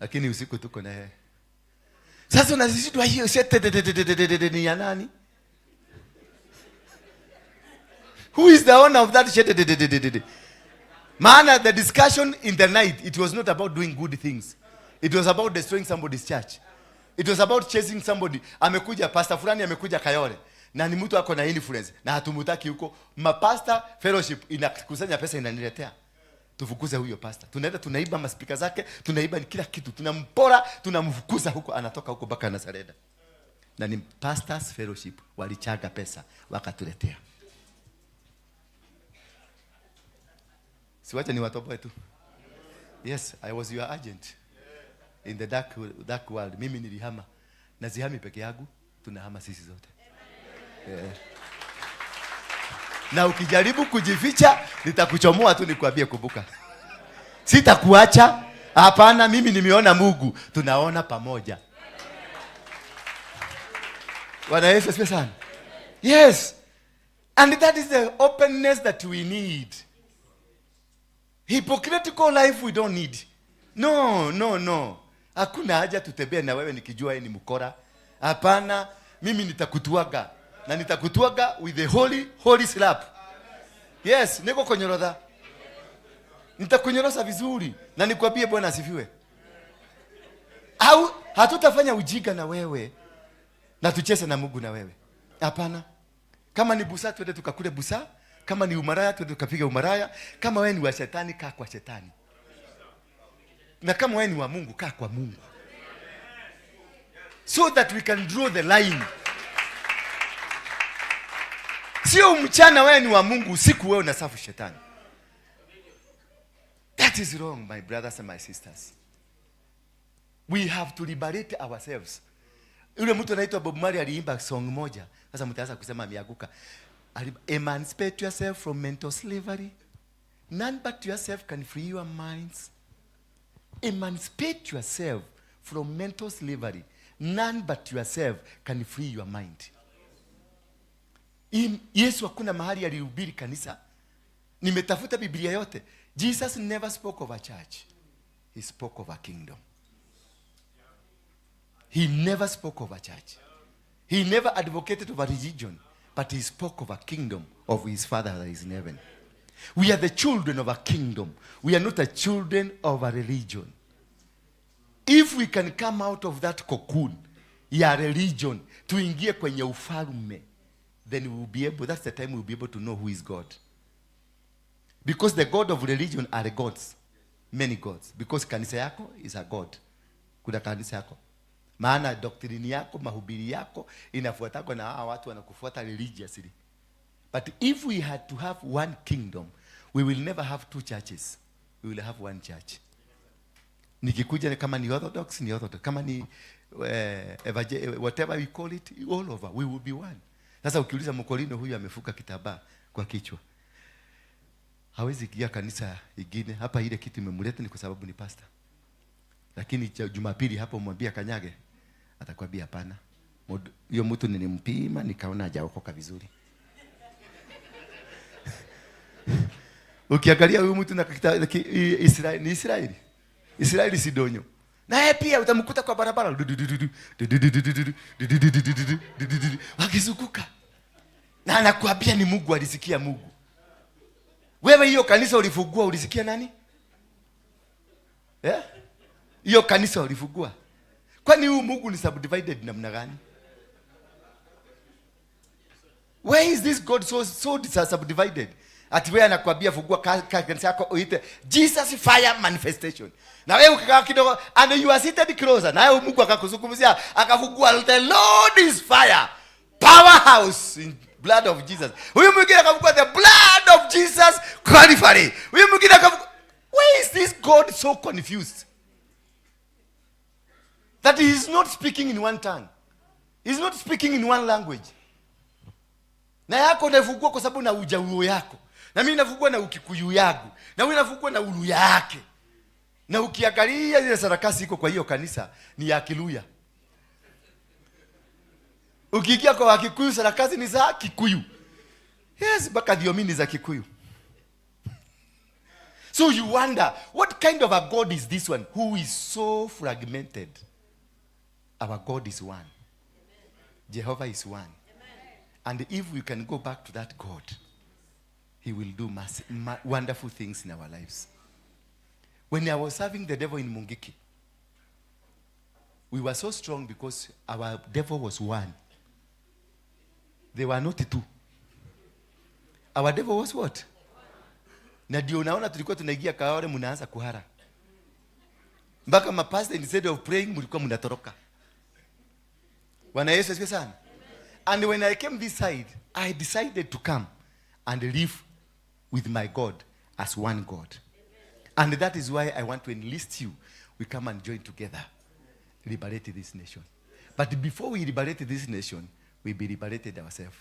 Lakini usiku tuko na yeye. Sasa unazishindwa hiyo ni ya nani? Who is the owner of that? Maana the discussion in the night, it was not about doing good things. It was about destroying somebody's church. It was about chasing somebody. Amekuja pastor fulani, amekuja Kayole. Na ni mtu ako na influence. Na hatumutaki huko. Mapasta fellowship inakusanya pesa inaniletea. Tufukuze huyo pastor. Tunaenda tunaiba maspika zake, tunaiba kila kitu. Tunampora, tunamfukuza huko, anatoka huko baka Nazareda. Na ni pastors fellowship walichaga pesa wakatuletea. Siwacha ni watoboe tu. Yes, I was your agent in the dark world. Mimi nilihama. Na zihami peke yangu, tunahama sisi zote. Yeah. Na ukijaribu kujificha, nitakuchomoa tu nikwambie kumbuka. Sitakuacha. Hapana, mimi nimeona Mungu. Tunaona pamoja. Bwana Yesu asifiwe sana. Yes. And that is the openness that we need. Hypocritical life we don't need. No. Hakuna haja tutembee na wewe nikijua yeye ni mkora. Hapana, mimi nitakutuaga. Na nitakutuaga with the holy slap. Yes, niko konyorodha. Nitakunyorosa vizuri. Na nikwambie Bwana asifiwe. Au hatutafanya ujinga na wewe na tucheze na Mungu na wewe. Hapana. Kama ni busa twende tukakule busa. Kama ni umaraya twende tukapiga umaraya. Kama wewe ni wa shetani kaa kwa shetani. Na kama wewe ni wa Mungu kaa kwa Mungu. So that we can draw the line. Sio mchana wewe ni wa Mungu, usiku wewe unasafu shetani. That is wrong, my brothers and my sisters. We have to liberate ourselves. Yule mtu anaitwa Bob Marley aliimba song moja. Sasa mtaanza kusema ameanguka. Emancipate yourself from mental slavery. None but yourself can free your minds. Emancipate yourself from mental slavery. None but yourself can free your mind. Yesu hakuna mahali alihubiri kanisa. Nimetafuta Biblia yote. Jesus never spoke of a church. He spoke of a kingdom. He never spoke of a church. He never advocated of a religion, but he spoke of a kingdom of his Father that is in heaven. We are the children of a kingdom. We are not the children of a religion. If we can come out of that cocoon, ya religion, tuingie kwenye ufalme, then we will be able, that's the time we will be able to know who is God. Because the God of religion are the gods. Many gods. Because kanisa yako is a God. Kuna kanisa yako. Maana doktrini yako, mahubiri yako, inafuatako na hawa watu wanakufuata religiously. But if we had to have one kingdom, we will never have two churches. We will have one church. Nikikuja kama ni orthodox, ni orthodox. Kama ni whatever we call it, all over, we will be one. Sasa ukiuliza mkolino huyu amefuka kitambaa kwa kichwa, hawezi kia kanisa ingine. Hapa ile kitu imemleta ni kwa sababu ni pastor. Lakini Jumapili hapo umwambia kanyage, atakwambia hapana. Hiyo mtu nilimpima nikaona hajaokoka vizuri. Ukiangalia huyu mtu na Israeli, ni Israeli. Israeli Sidonyo. Na yeye pia utamkuta kwa barabara wakizunguka. Na anakuambia ni Mungu, alisikia Mungu. Wewe hiyo kanisa ulifungua, ulisikia nani? Yeah? Hiyo kanisa ulifungua. Kwani huyu Mungu ni subdivided namna gani? Where is this God so subdivided? Ati wewe anakuambia fungua kanisa yako uite Jesus Fire Manifestation. Na wewe ukikaa kidogo and you are seated closer, na wewe Mungu akakuzungumzia akafungua the Lord is fire. Powerhouse in blood of Jesus. Huyu mwingine akafungua the blood of Jesus Calvary. Huyu mwingine akafungua. Why is this God so confused? That he is not speaking in one tongue. He is not speaking in one language. Na yako nafungua kwa sababu na ujauo yako. Na mimi nafungua na ukikuyu yangu. Na wewe nafungua na ulu yake. Na ukiangalia ile sarakasi iko kwa hiyo kanisa ni ya Kiluya. Ukiingia kwa Kikuyu, sarakasi ni za Kikuyu. Yes, baka dhiomini za Kikuyu. So you wonder, what kind of a God is this one who is so fragmented? Our God is one. Jehovah is one. And if we can go back to that God, he will do wonderful things in our lives. When I was serving the devil in Mungiki, we were so strong because our devil was one. They were not two. Our devil was what? Na ndio unaona tulikuwa tunaingia kaore mnaanza kuhara. Mpaka mapasta instead of praying mlikuwa mnatoroka. Bwana Yesu asifiwe sana. And when I came this side, I decided to come and live with my God as one God. And that is why I want to enlist you. We come and join together. Liberate this nation. But before we liberate this nation, we be liberated ourselves.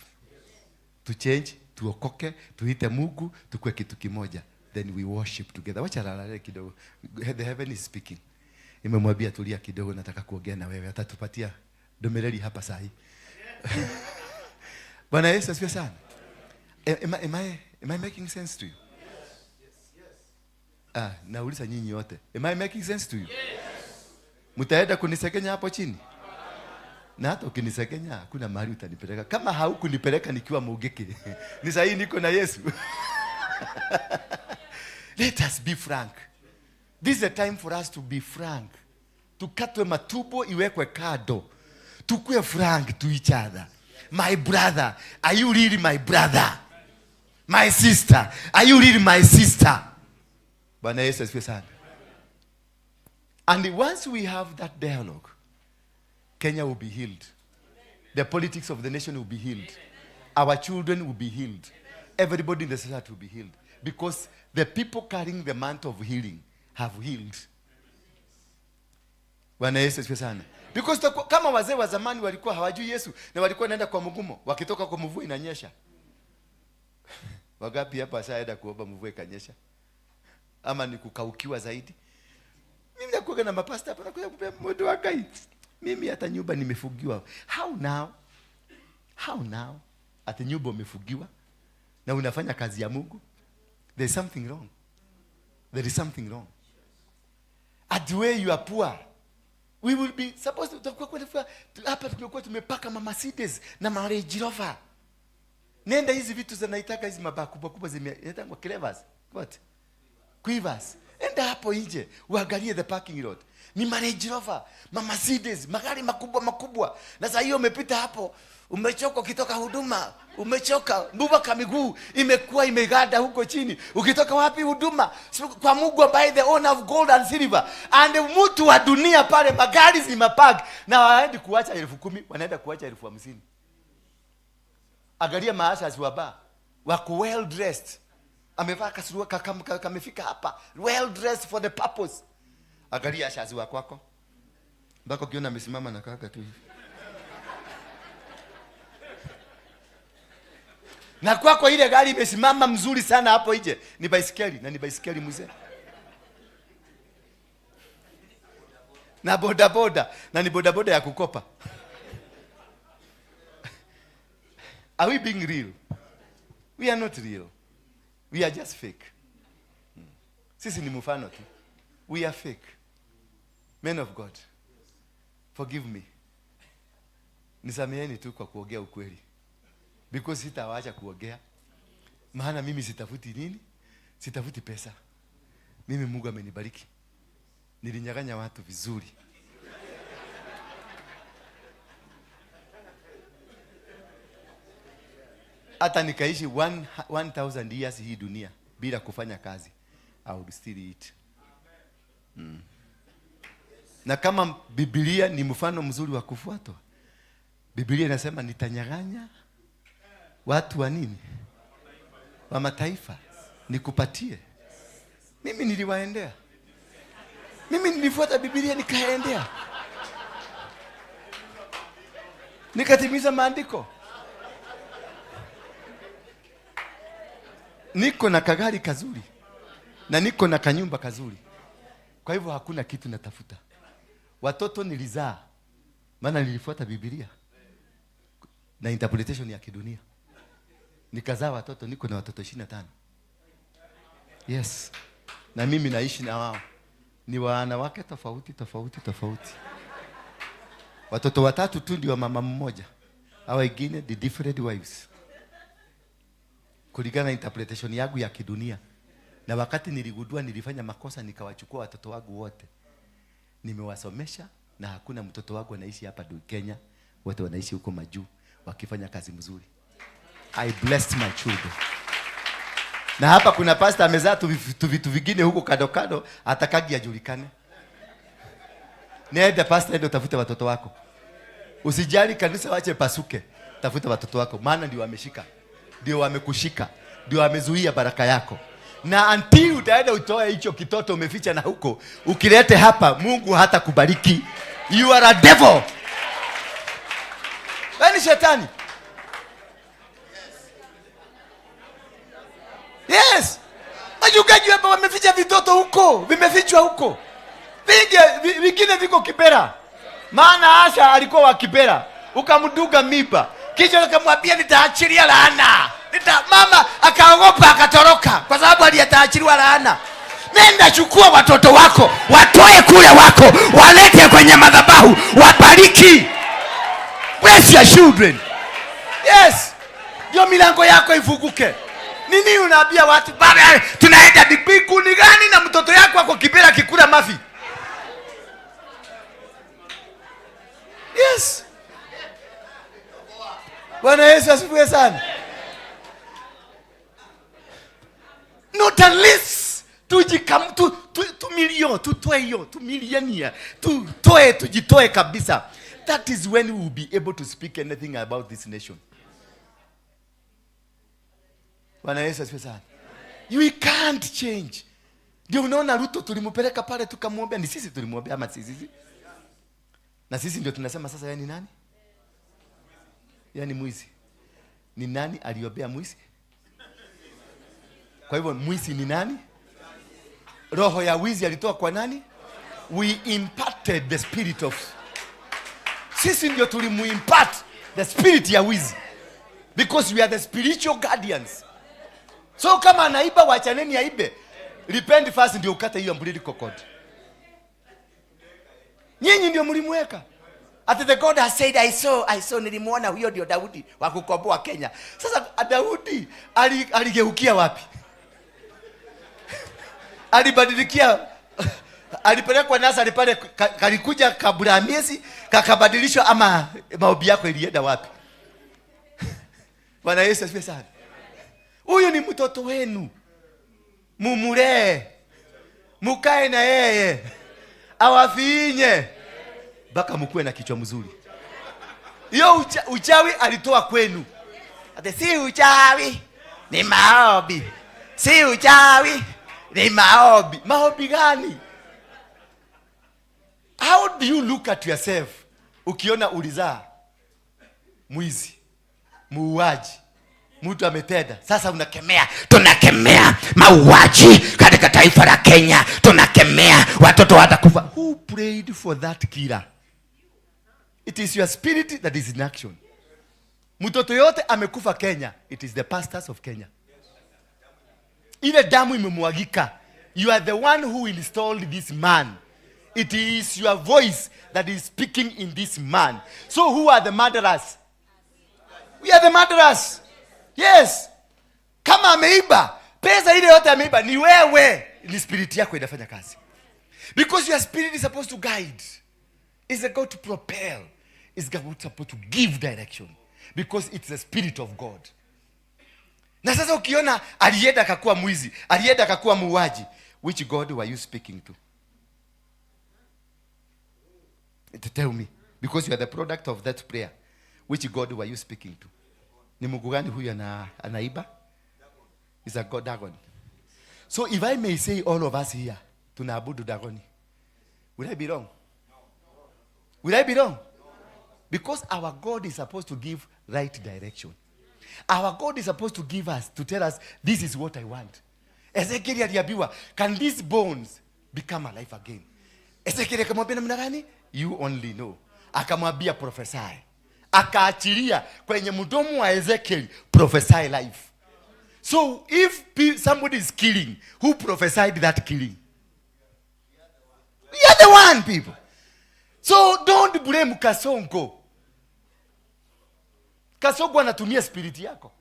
To change, tuokoke, tuite Mungu, tukue kitu kimoja. Then we worship together. Wacha lalale kidogo. The heaven is speaking. Nimemwambia tulia kidogo, nataka kuongea na wewe. Atatupatia domeleli hapa sahi. Bwana Yesu asifiwe sana. Am I making sense to you? Yes. Nauliza nyinyi wote. Am I making sense to you? Yes. Mtaenda kunisekenya hapo chini? Na hata ukinisekenya hakuna mahali utanipeleka. Kama haukunipeleka nikiwa Mugiki, ni sahihi niko na Yesu. Let us be frank. This is the time for us to be frank. Tukatwe matubo iwekwe kado. Tukue frank to each other. My brother, are you really my brother? My sister, are you really my sister? Bwana Yesu asifiwe sana. And once we have that dialogue, Kenya will be healed. The politics of the nation will be healed. Our children will be healed. Everybody in the society will be healed. Because the people carrying the mantle of healing have healed. Bwana Yesu asifiwe sana. Because kama wazee wa zamani walikuwa hawajui Yesu na walikuwa naenda kwa mgumo, wakitoka kwa mvua inanyesha. Wagapi hapa saida kuomba mvua ikanyesha? Ama ni kukaukiwa zaidi? Mimi nakuwa na mapasta hapa nakuja kupea moto wa Kai. Mimi hata nyumba nimefugiwa. How now? Ati nyumba umefugiwa na unafanya kazi ya Mungu? There is something wrong. There is something wrong. At where you are poor, We will be supposed to hapa tumekuwa tumepaka ma Mercedes na ma Range Rover. Nenda hizi vitu zinaitaka hizi mabaa kubwa kubwa zimeitwa Clevers. What? Quivers. Enda hapo nje uangalie the parking lot. Ni ma Range Rover, ma Mercedes, magari makubwa makubwa. Na sasa hiyo umepita hapo, umechoka ukitoka huduma, umechoka, mbubaka miguu imekuwa imegada huko chini. Ukitoka wapi huduma? Kwa Mungu ambaye the owner of gold and silver. And mtu wa dunia pale magari zimapaki na waendi kuacha 10,000, wanaenda kuacha 50,000. Angalia maasha ziwaba, wako well dressed. Amevaa kasurua kamefika hapa, well dressed for the purpose. Angalia ashazi wako wako. Mbako kiona amesimama na kaka tu hivi. Na kwako ile gari imesimama mzuri sana hapo nje. Ni baisikeli na ni baisikeli mzee. Na boda boda na ni boda boda ya kukopa. Are we being real? We are not real. We are just fake. Sisi ni mfano tu. We are fake. Men of God, forgive me. Nisameheni tu kwa kuongea ukweli. Because sitawaacha kuongea. Maana mimi sitafuti nini? Sitafuti pesa. Mimi Mungu amenibariki. Nilinyang'anya watu vizuri. Hata nikaishi 1000 years hii dunia bila kufanya kazi, I would still eat. Na kama Biblia ni mfano mzuri wa kufuatwa, Biblia inasema nitanyang'anya watu wa nini? Wa mataifa nikupatie. Mimi niliwaendea. Mimi nilifuata Biblia nikaendea. Nikatimiza maandiko. Niko na kagari kazuri na niko na kanyumba kazuri. Kwa hivyo hakuna kitu natafuta. Watoto nilizaa maana nilifuata Biblia na interpretation ya kidunia. Nikazaa watoto, niko na watoto 25. Yes. Na mimi naishi na wao. Ni wanawake tofauti. Watoto 3 tu ndio mama mmoja. Hao wengine the different wives. Kulingana na interpretation yangu ya kidunia. Na wakati niligundua nilifanya makosa, nikawachukua watoto wangu wote. Nimewasomesha na hakuna mtoto wangu anaishi hapa Kenya. Wote wanaishi huko majuu wakifanya kazi mzuri. I blessed my children. Na hapa kuna pastor amezaa vitu vingine huko kado atakagi ajulikane. Nenda pastor, ndio tafuta watoto wako. Usijali kanisa wache pasuke. Tafuta watoto wako maana ndio wameshika. Ndio wamekushika. Ndio wamezuia baraka yako. Na until utaenda utoe hicho kitoto umeficha na huko, ukilete hapa Mungu hata kubariki. You are a devil. Wewe ni shetani. Yes. Wachungaji hapa wameficha vitoto huko, vimefichwa huko. Vingine viko Kibera. Maana Asha alikuwa wa Kibera. Ukamduga miba. Kisha akamwambia nitaachilia laana. Mama akaogopa akatoroka kwa sababu aliyetaachiliwa laana. Nenda chukua watoto wako, watoe kule wako, walete kwenye madhabahu, wabariki. Bless your children. Yes. Ndio milango yako ifunguke. Nini unaambia watu baba tunaenda mbinguni gani na mtoto yako wako Kibera kikula mafi? Yes. Bwana Yesu asifiwe sana. Not unless tujitoe kabisa. That is when we will be able to speak anything about this nation. Bwana Yesu asifiwe sana. You can't change. Ndio unaona Ruto tulimupeleka pale tukamwombea, ni sisi tulimwombea ama sisi? Na sisi ndio tunasema sasa yani nani? Yani mwizi. Ni nani aliombea mwizi? Kwa hivyo mwizi ni nani? Roho ya wizi alitoa kwa nani? We imparted the spirit of. Sisi ndio tulimuimpart the spirit ya wizi. Because we are the spiritual guardians. So kama anaiba wachaneni aibe. Repent first ndio ukate hiyo umbilical cord. Nyinyi ndio mlimweka. Ati the God has said I saw nilimuona huyo ndio Daudi wa kukomboa Kenya. Sasa Daudi aligeukia wapi? Alibadilikia, alipelekwa Nazareti pale, kalikuja kabla ya miezi kakabadilishwa, ama maombi yako ilienda wapi? Bwana Yesu asifiwe sana. Huyu ni mtoto wenu, mumulee, mukae na yeye, awafinye mpaka mkuwe na kichwa mzuri. Hiyo uchawi alitoa kwenu. Ate si uchawi, ni maombi. Si uchawi, ni maombi. Maombi gani? How do you look at yourself ukiona ulizaa mwizi, muuaji, mtu ametenda? Sasa unakemea, tunakemea mauaji katika taifa la Kenya, tunakemea watoto watakufa. Who prayed for that killer? It is your spirit that is in action. Mtoto yote amekufa Kenya, it is the pastors of Kenya. Ile damu imemwagika. You are the one who installed this man. It is your voice that is speaking in this man. So who are the murderers? We are the murderers. Yes. Kama ameiba, pesa ile yote ameiba ni wewe. Ni spirit yako inafanya kazi. Because your spirit is supposed to guide. It's a God to propel. It's God supposed to give direction. Because it's the spirit of God. Na sasa ukiona alienda akakuwa mwizi, alienda akakuwa muuaji, which God were you speaking to? Tell me. Because you are the product of that prayer. Which God were you speaking to? Ni Mungu gani huyu anaiba? Is a God Dagon. So if I may say, all of us here tunaabudu Dagoni, will I be wrong? Will I be wrong? Because our God is supposed to give right direction. Our God is supposed to give us, to tell us, this is what I want. Ezekiel aliambiwa, can these bones become alive again? Ezekiel akamwambia namna gani? You only know. Akamwambia prophesy. Akaachilia kwenye mdomo wa Ezekiel, prophesy life. So if somebody is killing, who prophesied that killing? We are the one, people. So don't blame Kasongo. Kasongo anatumia spirit yako.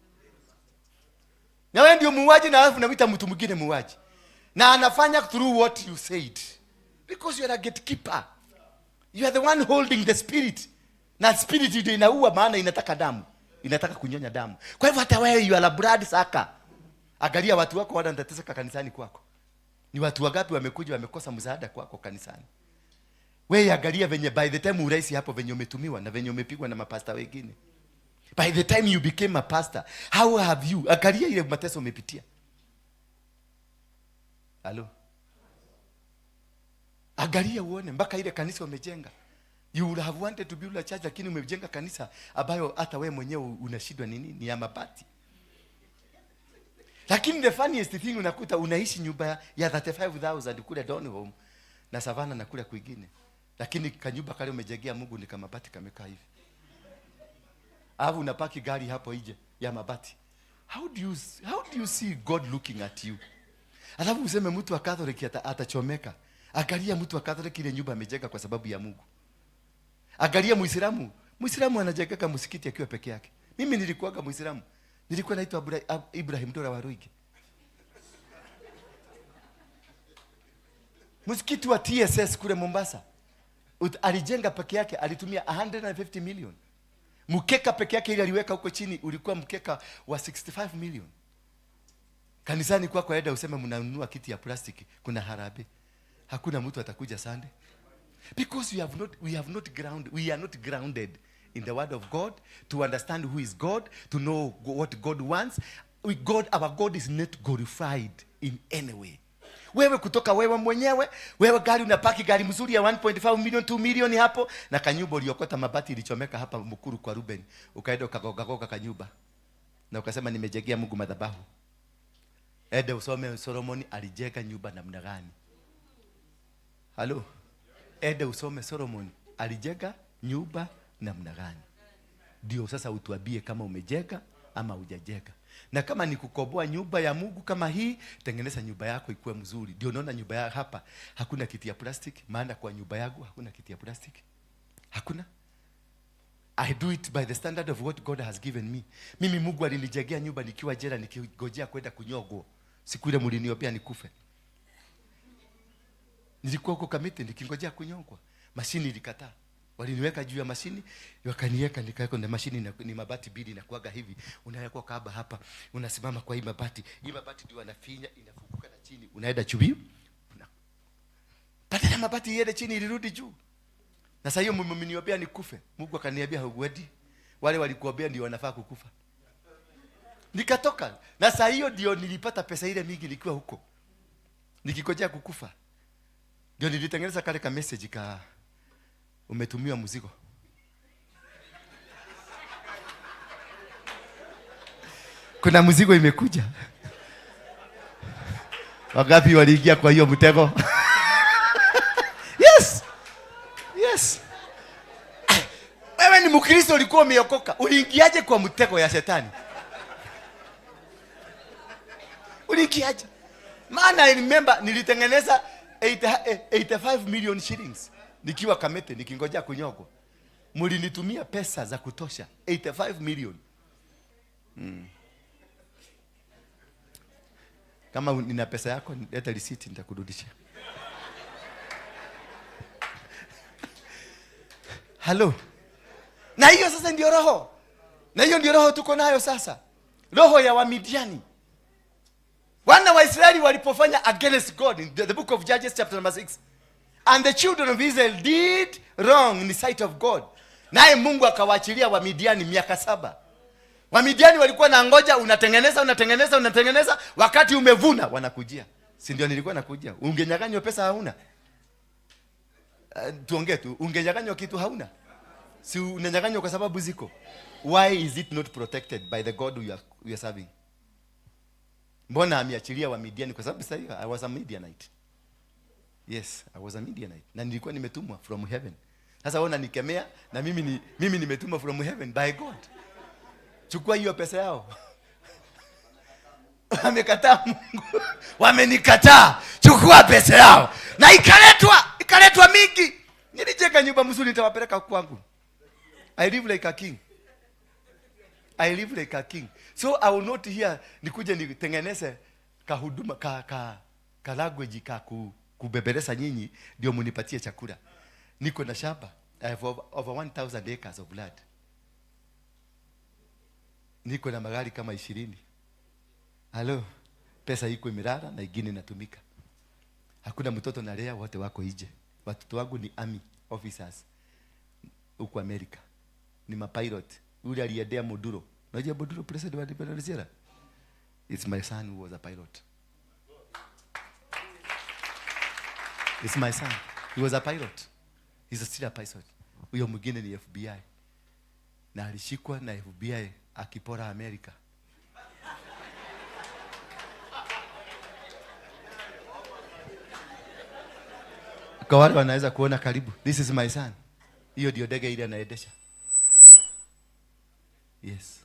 Na wewe ndio muuaji, na alafu unaita mtu mwingine muuaji. Na anafanya through what you said. Because you are a gatekeeper. You are the one holding the spirit. Na spirit ndio inaua, maana inataka damu. Inataka kunyonya damu. Kwa hivyo hata wewe you are a blood sucker. Angalia watu wako wanateseka kanisani kwako. Ni watu wangapi wamekuja wamekosa msaada kwako kanisani? Wewe angalia venye by the time uraisi hapo venye umetumiwa na venye umepigwa na mapasta wengine. By the time you became a pastor, how have you? Angalia ile mateso umepitia. Hello. Angalia uone mpaka ile kanisa umejenga. You would have wanted to build a church, lakini umejenga kanisa ambayo hata wewe mwenyewe unashindwa nini? Ni ya mabati. Lakini the funniest thing unakuta unaishi nyumba ya 35,000 kule Donholm na Savana na kule kwingine. Lakini kanyumba kale umejengea Mungu ni kama mabati kamekaa hivi. Alafu unapaki gari hapo nje ya mabati. How do you see God looking at you? Alafu useme mtu wa Catholic atachomeka. Angalia mtu wa Catholic ile nyumba amejenga kwa sababu ya Mungu. Angalia Muislamu anajenga msikiti akiwa peke yake. Mimi nilikuwaga Muislamu. Nilikuwa naitwa Ibrahim Dora wa Ruigi. Msikiti wa TSS kule Mombasa. Alijenga peke yake, alitumia 150 million. Mkeka peke yake ile aliweka huko chini ulikuwa mkeka wa 65 million. Kanisani kwako aenda useme mnanunua kiti ya plastiki, kuna harambee. Hakuna mtu atakuja Sunday. Because we are not grounded in the word of God to understand who is God, to know what God wants. Our God is not glorified in any way. Wewe kutoka wewe mwenyewe, wewe gari unapaki gari mzuri ya 1.5 million, 2 million hapo, na kanyumba uliokota mabati ilichomeka hapa Mukuru kwa Ruben, ukaenda ukagoga kanyumba. Na ukasema nimejengea Mungu madhabahu. Ede usome Solomon alijenga nyumba namna gani? Halo. Ede usome Solomon alijenga nyumba namna gani? Ndio sasa utuambie kama umejenga ama hujajenga. Na kama ni kukoboa nyumba ya Mungu kama hii, tengeneza nyumba yako ikuwe mzuri. Ndio unaona nyumba ya hapa hakuna kiti ya plastiki, maana kwa nyumba yangu hakuna kiti ya plastiki. Hakuna. I do it by the standard of what God has given me. Mimi Mungu alinijengea nyumba nikiwa jela nikigojea kwenda kunyogwa. Siku ile mliniombea nikufe. Nilikuwa huko Kamiti nikingojea kunyongwa. Mashini ilikataa. Waliniweka juu ya mashini, wakaniweka nikaweka na mashini ni mabati bili na kuaga hivi. Unawekwa kaba hapa, unasimama kwa hii mabati. Hii mabati ndio anafinya, inafunguka na chini. Unaenda juu. Badala ya mabati iende chini ilirudi juu. Na sasa hiyo mmeniombea nikufe. Mungu akaniambia hauwezi. Wale walikuombea ndio wanafaa kukufa. Nikatoka. Na sasa hiyo ndio nilipata pesa ile mingi nikiwa huko. Nikikojea kukufa. Ndio nilitengeneza kale ka message ka umetumiwa mzigo. Kuna mzigo imekuja. Wangapi waliingia kwa hiyo mtego? Yes. Yes. Wewe ni Mkristo ulikuwa umeokoka. Uliingiaje kwa mtego ya shetani? Uliingiaje? Maana I remember nilitengeneza 85 million shillings. Nikiwa Kamete nikingojea kunyogwa. Mlinitumia pesa za kutosha 85 million. Kama nina pesa yako leta receipt nitakurudisha. Hello. Na hiyo sasa ndio roho. Na hiyo ndio roho tuko nayo sasa. Roho ya Wamidiani. Wana wa Israeli walipofanya against God in the book of Judges chapter number 6. And the children of Israel did wrong in the sight of God. Naye Mungu akawaachilia Wamidiani miaka 7. Wamidiani walikuwa na ngoja, unatengeneza, wakati umevuna wanakujia. Si ndio nilikuwa nakujia? Ungenyang'anywa pesa hauna? Tuongee tu, ungenyang'anywa kitu hauna? Si unanyang'anywa kwa sababu ziko. Why is it not protected by the God we are serving? Mbona ameachilia Wamidiani? Kwa sababu sasa I was a Midianite. Yes, I was a Midianite. Na nilikuwa nimetumwa from heaven. Sasa ona nikemea na mimi nimetumwa from heaven by God. Chukua hiyo pesa yao. Wamekataa Mungu. Wamenikataa. Chukua pesa yao. Na ikaletwa mingi. Nilijenga nyumba mzuri nitawapeleka kwangu. I live like a king. I live like a king. So I will not here nikuje nitengeneze kahuduma ka language kubebeleza nyinyi ndio munipatie chakula. Niko na shamba. I have over 1000 acres of land. Niko na magari kama 20. Halo. Pesa iko imelala na ingine inatumika. Hakuna mtoto nalea, wote wako nje. Watoto wangu ni army officers huko America. Ni mapilot. Yule aliyedea Moduro. Unajua Moduro president wa Venezuela? It's my son who was a pilot. It's my son. He was a pilot. He's still a pilot. Huyo mwingine ni FBI. Na alishikwa na FBI akipora America. Kwa wale wanaweza kuona karibu. This is my son. Hiyo ndio ndege ile anaendesha. Yes.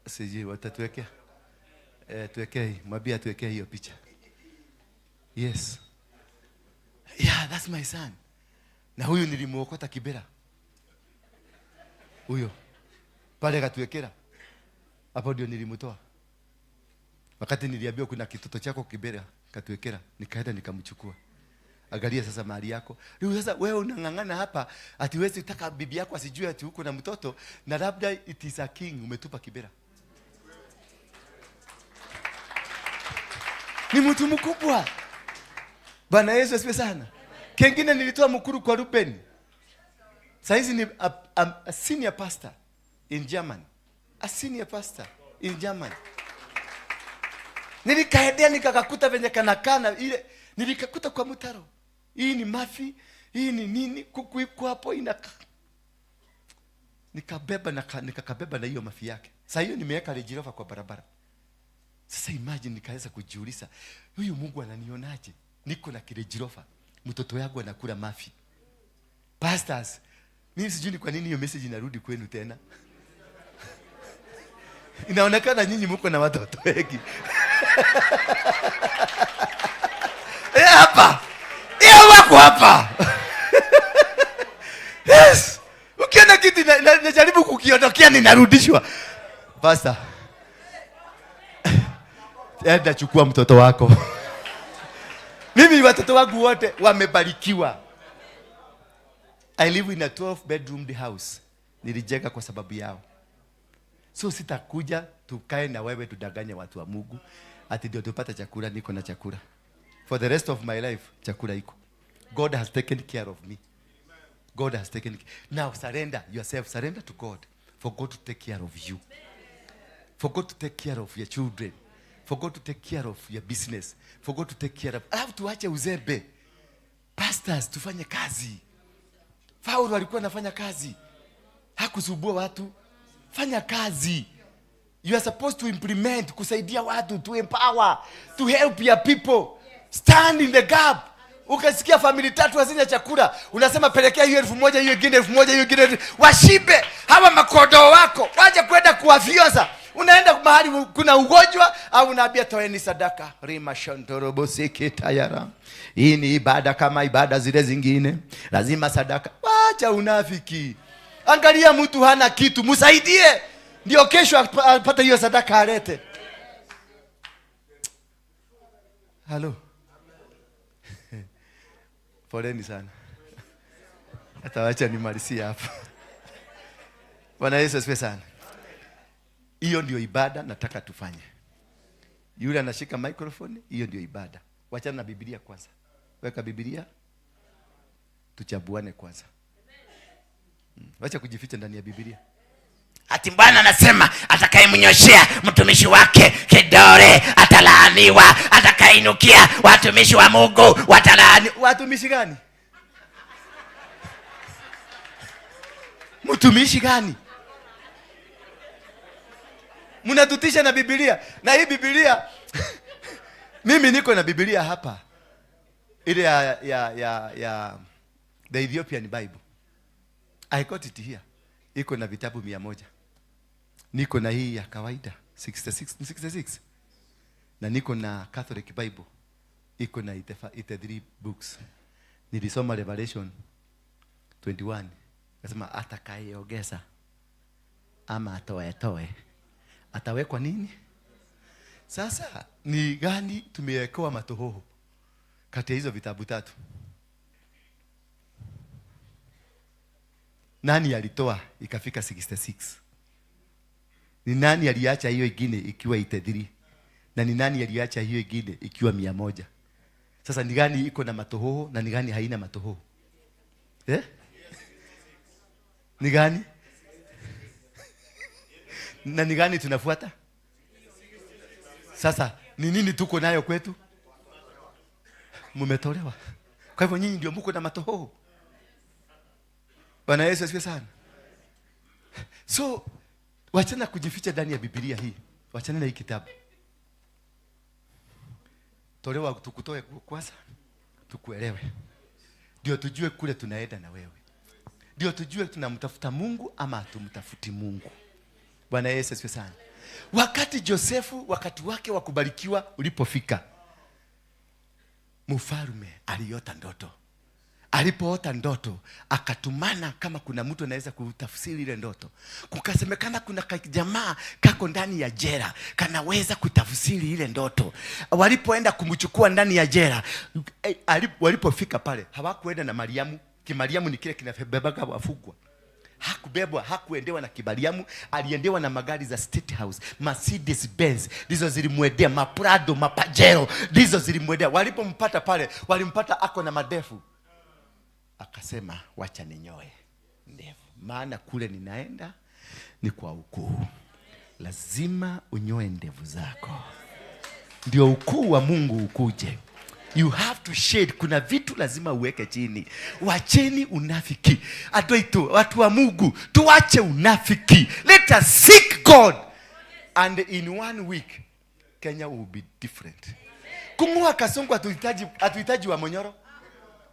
Siji watatuwekea. Tuwekee, mwambie tuwekee hiyo picha. Yes. Yeah, that's my son. Na huyu nilimuokota Kibera. Huyo. Pale katuwekera. Hapo ndio nilimtoa. Wakati niliambiwa kuna kitoto chako Kibera, katuwekera, nikaenda nikamchukua. Angalia sasa mahali yako. Leo sasa wewe unang'ang'ana hapa ati wewe unataka bibi yako asijue ati uko na mtoto na labda it is a king umetupa Kibera. Ni mtu mkubwa. Bwana Yesu asifiwe sana. Kengine nilitoa mkuru kwa Ruben. Saizi ni a senior pastor in Germany. A senior pastor in Germany. Nilikaendea nikakakuta venye kana ile nilikakuta kwa mtaro. Hii ni mafi, hii ni nini kuku hapo nikakabeba na hiyo mafi yake. Sasa hiyo nimeweka Range Rover kwa barabara. Sasa imagine nikaweza kujiuliza, huyu Mungu ananionaje? Niko na Range Rover. Mtoto yangu anakula mafi. Pastors, mimi sijui ni kwa nini hiyo message inarudi kwenu tena. Inaonekana nyinyi mko na watoto wengi. Hapa. Wako hapa. Yes. Ukiona kitu najaribu kukiondokea ninarudishwa. Pastor. Enda chukua mtoto wako. Mimi watoto wangu wote wamebarikiwa. I live in a 12-bedroom house. Nilijenga kwa sababu yao. So sitakuja tukae na wewe tudanganye watu wa Mungu ati ndio tupate chakula. Niko na chakula. For the rest of my life, chakula iko. God has taken care of me. God has taken care. Now surrender yourself. Surrender to God. For God to take care of you. For God to take care of your children. For God to take care of your business. For God to take care of... tuache uzembe. Pastors, tufanye kazi. Paulo alikuwa anafanya kazi. Hakusubua watu. Fanya kazi. You are supposed to implement, kusaidia watu, to empower, to help your people. Stand in the gap. Ukasikia family 3 hazina chakula, unasema pelekea hiyo 1,000, hiyo ingine 1,000, hiyo ingine. Washibe hawa makodoo wako. Waje kwenda kuwafyoza. Unaenda mahali kuna ugonjwa au unaambia toeni sadaka. Rima shantorobo seketayara. Hii ni ibada kama ibada zile zingine. Lazima sadaka. Wacha unafiki. Angalia mtu hana kitu, msaidie. Ndio kesho apate hiyo sadaka alete. Hello. Poleni sana. Atawacha nimalizie hapa. Bwana Yesu asifiwe sana. Hiyo ndio ibada nataka tufanye. Yule anashika microphone, hiyo ndio ibada. Wachana na Biblia kwanza. Weka Biblia. Tuchabuane kwanza. Wacha kujificha ndani ya Biblia. Ati Bwana anasema atakayemnyoshea mtumishi wake kidole atalaaniwa, atakainukia watumishi wa Mungu watalaaniwa. Watumishi gani? Mtumishi gani? Mnatutisha na Biblia. Na hii Biblia mimi niko na Biblia hapa. Ile ya the Ethiopian Bible. I got it here. Iko na vitabu 100. Niko na hii ya kawaida 66. Na niko na Catholic Bible. Iko na 83 books. Nilisoma Revelation 21. Nasema atakayeongeza ama atoe atawekwa nini? Sasa ni gani tumewekewa matohoho kati ya hizo vitabu 3? Nani alitoa ikafika 66? Ni nani aliacha hiyo ingine ikiwa 83? Na ni nani aliacha hiyo ingine ikiwa 100? Sasa ni gani iko na matohoho na ni gani haina matohoho? Ni gani? Na ni gani tunafuata? Sasa ni nini tuko nayo kwetu? Mumetolewa. Kwa hivyo nyinyi ndio mko na matohoho. Bwana Yesu asifiwe sana. So wachana kujificha ndani ya Biblia hii. Wachana na hii kitabu. Tolewa tukutoe kwanza. Tukuelewe. Ndio tujue kule tunaenda na wewe. Ndio tujue tunamtafuta Mungu ama hatumtafuti Mungu. Bwana Yesu asifiwe sana. Wakati Josefu wakati wake wa kubarikiwa ulipofika, mfalme aliota ndoto. Alipoota ndoto akatumana kama kuna mtu anaweza kutafsiri ile ndoto. Kukasemekana kuna jamaa kako ndani ya jela kanaweza kutafsiri ile ndoto. Walipoenda kumchukua ndani ya jela, walipofika pale hawakuenda na Mariamu. Kimariamu ni kile kinabebaga wafungwa. Hakubebwa, hakuendewa na Kibariamu, aliendewa na magari za State House, Mercedes Benz. Ndizo zilimwendea, Maprado, Mapajero, ndizo zilimwendea. Walipompata pale, walimpata ako na madefu. Akasema wacha ninyoe ndevu, maana kule ninaenda ni kwa ukuu. Lazima unyoe ndevu zako, ndio ukuu wa Mungu ukuje. You have to shade. Kuna vitu lazima uweke chini. Wacheni unafiki. Atoito watu wa Mungu, tuache unafiki. Let us seek God. And in 1 week Kenya will be different. Kung'oa Kasongo hatuhitaji wa Monyoro.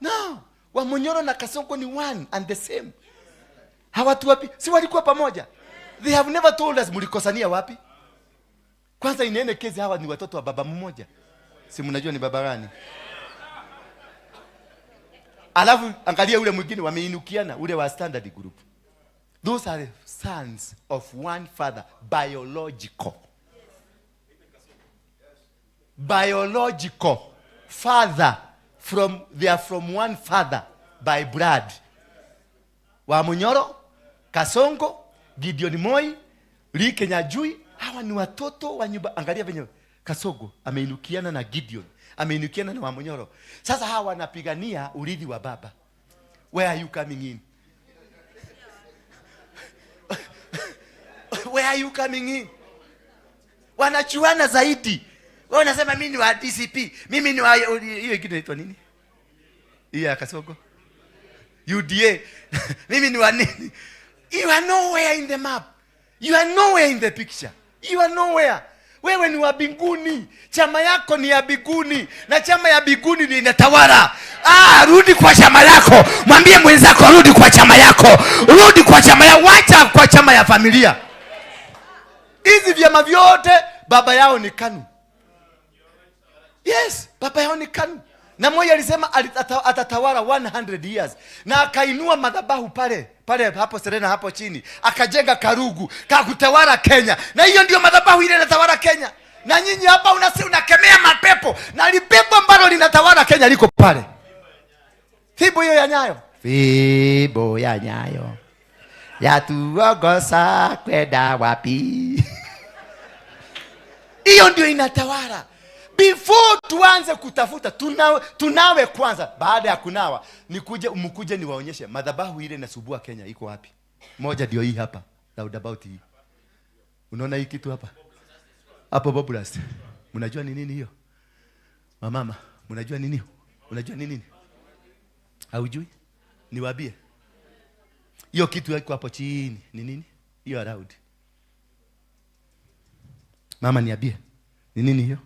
No, wa Monyoro na Kasongo ni one and the same. Hawatu wapi? Si walikuwa pamoja? They have never told us mulikosania wapi. Kwanza inene kezi hawa ni watoto wa baba mmoja. Si mnajua ni baba gani? Alafu angalia ule mwingine wameinukiana, ule wa standard group. Those are sons of one father, biological. Biological father, they are from one father by blood. Wamunyoro, Kasongo, Gideon Moi, Lee Kenyajui, hawa ni watoto wa nyumba. Angalia venye Kasongo ameinukiana na Gideon, ameinukiana na Wamunyoro. Sasa hawa wanapigania urithi wa baba. Where are you coming in? Where are you coming in? Wanachuana zaidi. Wewe unasema mimi ni wa DCP, mimi ni wa hiyo ingine inaitwa nini? Hiyo ya Kasongo. UDA. Mimi ni wa nini? You are nowhere in the map. You are nowhere in the picture. You are nowhere. Wewe ni wa binguni. Chama yako ni ya binguni. Na chama ya binguni ni inatawala. Rudi kwa chama yako. Mwambie mwenzako rudi kwa chama yako. Rudi kwa chama yako. Wacha kwa chama ya familia. Hizi vyama vyote baba yao ni KANU. Yes, baba yao ni KANU. Na Moi alisema atatawala 100 years. Na akainua madhabahu pale hapo Serena hapo chini. Akajenga Karugu, kakutawala Kenya. Na hiyo ndio madhabahu ile inatawala Kenya. Na nyinyi hapa unakemea mapepo. Na lipepo ambalo linatawala Kenya liko pale. Fibo hiyo ya Nyayo. Fibo ya Nyayo. Yatuongoza kwenda wapi? Hiyo ndio inatawala. Before tuanze kutafuta, tunawe kwanza. Baada ya kunawa, mkuje niwaonyeshe madhabahu ile inasubua Kenya iko wapi. Moja ndio hii hapa, roundabout hii. Unaona hii kitu hapa? Hapo Bobulast. Mnajua ni nini hiyo? Mama, mnajua nini? Unajua ni nini? Haujui? Niwaambie. Hiyo kitu iko hapo chini. Ni nini? Hiyo around. Mama niambie. Ni nini hiyo?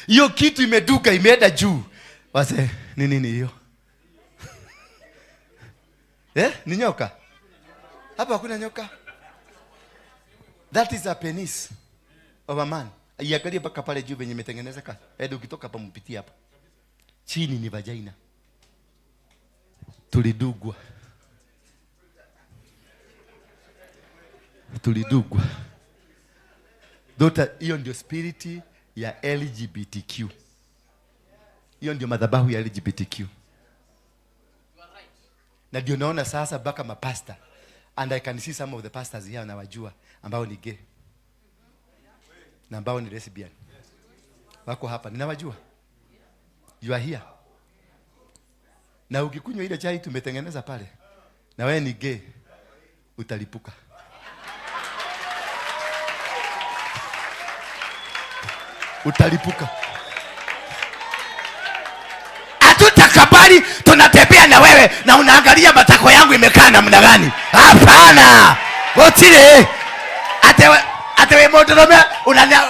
Hiyo kitu imeduka, imeenda juu. Wase, ni nini hiyo? Ni nyoka? Hapa hakuna nyoka. That is a penis of a man. Iangalie mpaka pale juu venye imetengenezeka. Ukitoka hapa mpitie hapa. Chini ni vagina. Tulidugwa. Dota, hiyo ndio spiriti ya LGBTQ. Hiyo ndio madhabahu ya LGBTQ. Na ndio naona sasa baka mapasta. And I can see some of the pastors here na wajua ambao ni gay. Na ambao ni lesbian. Wako hapa, ninawajua. You are here. Na ukikunywa ile chai tumetengeneza pale, na wewe ni gay, utalipuka. Utalipuka. Hatutakubali tunatembea na wewe na unaangalia matako yangu imekaa namna gani. Hapana. Otile. Atewe modoromea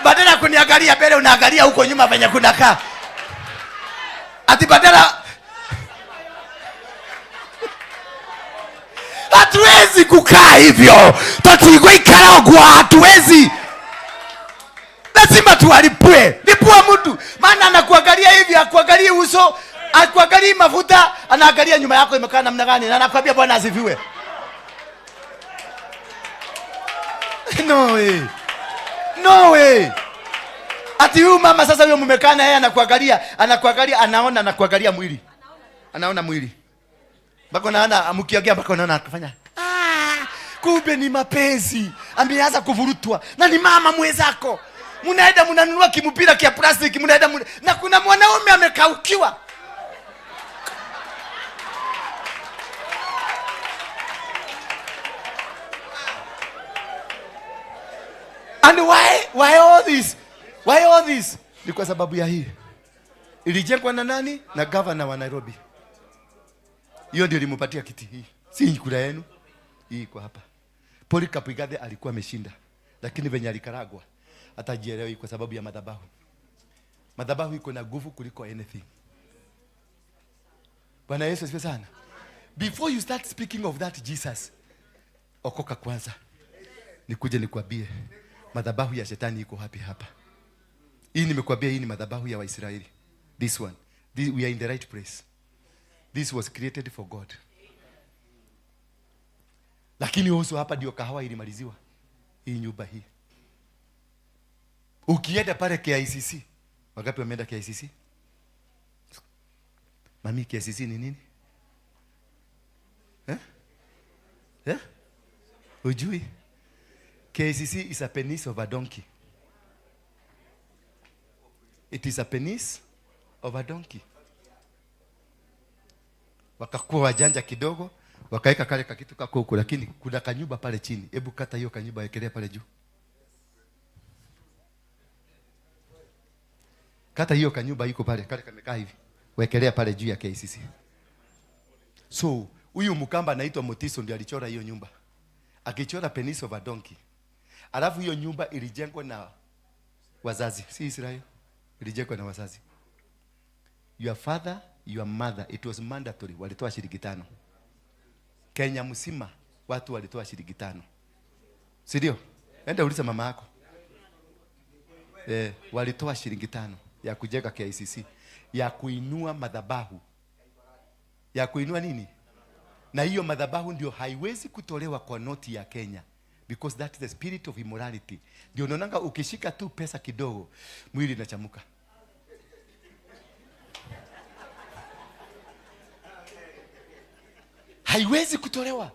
badala kuniangalia mbele unaangalia huko nyuma venye kunakaa. Ati badala hatuwezi kukaa hivyo. Tatigwa ikaragwa hatuwezi. Lazima tualipwe. Lipua mtu. Maana anakuangalia hivi, akuangalia uso, akuangalia mafuta, anaangalia nyuma yako imekaa namna gani na anakuambia Bwana asifiwe. No way. No way. Ati huyu mama sasa huyo mmekaa na yeye anakuangalia, anakuangalia mwili. Anaona mwili. Bako naona mkiongea bako naona akifanya. Kumbe ni mapenzi. Ameanza kuvurutwa. Na ni mama mwenzako. Mnaenda mnanunua kimpira kia plastiki, mnaenda na kuna mwanaume amekaukiwa. And why all this? Why all this? Ni kwa sababu ya hii. Ilijengwa na nani? Na governor wa Nairobi. Hiyo ndio ilimpatia kiti hii. Si kura yenu. Hii iko hapa. Polycarp Igathe alikuwa ameshinda. Lakini venye alikaragwa atajielewa kwa sababu ya madhabahu. Madhabahu iko na nguvu kuliko anything. Bwana Yesu asifiwe sana. Before you start speaking of that Jesus, okoka kwanza. nikuje nikwambie madhabahu ya shetani iko hapi hapa. Hii nimekuambia, hii ni madhabahu ya Waisraeli. This one. We are in the right place. This was created for God. Lakini also hapa ndio kahawa ilimaliziwa. Hii nyumba hii. Ukienda pale KICC, wangapi wameenda KICC? Mami, KICC ni nini? Ujui? KICC is a penis of a donkey. It is a penis of a donkey. Wakakuwa wajanja kidogo, wakaeka kale kakitu kako huko, lakini kuna kanyumba pale chini. Hebu kata hiyo kanyumba wekelea pale juu. Kata hiyo kanyumba iko pale, kale kamekaa hivi. Wekelea pale juu ya KICC. So, huyu Mkamba anaitwa Motiso ndiye alichora hiyo nyumba. Akichora penis of a donkey. Alafu hiyo nyumba ilijengwa na wazazi, si Israeli. Ilijengwa na wazazi. Your father, your mother, it was mandatory. Walitoa shilingi 5. Kenya mzima watu walitoa shilingi 5. Si ndio? Enda uliza mama yako. Walitoa shilingi 5 ya kujenga KICC, ya kuinua madhabahu. Ya kuinua nini? Na hiyo madhabahu ndio haiwezi kutolewa kwa noti ya Kenya, because that is the spirit of immorality. Ndio unaonanga ukishika tu pesa kidogo mwili unachamuka. Haiwezi kutolewa.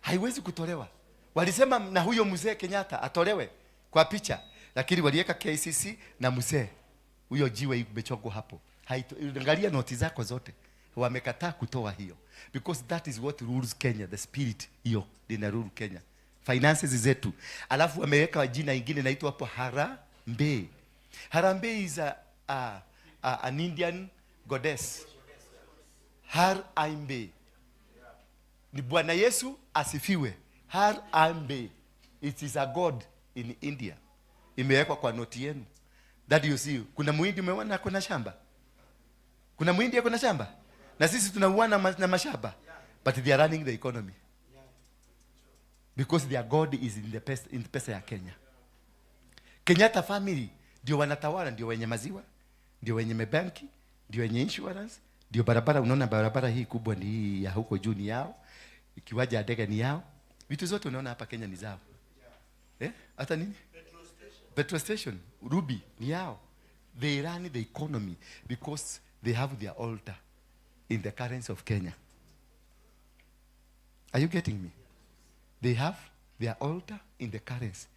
Haiwezi kutolewa. Walisema na huyo mzee Kenyatta atolewe kwa picha, lakini waliweka KICC na mzee huyo jiwe imechongwa hapo. Angalia noti zako zote. Wamekataa kutoa hiyo, because that is what rules Kenya. The spirit hiyo lina rule Kenya, finances zetu. Alafu wameweka jina ingine inaitwa hapo Harambee. Harambee is an Indian goddess. Harambee ni Bwana Yesu asifiwe. Harambee, it is a god in India. Imewekwa kwa noti yenu. That you see. Kuna muhindi umeona kuna shamba? Kuna muhindi kuna shamba? Na sisi tunauana na mashamba. But they are running the economy. Because their God is in the pesa ya Kenya. Kenyatta family ndio wanatawala, ndio wenye maziwa, ndio wenye mabanki, ndio wenye insurance, ndio barabara. Unaona barabara hii kubwa ni hii ya huko juu ni yao. Kiwanja ndege ni yao. Vitu zote unaona hapa Kenya ni zao. Hata nini? Petrol station, Ruby ni yao. They run the economy because they have their altar in the currency of Kenya. Are you getting me? They have their altar in the currency.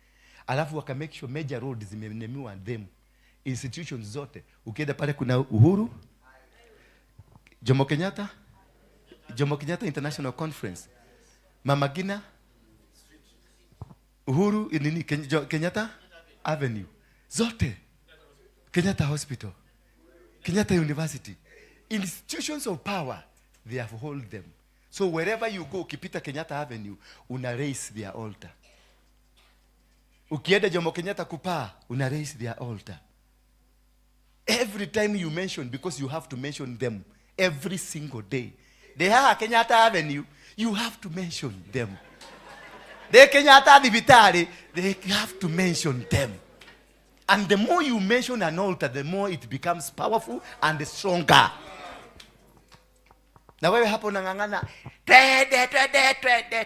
Alafu waka make sure major roads zimenemiwa them. Institutions zote. Ukienda pale kuna Uhuru, Jomo Kenyatta International Conference, Mama Ngina, Uhuru nini, Kenyatta Avenue zote, Kenyatta Hospital, Kenyatta University, institutions of power, they have hold them. So wherever you go, ukipita Kenyatta Avenue, una raise their altar. Ukienda Jomo Kenyatta kupaa, una raise their altar. Every time you mention, because you have to mention them every single day. They have Kenyatta Avenue, you have to mention them. They Kenyatta Divitari, they have to mention them. And the more you mention an altar, the more it becomes powerful and stronger. Na wewe hapo unang'ang'ana,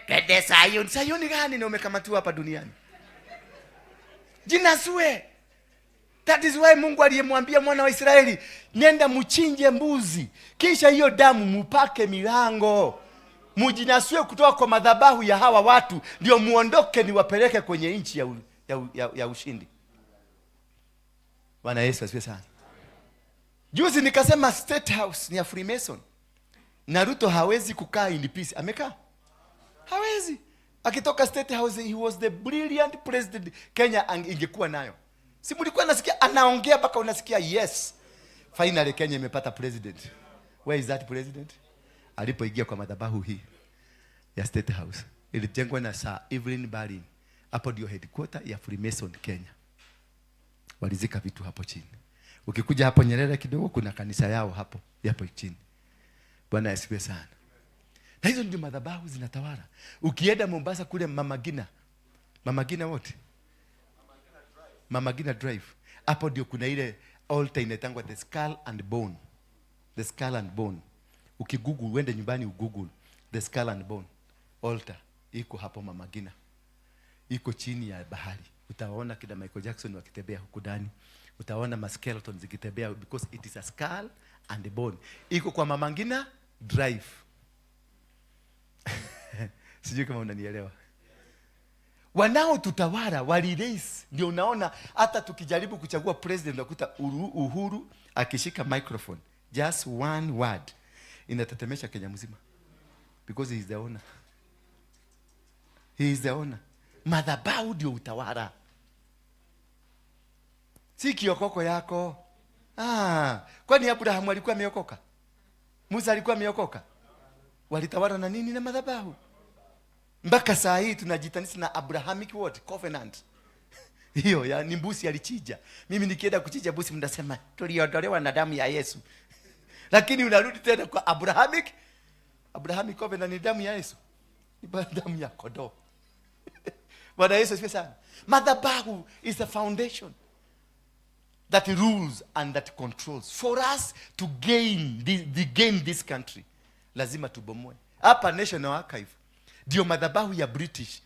twende Sayuni. Sayuni gani na umekamatiwa hapa duniani? Jinasue. That is why Mungu aliyemwambia mwana wa Israeli, nenda mchinje mbuzi, kisha hiyo damu mupake milango. Mujinasue kutoka kwa madhabahu ya hawa watu, ndio muondoke niwapeleke kwenye nchi ya ushindi. Bwana Yesu asifiwe sana. Juzi nikasema State House ni ya Freemason. Na Ruto hawezi kukaa in peace. Amekaa? Hawezi. Akitoka State House, he was the brilliant president Kenya ingekuwa nayo. Si mlikuwa nasikia anaongea mpaka unasikia yes. Finally Kenya imepata president. Where is that president? Alipoingia kwa madhabahu hii ya State House. Ilijengwa na Sir Evelyn Baring. Hapo ndio headquarter ya Freemason Kenya. Walizika vitu hapo chini. Ukikuja hapo Nyerere kidogo kuna kanisa yao hapo chini. Bwana asifiwe sana. Na hizo ndio madhabahu zinatawala. Ukienda Mombasa kule Mama Ngina, Mama Gina wote? Mama Gina Drive. Hapo ndio kuna ile altar inaitangwa the skull and bone. The skull and bone. Ukigoogle, uende nyumbani ugoogle the skull and bone altar. Iko hapo Mama Gina. Iko chini ya bahari. Utaona kina Michael Jackson wakitembea huko ndani. Utaona ma skeletons zikitembea because it is a skull and bone. Iko kwa Mama Gina Drive. Sijui kama unanielewa. Wanao tutawala walirace, ndio unaona hata tukijaribu kuchagua president unakuta Uhuru akishika microphone, just one word inatetemesha Kenya mzima, because he is the owner. He is the owner. Madhabahu ndio utawala, si kiokoko yako. Kwani Abraham alikuwa ameokoka? Musa alikuwa ameokoka? Walitawala na nini? Na madhabahu. Mpaka saa hii tunajitanisha na Abrahamic word covenant. Hiyo ya ni mbuzi alichija. Mimi nikienda kuchija mbuzi mnasema tuliondolewa na damu ya Yesu. Lakini unarudi tena kwa Abrahamic covenant, ni damu ya Yesu. Ni damu ya kondoo. Bwana Yesu asifiwe sana. Madhabahu is the foundation that rules and that controls. For us to gain this country, lazima tubomoe. Hapa National Archive ndio madhabahu ya British.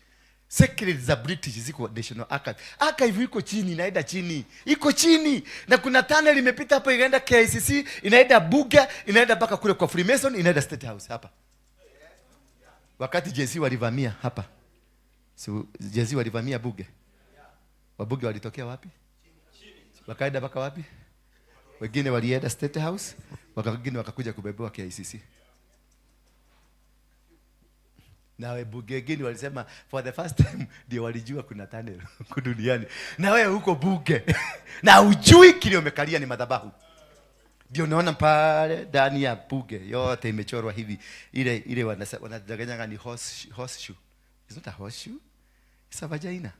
Secrets za British ziko National Archive. Archive iko chini, inaenda chini. Iko chini. Na kuna tunnel imepita hapo, inaenda KICC, inaenda Buga, inaenda mpaka kule kwa Freemason, inaenda State House hapa. Wakati JC walivamia hapa. So JC walivamia Buga. Wabuga walitokea wapi? Wakaenda mpaka wapi? Wengine walienda State House, wengine wakakuja kubebewa KICC. Na wengine walisema for the first time ndio walijua kuna tunnel duniani. Na wewe huko Buge na ujui kile umekalia ni madhabahu. Ndio unaona pale ndani ya Buge yote imechorwa hivi. Ile wanadanganya ni horseshoe. It's not a horseshoe. It's a vagina.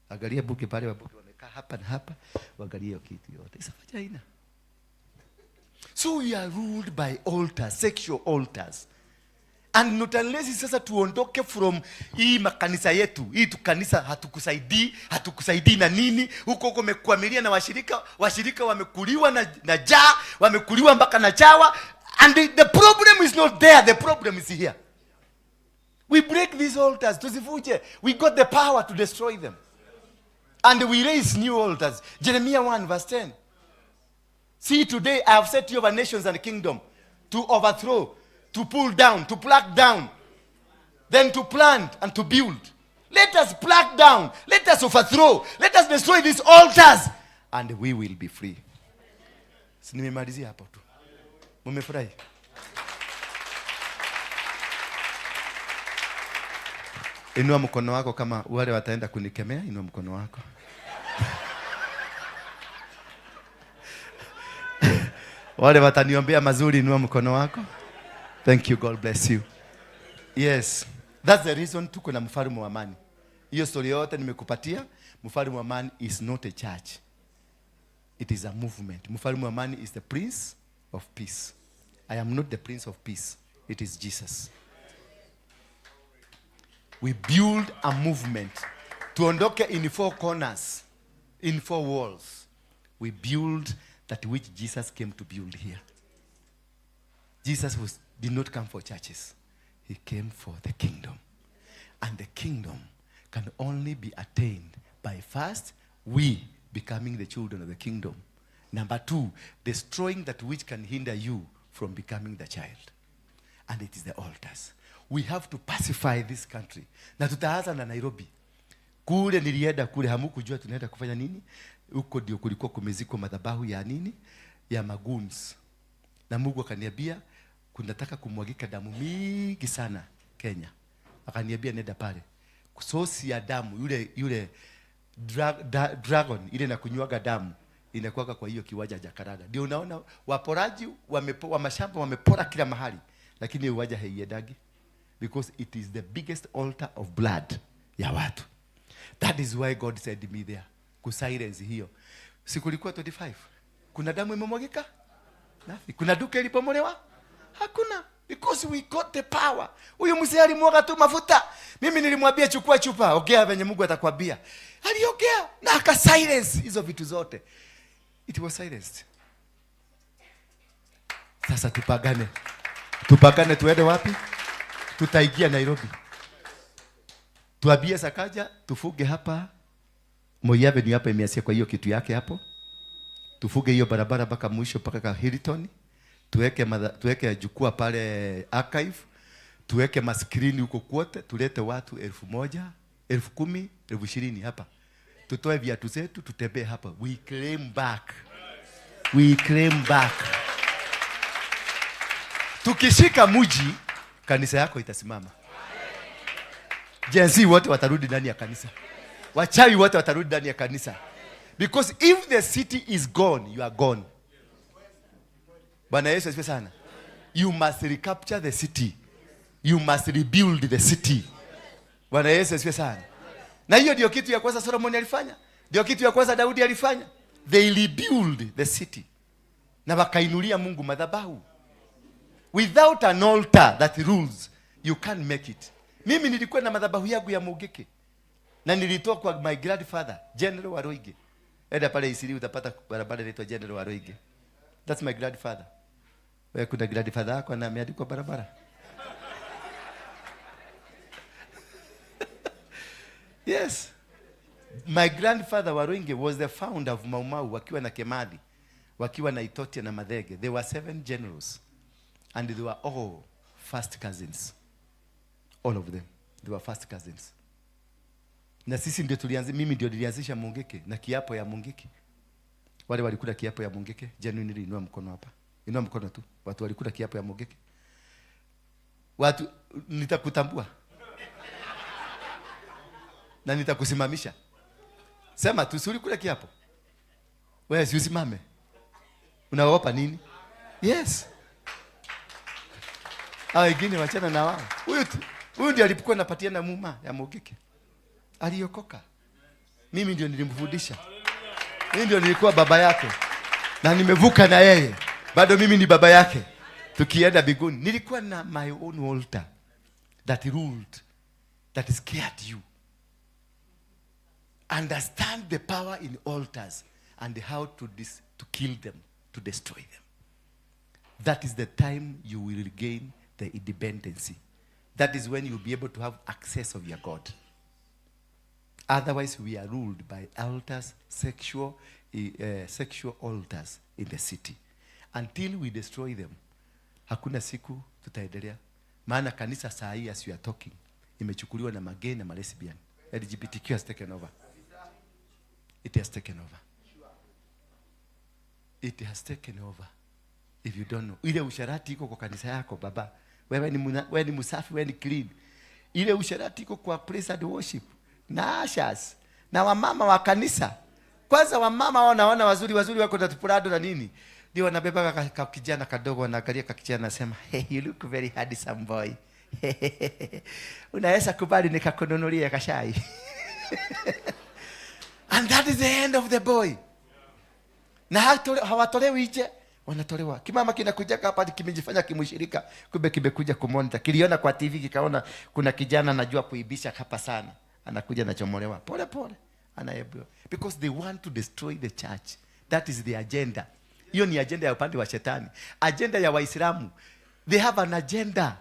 Angalia Buge pale, Wabuge wamekaa hapa na hapa, waangalia hiyo kitu yote. It's a vagina. So we are ruled by altars, sexual altars. And not unless sasa tuondoke from hii makanisa yetu. Hii tukanisa hatukusaidii na nini. Huko umekwamilia na washirika wamekuliwa na jaa, wamekuliwa mpaka na chawa. And the problem is not there, the problem is here. We break these altars, tuzivuje. We got the power to destroy them. And we raise new altars. Jeremiah 1 verse 10. See, today I have set you over nations and kingdom to overthrow, to pull down, to pluck down, then to plant and to build. Let us pluck down, let us overthrow, let us destroy these altars, and we will be free. Nimemalizia hapo tu. Mumefurahi? Inua mkono wako kama wale wataenda kunikemea, inua mkono wako. Wale wataniombea mazuri, inua mkono wako. Thank you, God bless you. Yes, that's the reason tuko na mfalme wa amani. Hiyo story yote nimekupatia. Mfalme wa amani is not a church. It is a movement. Mfalme wa amani is the Prince of Peace. I am not the Prince of Peace. It is Jesus. We build a movement. Tuondoke in 4 corners, in 4 walls. We build that which Jesus came to build here. Jesus did not come for churches. He came for the kingdom. And the kingdom can only be attained by first, we becoming the children of the kingdom. Number 2, destroying that which can hinder you from becoming the child. And it is the altars. We have to pacify this country. Na tutaanza na Nairobi. Kule nilienda kule, hamukujua tunaenda kufanya nini? Huko ndio kulikuwa kumezikwa madhabahu ya nini? Ya maguns. Na Mungu akaniambia kunataka kumwagika damu mingi sana Kenya. Akaniambia nenda pale. Sosi ya damu yule dragon ile na kunywaga damu inakuwa kwa hiyo kiwanja cha Jakarada. Ndio unaona waporaji wa mashamba wamepora kila mahali, lakini uwanja haiendagi because it is the biggest altar of blood ya watu. That is why God said me there. Kusilence hiyo. Sikulikuwa 25. Kuna damu imemwagika? Nafi. Kuna duka ilipomolewa? Hakuna. Because we got the power. Huyu mzee alimwaga tu mafuta. Mimi nilimwambia chukua chupa, ongea venye Mungu atakwambia. Aliongea na aka silence hizo vitu zote. It was silenced. Sasa tupagane. Tupagane tuende wapi? Tutaingia Nairobi. Tuambie Sakaja tufuge hapa. Moi Avenue hapa imeasia kwa hiyo kitu yake hapo. Tufuge hiyo barabara mpaka mwisho mpaka Hilton. Tuweke jukwaa pale archive. Tuweke maskrini huko kwote, tulete watu 1,000, 10,000, 20,000 hapa. Tutoe viatu zetu tutembee hapa. We claim back. We claim back. Tukishika mji, kanisa yako itasimama. Jenzi wote watarudi ndani ya kanisa. Wachawi wote watarudi ndani ya kanisa. Because if the city is gone, you are gone. Bwana Yesu asifiwe sana. You must recapture the city. You must rebuild the city. Bwana Yesu asifiwe sana. Na hiyo ndio kitu ya kwanza Solomon alifanya. Ndio kitu ya kwanza Daudi alifanya. They rebuild the city. Na wakainulia Mungu madhabahu. Without an altar that rules, you can't make it. Mimi nilikuwa na madhabahu yangu ya Mugike. Na nilitoa kwa my grandfather, General Waroige. Enda pale Isili utapata barabara inaitwa General Waroige. That's my grandfather. Wewe kuna grandfather yako na ameandikwa barabara. Yes. My grandfather Waroige was the founder of Mau Mau, wakiwa na Kemadi, wakiwa na Itotia na Madhege. There were 7 generals and they were all first cousins. All of them. They were first cousins. Na sisi ndio tulianza, mimi ndio nilianzisha Mungiki na kiapo ya Mungiki. Wale walikula kiapo ya Mungiki, genuinely inua mkono hapa. Inua mkono tu. Watu walikula kiapo ya Mungiki. Watu nitakutambua. Na nitakusimamisha. Sema tu suri kula kiapo. Wewe si usimame. Unaogopa nini? Yes. Hao wengine wachana na wao. Huyu ndiye alipokuwa anapatiana muma ya Mugike. Aliokoka. Mimi ndio nilimfundisha. Mimi ndio nilikuwa baba yake. Na nimevuka na yeye. Bado mimi ni baba yake. Tukienda biguni. Nilikuwa na my own altar that ruled, that scared you. Understand the power in altars and how to kill them, to destroy them. That is the time you will regain the independency. That is when you'll be able to have access of your God. Otherwise, we are ruled by altars, sexual altars in the city. Until we destroy them, hakuna siku tutaendelea. Maana kanisa saa hii as we are talking, imechukuliwa na magay na lesbian. LGBTQ has taken over. It has taken over. It has taken over. If you don't know. Ile usharati iko kwa kanisa yako baba. Wewe ni msafi, wewe ni clean. Ile usharati iko kwa praise and worship. Na ashas. Na wamama wa kanisa. Kwanza wamama wanaona wazuri wako na tupurado na nini. Ndio wanabeba kijana kadogo, wanaangalia kijana nasema, "Hey, you look very handsome boy." Unaweza kubali nikakununulia kashai. And that is the end of the boy. Na hawatolewi nje, wanatolewa. Kimama kinakuja hapa kimejifanya kimshirika, kumbe kimekuja kumonita. Kiliona kwa TV kikaona kuna kijana anajua kuibisha hapa sana. Anakuja na chomolewa. Pole pole. Anaebiwa. Because they want to destroy the church. That is the agenda. Hiyo ni agenda ya upande wa shetani. Agenda ya Waislamu. They have an agenda.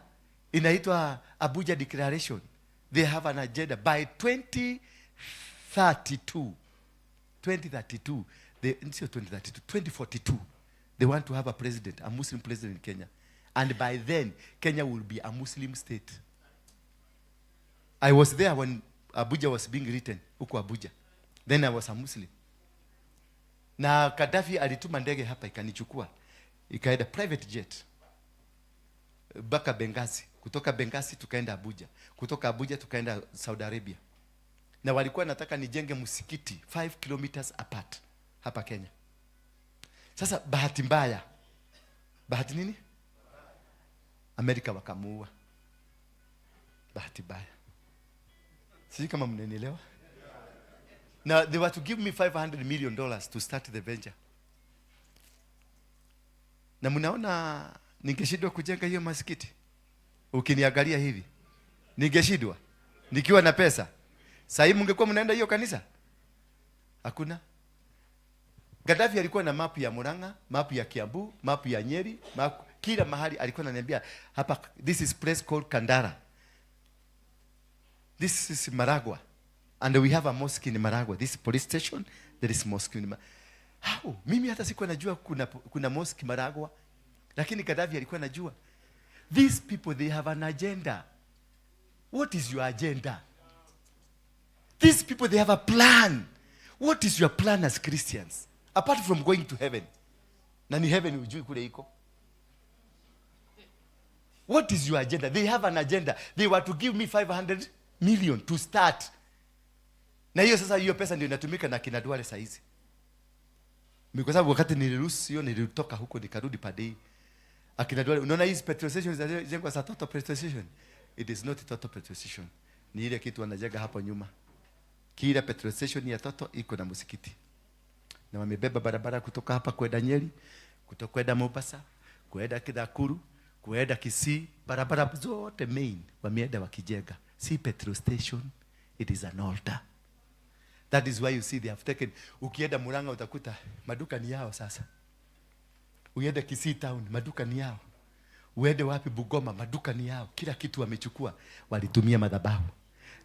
Inaitwa Abuja Declaration. They have an agenda by 2032. 2042, they want to have a president, a Muslim president in Kenya. And by then, Kenya will be a Muslim state. I was there when Abuja was being written, huko Abuja. Then I was a Muslim. Na Gaddafi alituma ndege hapa ikanichukua. Ikaenda private jet. Baka Benghazi. Kutoka Benghazi tukaenda Abuja. Kutoka Abuja tukaenda Saudi Arabia. Na walikuwa nataka nijenge msikiti 5 kilometers apart hapa Kenya. Sasa bahati mbaya. Bahati nini? Amerika wakamuua. Bahati mbaya. Sisi kama mnanielewa? Now they were to give me $500 million to start the venture. Na mnaona Ningeshindwa kujenga hiyo msikiti? Ukiniangalia hivi, ningeshindwa nikiwa na pesa. Sasa hivi mngekuwa mnaenda hiyo kanisa? Hakuna. Gaddafi alikuwa na mapu ya Murang'a, mapu ya Kiambu, mapu ya Nyeri, mapu, kila mahali alikuwa ananiambia hapa, this is place called Kandara. This is Maragua. And we have a mosque in Maragua. This police station, there is mosque in Maragua. How? Mimi hata sikuwa najua kuna mosque Maragua. Lakini Gaddafi alikuwa najua. These people, they have an agenda. What is your agenda? These people, they have a plan. What is your plan as Christians? Apart from going to heaven. Na ni heaven ujui kule iko. What is your agenda? They have an agenda. They were to give me 500 million to start. Na hiyo sasa, hiyo pesa ndio inatumika na kina Duale saa hizi. Kwa sababu wakati niliruhusu hiyo, nilitoka huko nikarudi padei. Akina Duale, unaona hizi petrol stations zinajengwa za Total petrol station. It is not Total petrol station. Ni ile kitu wanajenga hapo nyuma. Kila petrol station ya Total iko na msikiti. Na wamebeba barabara kutoka hapa kwenda Nyeri, kutoka kwenda Mombasa, kwenda Kidakuru, kwenda Kisii, barabara zote main wameenda wakijenga. Si petrol station, it is an altar. That is why you see they have taken. Ukienda Murang'a utakuta maduka ni yao sasa. Uende Kisii town, maduka ni yao. Uende wapi Bugoma, maduka ni yao. Kila kitu wamechukua, walitumia madhabahu.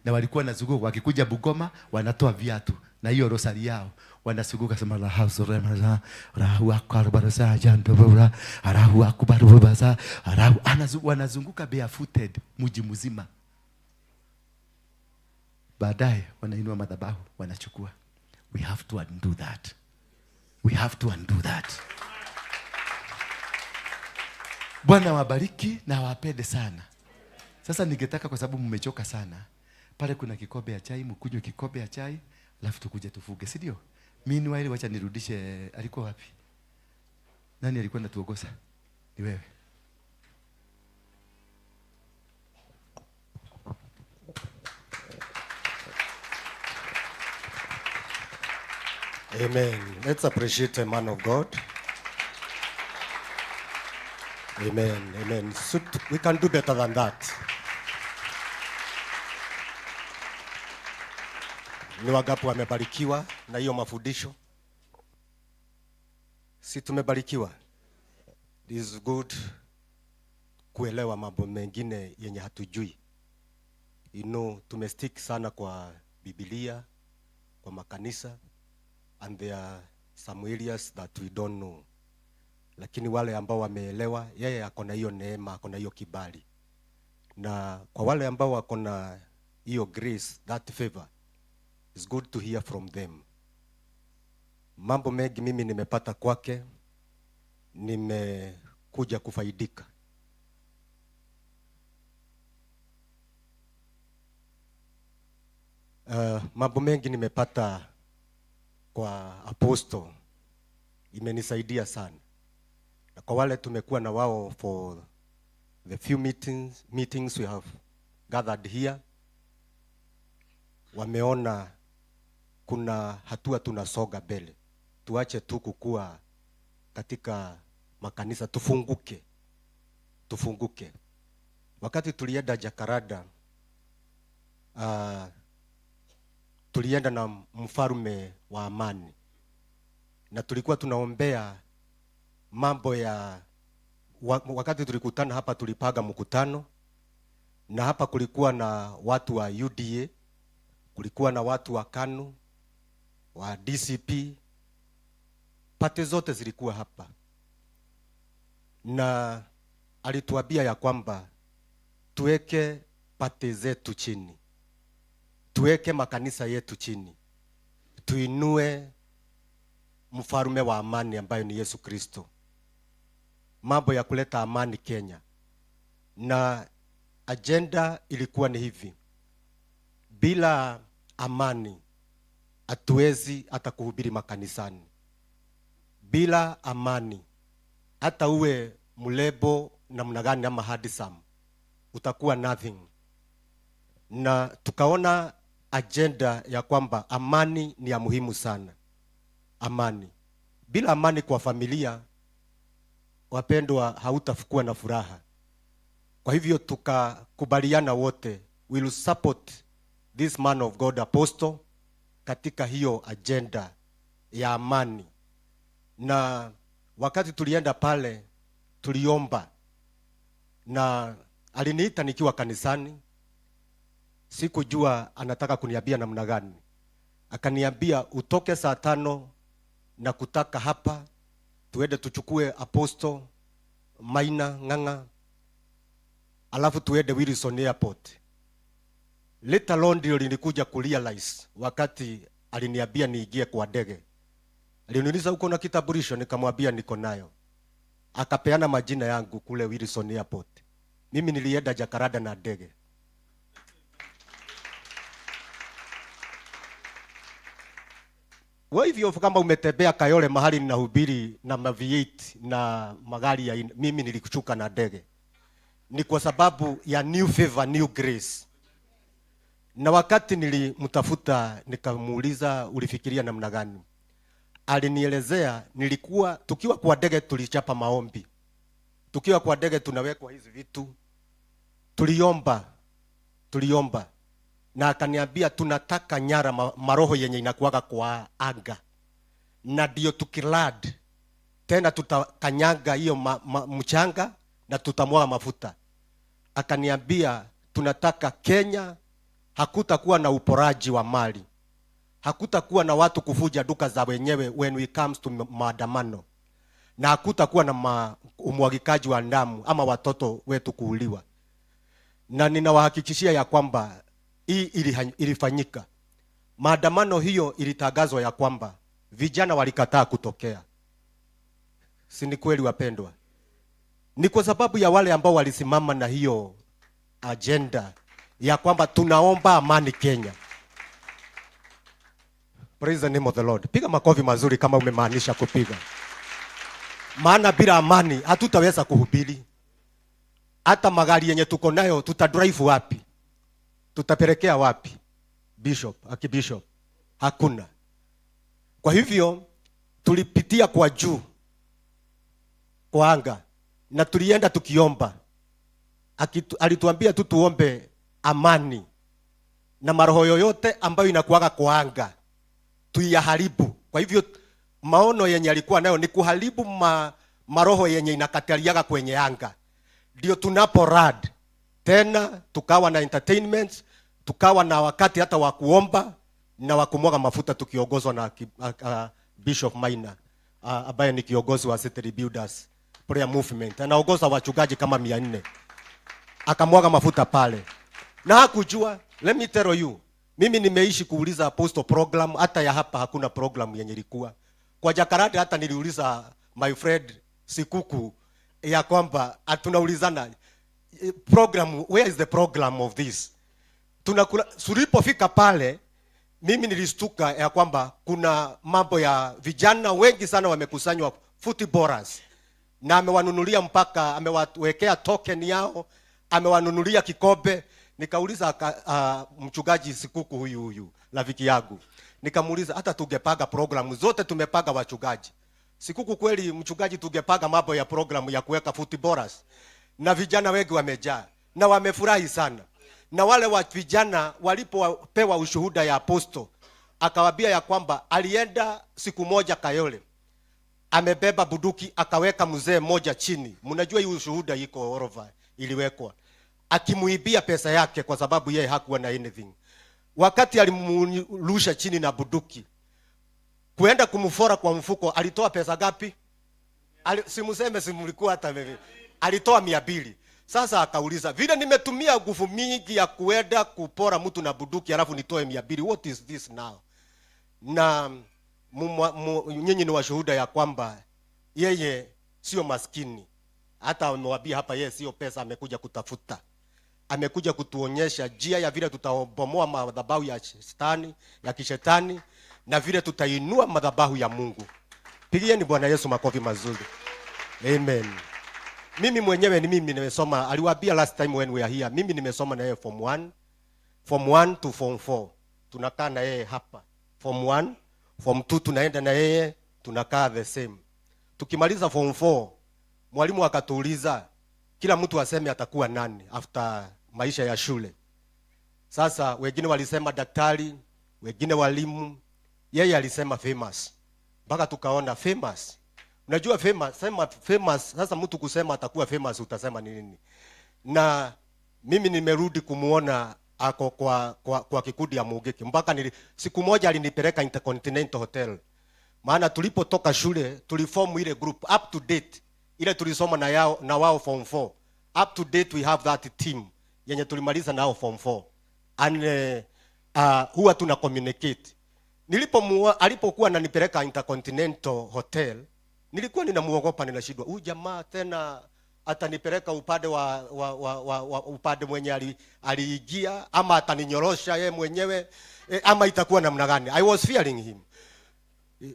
Na walikuwa nazunguka, wakikuja Bugoma wanatoa viatu na hiyo rosari yao, wanazunguka sema la house remala rahu akbarasa jandobura rahu akbarubasa rahu, wanazunguka barefooted mji mzima. Baadaye wanainua madhabahu wanachukua. We have to undo that. We have to undo that. Bwana wabariki na wapende sana. Sasa ningetaka, kwa sababu mmechoka sana, pale kuna kikombe ya chai, mkunywe kikombe ya chai, alafu tukuje tufuge, si ndio? Meanwhile wacha nirudishe, alikuwa wapi? Nani alikuwa anatuongoza? Ni wewe. Amen. Let's appreciate a man of God. Amen. Amen. So we can do better than that. Ni wangapi wamebarikiwa na hiyo mafundisho? Si tumebarikiwa? It is good kuelewa mambo mengine yenye hatujui. You know, tumestick sana kwa Biblia, kwa makanisa, and there are some areas that we don't know. Lakini wale ambao wameelewa, yeye ako na hiyo neema, ako na hiyo kibali. Na kwa wale ambao wako na hiyo grace, that favor, it's good to hear from them. Mambo mengi mimi nimepata kwake, nimekuja kufaidika. Mambo mengi nimepata kwa apostle, imenisaidia sana. Na kwa wale tumekuwa na wao for the few meetings we have gathered here, wameona kuna hatua tunasoga mbele. Tuache tu kukua katika makanisa, tufunguke. Wakati tulienda Jakarta, tulienda na mfalme wa amani, na tulikuwa tunaombea mambo ya wakati tulikutana hapa, tulipaga mkutano, na hapa kulikuwa na watu wa UDA, kulikuwa na watu wa KANU, wa DCP, pate zote zilikuwa hapa. Na alituambia ya kwamba tuweke pate zetu chini, tuweke makanisa yetu chini, tuinue mfalme wa amani ambaye ni Yesu Kristo. Mambo ya kuleta amani Kenya. Na agenda ilikuwa ni hivi: bila amani hatuwezi hata kuhubiri makanisani. Bila amani, hata uwe mlebo namna gani ama handsome, utakuwa nothing. Na tukaona agenda ya kwamba amani ni ya muhimu sana. Amani. Bila amani kwa familia, wapendwa, hautakuwa na furaha. Kwa hivyo tukakubaliana wote, will support this man of God apostle katika hiyo agenda ya amani. Na wakati tulienda pale tuliomba, na aliniita nikiwa kanisani. Sikujua anataka kuniambia namna gani. Akaniambia utoke saa 5 na kutaka hapa tuende tuchukue Apostle Maina Ng'ang'a, alafu tuende Wilson Airport. Later on ndio nilikuja kurealize wakati aliniambia niingie kwa ndege. Aliniuliza uko na kitambulisho, nikamwambia niko nayo. Akapeana majina yangu kule Wilson Airport. Mimi nilienda Jakarta na ndege. Kwa hivyo kama umetembea Kayole mahali ninahubiri na V8 na magari ya mimi nilikuchuka na ndege. Ni kwa sababu ya new favor, new grace. Na wakati nilimtafuta nikamuuliza ulifikiria namna gani? Alinielezea tukiwa kwa ndege tulichapa maombi. Tukiwa kwa ndege tunawekwa hizi vitu. Tuliomba. Na akaniambia tunataka nyara maroho yenye inakuaga kwa anga. Na ndio tukilad tena tutakanyaga hiyo mchanga na tutamwaga mafuta. Akaniambia tunataka Kenya hakutakuwa na uporaji wa mali. Hakutakuwa na watu kufuja duka za wenyewe when we comes to maandamano. Na hakutakuwa na umwagikaji wa damu ama watoto wetu kuuliwa. Na ninawahakikishia ya kwamba hii ilifanyika. Maandamano hiyo ilitangazwa ya kwamba vijana walikataa kutokea. Si ni kweli wapendwa? Ni kwa sababu ya wale ambao walisimama na hiyo agenda ya kwamba tunaomba amani Kenya. Praise the name of the Lord. Piga makofi mazuri kama umemaanisha kupiga. Maana bila amani hatutaweza kuhubiri. Hata magari yenye tuko nayo tutadrive wapi? Tutapelekea wapi? Archbishop. Hakuna. Kwa hivyo tulipitia kwa juu, kwa anga, na tulienda tukiomba. Alituambia tuombe amani, na maroho yoyote ambayo inakuaga kwa anga tuiyaharibu. Kwa hivyo maono yenye alikuwa nayo ni kuharibu maroho yenye inakataliaga kwenye anga. Ndio tunaporad tena, tukawa na entertainment, tukawa na wakati hata wa kuomba na wa kumwaga mafuta, tukiongozwa na Bishop Maina ambaye ni kiongozi wa City Builders Prayer Movement. Anaongoza wachungaji kama 400. Akamwaga mafuta pale. Na hakujua, let me tell you, mimi nimeishi kuuliza apostle program, hata ya hapa hakuna program yenye ilikuwa. Kwa Jakarta hata niliuliza my friend Sikuku ya kwamba tunaulizana program, where is the program of this? Tulipofika pale mimi nilistuka ya kwamba kuna mambo ya vijana wengi sana wamekusanywa footballers, na amewanunulia mpaka amewawekea token yao, amewanunulia kikombe. Nikauliza mchungaji Sikuku huyu rafiki yangu, nikamuuliza hata tungepaga programu zote tumepaga wachungaji. Sikuku kweli mchungaji, tungepaga mambo ya programu ya kuweka footballers, na vijana wengi wamejaa na wamefurahi sana. Na wale wa vijana walipopewa ushuhuda ya apostle, akawaambia ya kwamba alienda siku moja Kayole, amebeba buduki, akaweka mzee mmoja chini. Mnajua hii ushuhuda iko orova iliwekwa, akimuibia pesa yake kwa sababu yeye hakuwa na anything. Wakati alimrusha chini na buduki kuenda kumfora kwa mfuko, alitoa pesa gapi? Simuseme simulikuwa hata mimi. Alitoa 200. Sasa akauliza, vile nimetumia nguvu mingi ya kuenda kupora mtu na buduki alafu nitoe 200, what is this now? Na nyinyi ni washuhuda ya kwamba yeye sio maskini. Hata amewaambia hapa yeye sio pesa amekuja kutafuta. Amekuja kutuonyesha njia ya vile tutabomoa madhabahu ya kishetani na vile tutainua madhabahu ya Mungu. Pigieni Bwana Yesu makofi mazuri. Amen. Mimi mwenyewe mimi nimesoma, aliwaambia last time when we are here, mimi nimesoma na yeye form 1 to form 4. Tunakaa na yeye hapa. Form 1, form 2 tunaenda na yeye, tunakaa the same. Tukimaliza form 4, mwalimu akatuuliza kila mtu aseme atakuwa nani after maisha ya shule. Sasa wengine walisema daktari, wengine walimu, yeye alisema famous. Mpaka tukaona famous. Unajua famous, sema famous, sasa mtu kusema atakuwa famous utasema ni nini? Na mimi nimerudi kumuona ako kwa kikundi ya Mugiki. Mpaka siku moja alinipeleka Intercontinental Hotel. Maana tulipotoka shule tuliform ile group up to date. Ile tulisoma na wao form 4. Up to date we have that team yenye tulimaliza nao form 4. And huwa tuna communicate. Alipokuwa ananipeleka Intercontinental Hotel, nilikuwa ninamuogopa, ninashindwa huyu jamaa tena atanipeleka upande wa upande mwenye aliingia, ama ataninyorosha yeye mwenyewe, ama itakuwa namna gani? I was fearing him.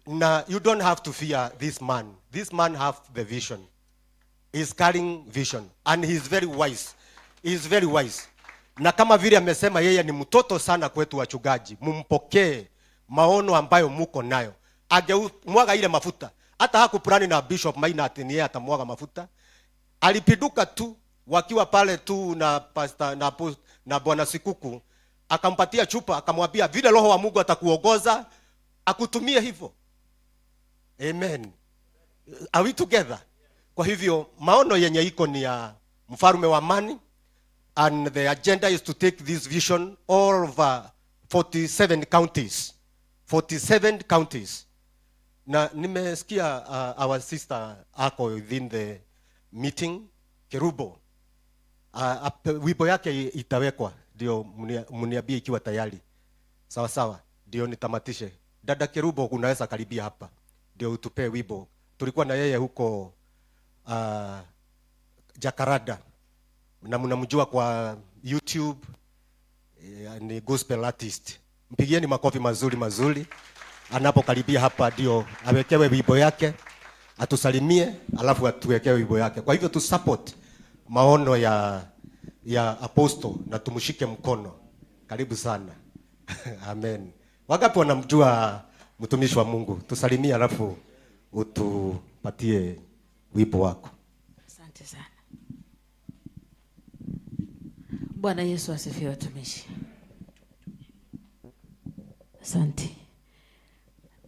Na you don't have to fear this man. This man have the vision. He's carrying vision and he's very wise. He's very wise. Na kama vile amesema yeye ni mtoto sana kwetu wachungaji, mumpokee maono ambayo muko nayo. Agemwaga ile mafuta. Hata hakuplani na Bishop Maina ati ni yeye atamwaga mafuta. Alipiduka tu wakiwa pale tu na pastor na Bwana Sikuku, akampatia chupa, akamwambia vile Roho wa Mungu atakuongoza akutumie hivyo. Amen. Are we together? Kwa hivyo maono yenye iko ni ya mfalme wa amani, and the agenda is to take this vision all over 47 counties. 47 counties. Na nimesikia our sister ako within the meeting, Kerubo. Wimbo yake itawekwa, ndio mniambie ikiwa tayari. Sawa sawa, ndio nitamatishe. Dada Kerubo, unaweza karibia hapa ndio utupe wimbo. Tulikuwa na yeye huko Jakarta, na mnamjua kwa YouTube, ni gospel artist. Mpigieni makofi mazuri anapokaribia hapa, ndio awekewe wimbo yake, atusalimie, alafu atuwekewe wimbo yake. Kwa hivyo tu support maono ya apostle na tumshike mkono. Karibu sana. Amen. Wangapi wanamjua mtumishi wa Mungu? Tusalimie alafu utupatie wimbo wako. Asante sana. Bwana Yesu asifiwe watumishi. Asante.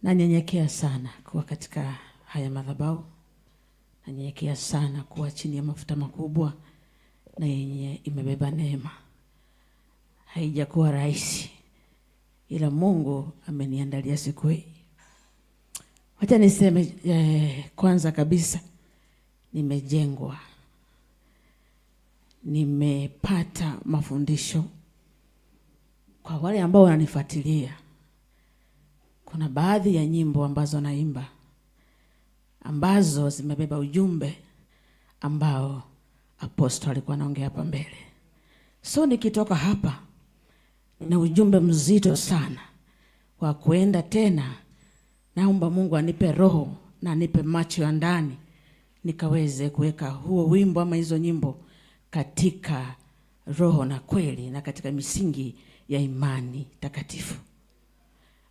Nanyenyekea sana kuwa katika haya madhabahu. Nanyenyekea sana kuwa chini ya mafuta makubwa na yenye imebeba neema. Haijakuwa rahisi, ila Mungu ameniandalia siku hii. Wacha niseme kwanza kabisa nimejengwa. Nimepata mafundisho. Kwa wale ambao wananifuatilia, kuna baadhi ya nyimbo ambazo naimba ambazo zimebeba ujumbe ambao apostle alikuwa anaongea hapa mbele. So nikitoka hapa na ujumbe mzito sana wa kuenda tena, naomba Mungu anipe roho na anipe macho ya ndani nikaweze kuweka huo wimbo ama hizo nyimbo katika roho na kweli na katika misingi ya imani takatifu.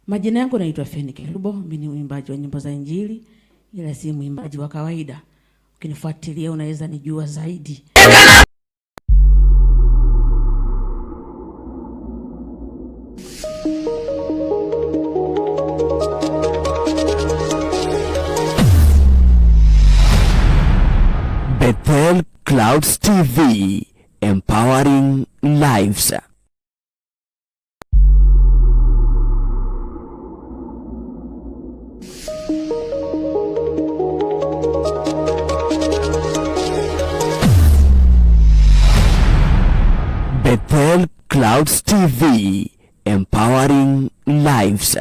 Majina yangu naitwa Feni Kerubo, mimi ni mwimbaji wa nyimbo za Injili, ila si mwimbaji wa kawaida. Ukinifuatilia unaweza nijua zaidi. Bethel Clouds TV, empowering lives. Bethel Clouds TV, empowering lives.